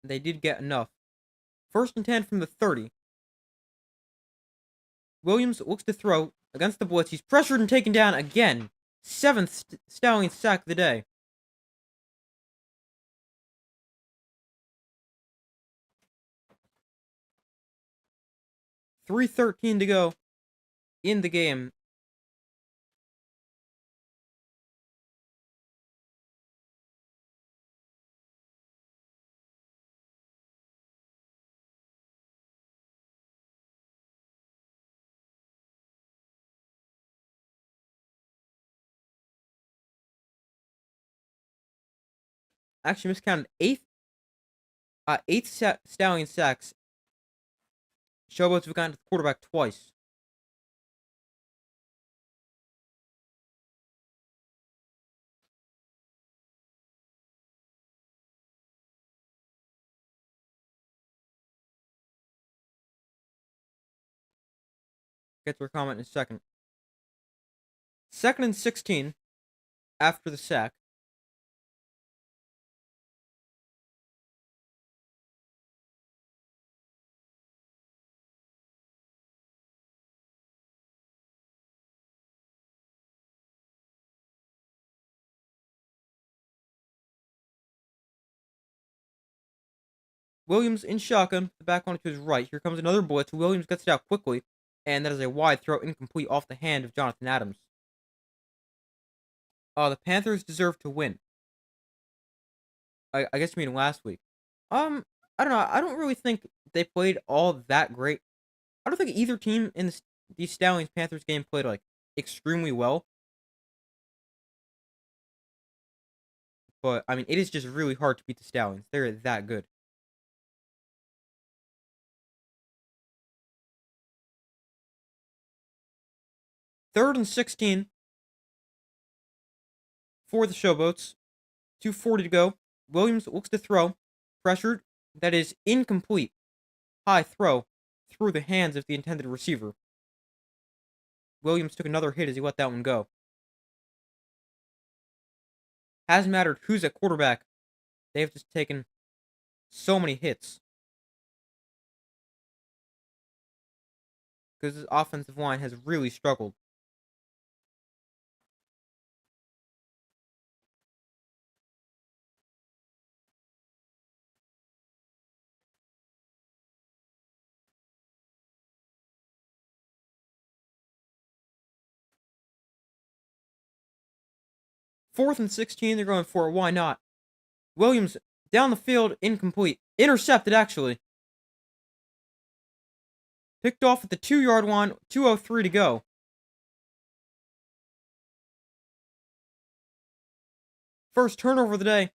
They did get enough. 1st and 10 from the 30. Williams looks to throw against the blitz. He's pressured and taken down again. 7th Stallions sack of the day. .313 to go in the game. Actually miscounted. Eighth Stallion sacks. Showboats have gotten to the quarterback twice. Get to our comment in a second. 2nd and 16 after the sack. Williams in shotgun, the back one to his right. Here comes another blitz. Williams gets it out quickly, and that is a wide throw, incomplete off the hand of Jonathan Adams. The Panthers deserve to win. I guess you mean last week. I don't know. I don't really think they played all that great. I don't think either team in the Stallions Panthers game played like extremely well. But I mean, it is just really hard to beat the Stallions. They're that good. Third and 16 for the Showboats. 2:40 to go. Williams looks to throw. Pressured. That is incomplete. High throw through the hands of the intended receiver. Williams took another hit as he let that one go. Hasn't mattered who's at quarterback. They've just taken so many hits. Because this offensive line has really struggled. Fourth and 16, they're going for it. Why not? Williams down the field, incomplete. Intercepted, actually. Picked off at the 2-yard line, 2:03 to go. First turnover of the day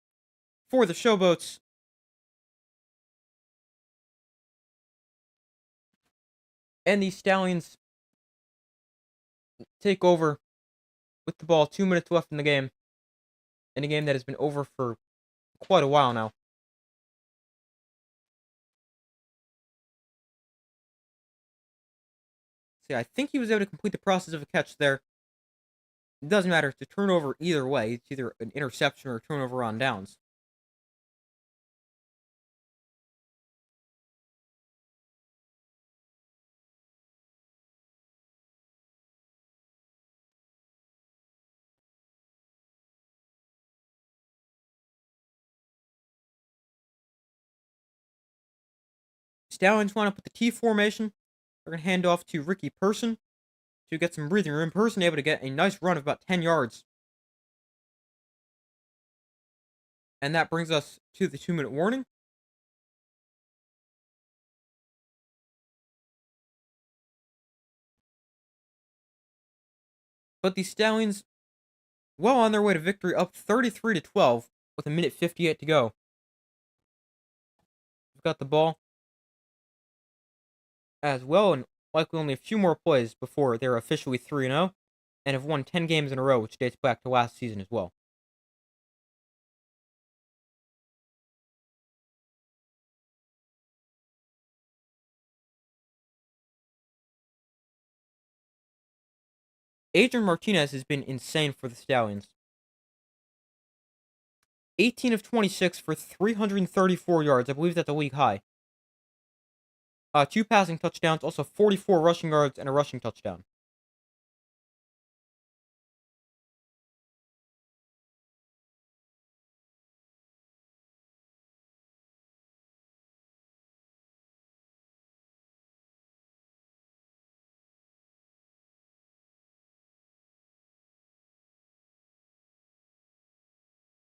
for the Showboats. And the Stallions take over with the ball. 2 minutes left in the game. In a game that has been over for quite a while now. See, I think he was able to complete the process of a catch there. It doesn't matter. It's a turnover either way. It's either an interception or a turnover on downs. Stallions line up with the T formation. They're going to hand off to Ricky Person to get some breathing room. Person able to get a nice run of about 10 yards. And that brings us to the 2-minute warning. But the Stallions, well on their way to victory, up 33-12 with a minute 58 to go. We've got the ball as well, and likely only a few more plays before they're officially 3-0, and have won 10 games in a row, which dates back to last season as well. Adrian Martinez has been insane for the Stallions. 18 of 26 for 334 yards. I believe that's a league high. 2 passing touchdowns, also 44 rushing yards and a rushing touchdown.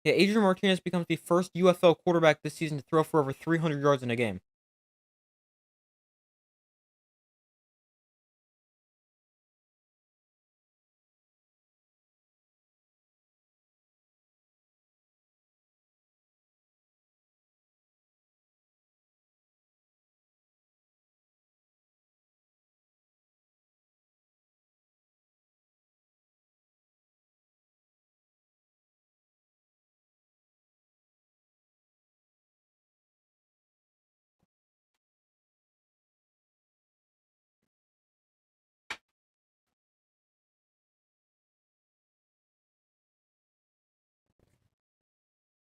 Yeah, Adrian Martinez becomes the first UFL quarterback this season to throw for over 300 yards in a game.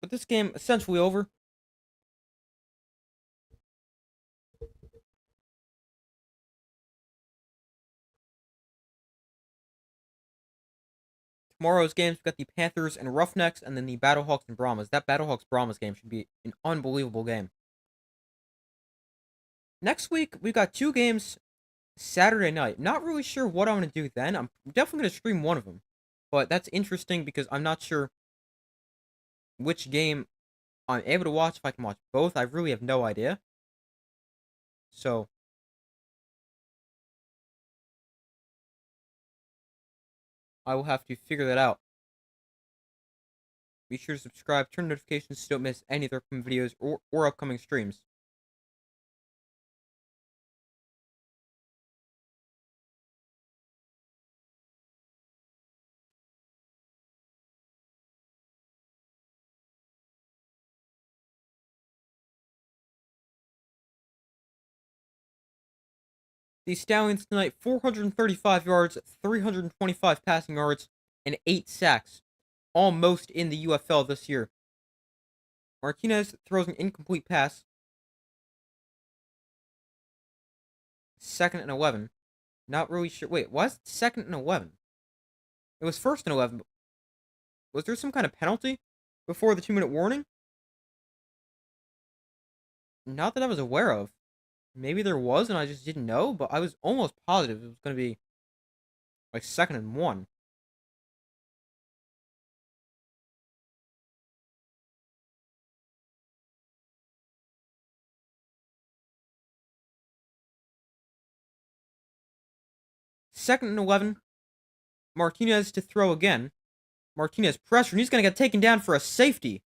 But this game essentially over. Tomorrow's games, we've got the Panthers and Roughnecks, and then the Battlehawks and Brahmas. That Battlehawks-Brahmas game should be an unbelievable game. Next week, we've got 2 games Saturday night. Not really sure what I'm going to do then. I'm definitely going to stream one of them. But that's interesting because I'm not sure which game I'm able to watch. If I can watch both, I really have no idea. So, I will have to figure that out. Be sure to subscribe, turn notifications so you don't miss any of the upcoming videos or upcoming streams. The Stallions tonight, 435 yards, 325 passing yards, and 8 sacks. Almost in the UFL this year. Martinez throws an incomplete pass. 2nd and 11. Not really sure. Wait, why is it 2nd and 11? It was 1st and 11. Was there some kind of penalty before the 2-minute warning? Not that I was aware of. Maybe there was and I just didn't know, but I was almost positive it was going to be like 2nd and 1. Second and 11. Martinez to throw again. Martinez pressure, and he's going to get taken down for a safety.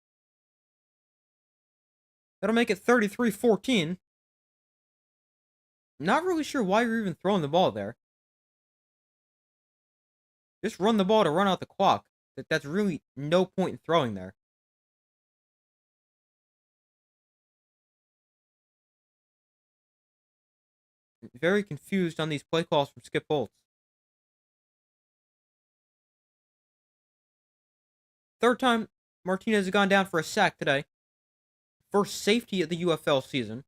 That'll make it 33-14. Not really sure why you're even throwing the ball there. Just run the ball to run out the clock. That's really no point in throwing there. Very confused on these play calls from Skip Holtz. Third time Martinez has gone down for a sack today. First safety of the UFL season.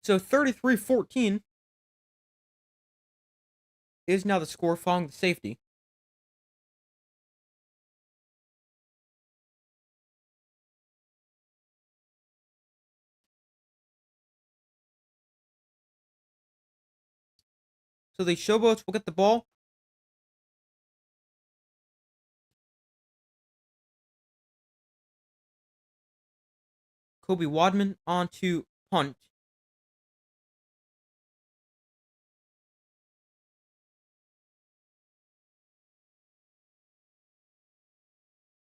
So 33-14 is now the score following the safety. So the Showboats will get the ball. Kobe Wadman on to punt.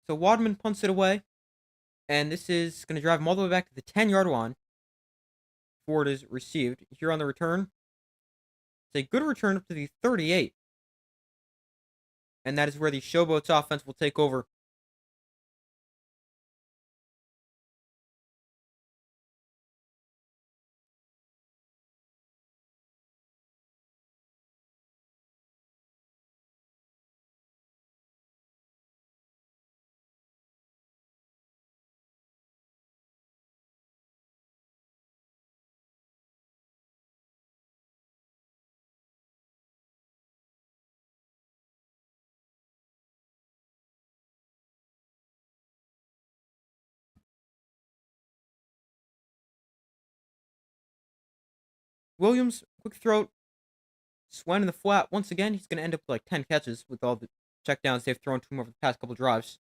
So Wadman punts it away. And this is going to drive him all the way back to the 10-yard line before it is received. Here on the return, it's a good return up to the 38. And that is where the Showboats offense will take over. Williams, quick throw. Swen in the flat. Once again, he's going to end up with like 10 catches with all the checkdowns they've thrown to him over the past couple drives.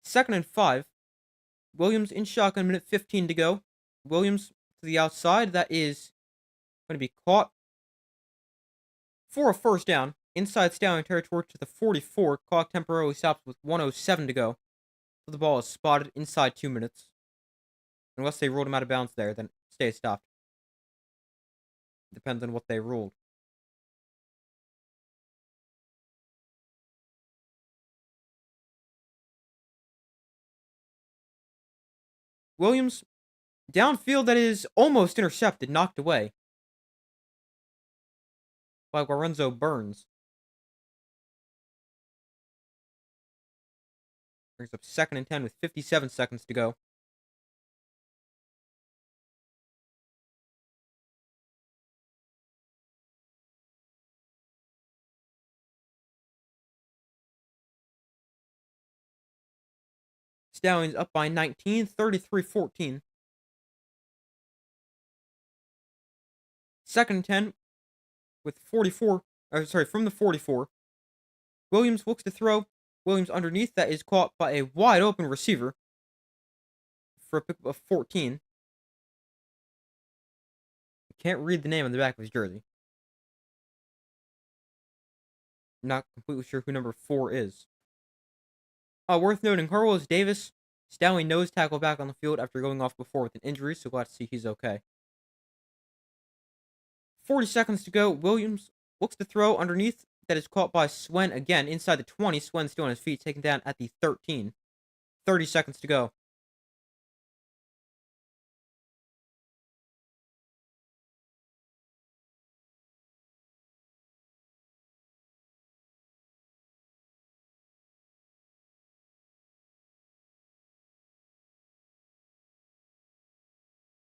Second and 5. Williams in shotgun, minute 15 to go. Williams to the outside. That is going to be caught for a first down. Inside Stallion territory to the 44. Clock temporarily stops with 1:07 to go. So the ball is spotted inside 2 minutes. Unless they ruled him out of bounds there, then stay stopped. Depends on what they ruled. Williams, downfield that is almost intercepted, knocked away by Lorenzo Burns. Brings up second and 10 with 57 seconds to go. Stallions up by 19, 33-14. Second and 10 with 44. From the 44. Williams looks to throw. Williams underneath. That is caught by a wide open receiver for a pickup of 14. Can't read the name on the back of his jersey. Not completely sure who number 4 is. Worth noting, Carlos Davis, Stallion nose tackle back on the field after going off before with an injury, so glad to see he's okay. 40 seconds to go. Williams looks to throw underneath. That is caught by Swen again inside the 20. Swen still on his feet, taken down at the 13. 30 seconds to go.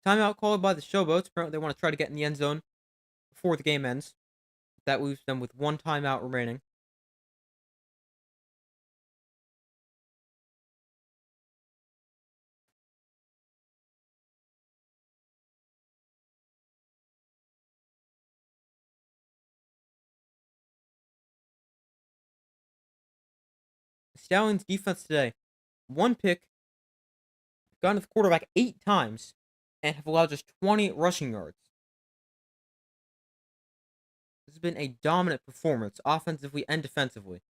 Timeout called by the Showboats. Apparently, they want to try to get in the end zone before the game ends. That leaves them with one timeout remaining. The Stallions defense today, one pick, gotten to the quarterback 8 times, and have allowed just 20 rushing yards. This has been a dominant performance, offensively and defensively.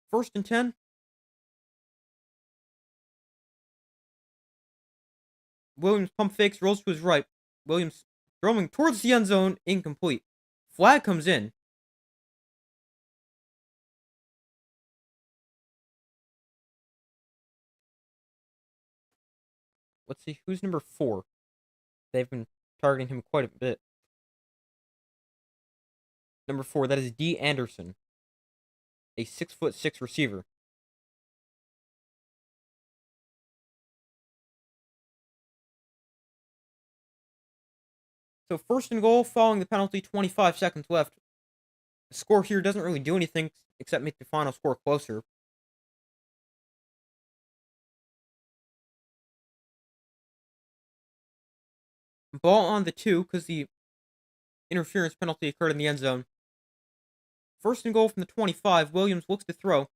First and 10. Williams pump fakes, rolls to his right. Williams throwing towards the end zone, incomplete. flag comes in. Let's see, who's number 4? They've been targeting him quite a bit. Number 4, that is D. Anderson, a 6'6" receiver. So 1st and goal following the penalty, 25 seconds left. The score here doesn't really do anything except make the final score closer. Ball on the 2 because the interference penalty occurred in the end zone. 1st and goal from the 25. Williams looks to throw.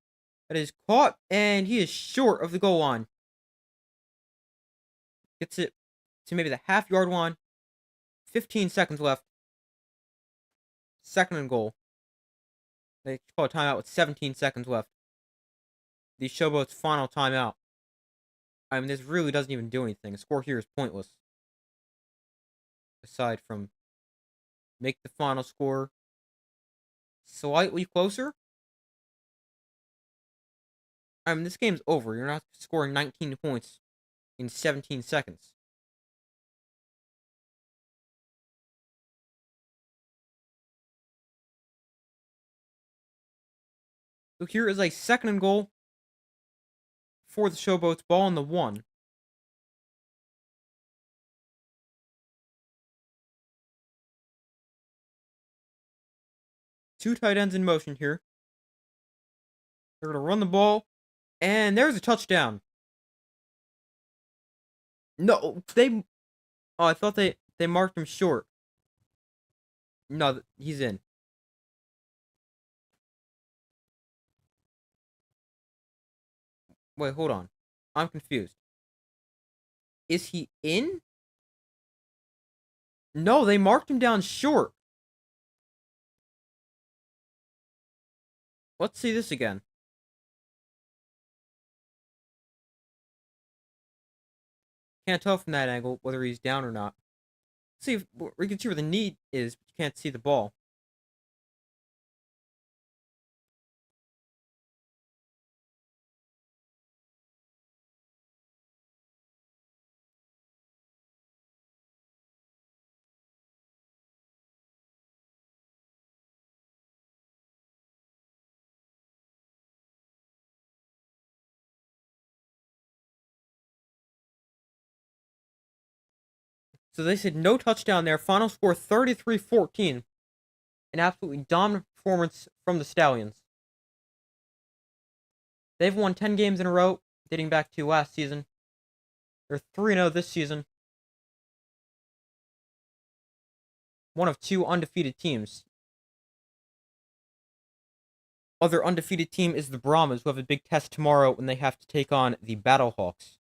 That is caught, and he is short of the goal line. Gets it to maybe the half-yard line. 15 seconds left. 2nd and goal. They call a timeout with 17 seconds left. The Showboats' final timeout. I mean, this really doesn't even do anything. The score here is pointless. Aside from make the final score slightly closer. I mean, this game's over. You're not scoring 19 points in 17 seconds. So here is a 2nd and goal for the Showboats. Ball on the 1. Two tight ends in motion here. They're going to run the ball. And there's a touchdown. No, they... Oh, I thought they marked him short. No, he's in. Wait, hold on. I'm confused. Is he in? No, they marked him down short. Let's see this again. Can't tell from that angle whether he's down or not. See if we can see where the knee is, but you can't see the ball. So they said no touchdown there. Final score 33-14. An absolutely dominant performance from the Stallions. They've won 10 games in a row, dating back to last season. They're 3-0 this season. One of 2 undefeated teams. Other undefeated team is the Brahmas, who have a big test tomorrow when they have to take on the Battlehawks.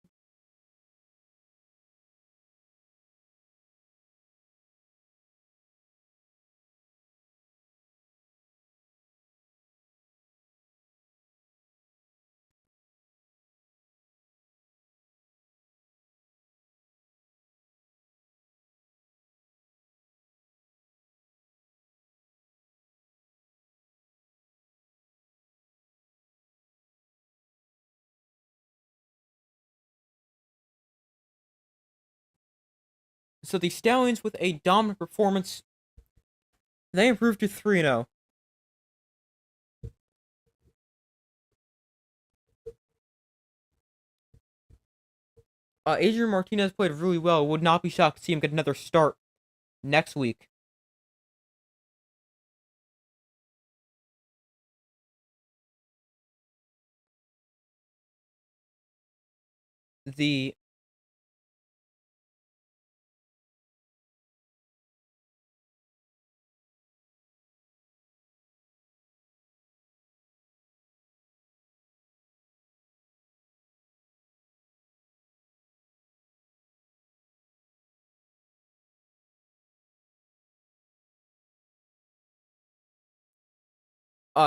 So the Stallions, with a dominant performance, they improved to 3-0. Adrian Martinez played really well. Would not be shocked to see him get another start next week. The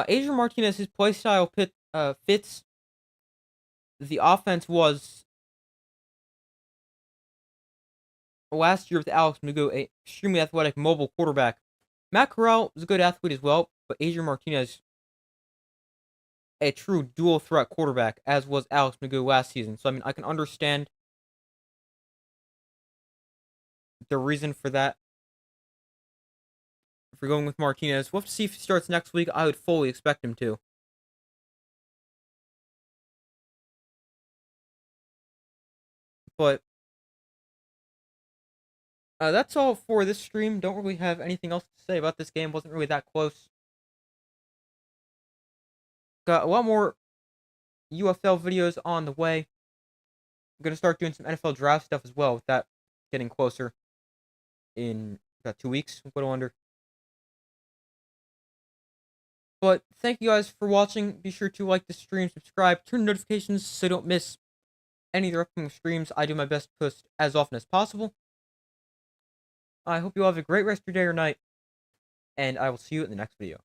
Adrian Martinez's play style fits. The offense was last year with Alex Magoo, a extremely athletic, mobile quarterback. Matt Corral is a good athlete as well, but Adrian Martinez, a true dual threat quarterback, as was Alex Magoo last season. So, I mean, I can understand the reason for that. If we're going with Martinez, we'll have to see if he starts next week. I would fully expect him to. But that's all for this stream. Don't really have anything else to say about this game. Wasn't really that close. Got a lot more UFL videos on the way. I'm going to start doing some NFL draft stuff as well, with that getting closer in about 2 weeks, a little under. But thank you guys for watching. Be sure to like the stream, subscribe, turn notifications so you don't miss any of the upcoming streams. I do my best to post as often as possible. I hope you all have a great rest of your day or night, and I will see you in the next video.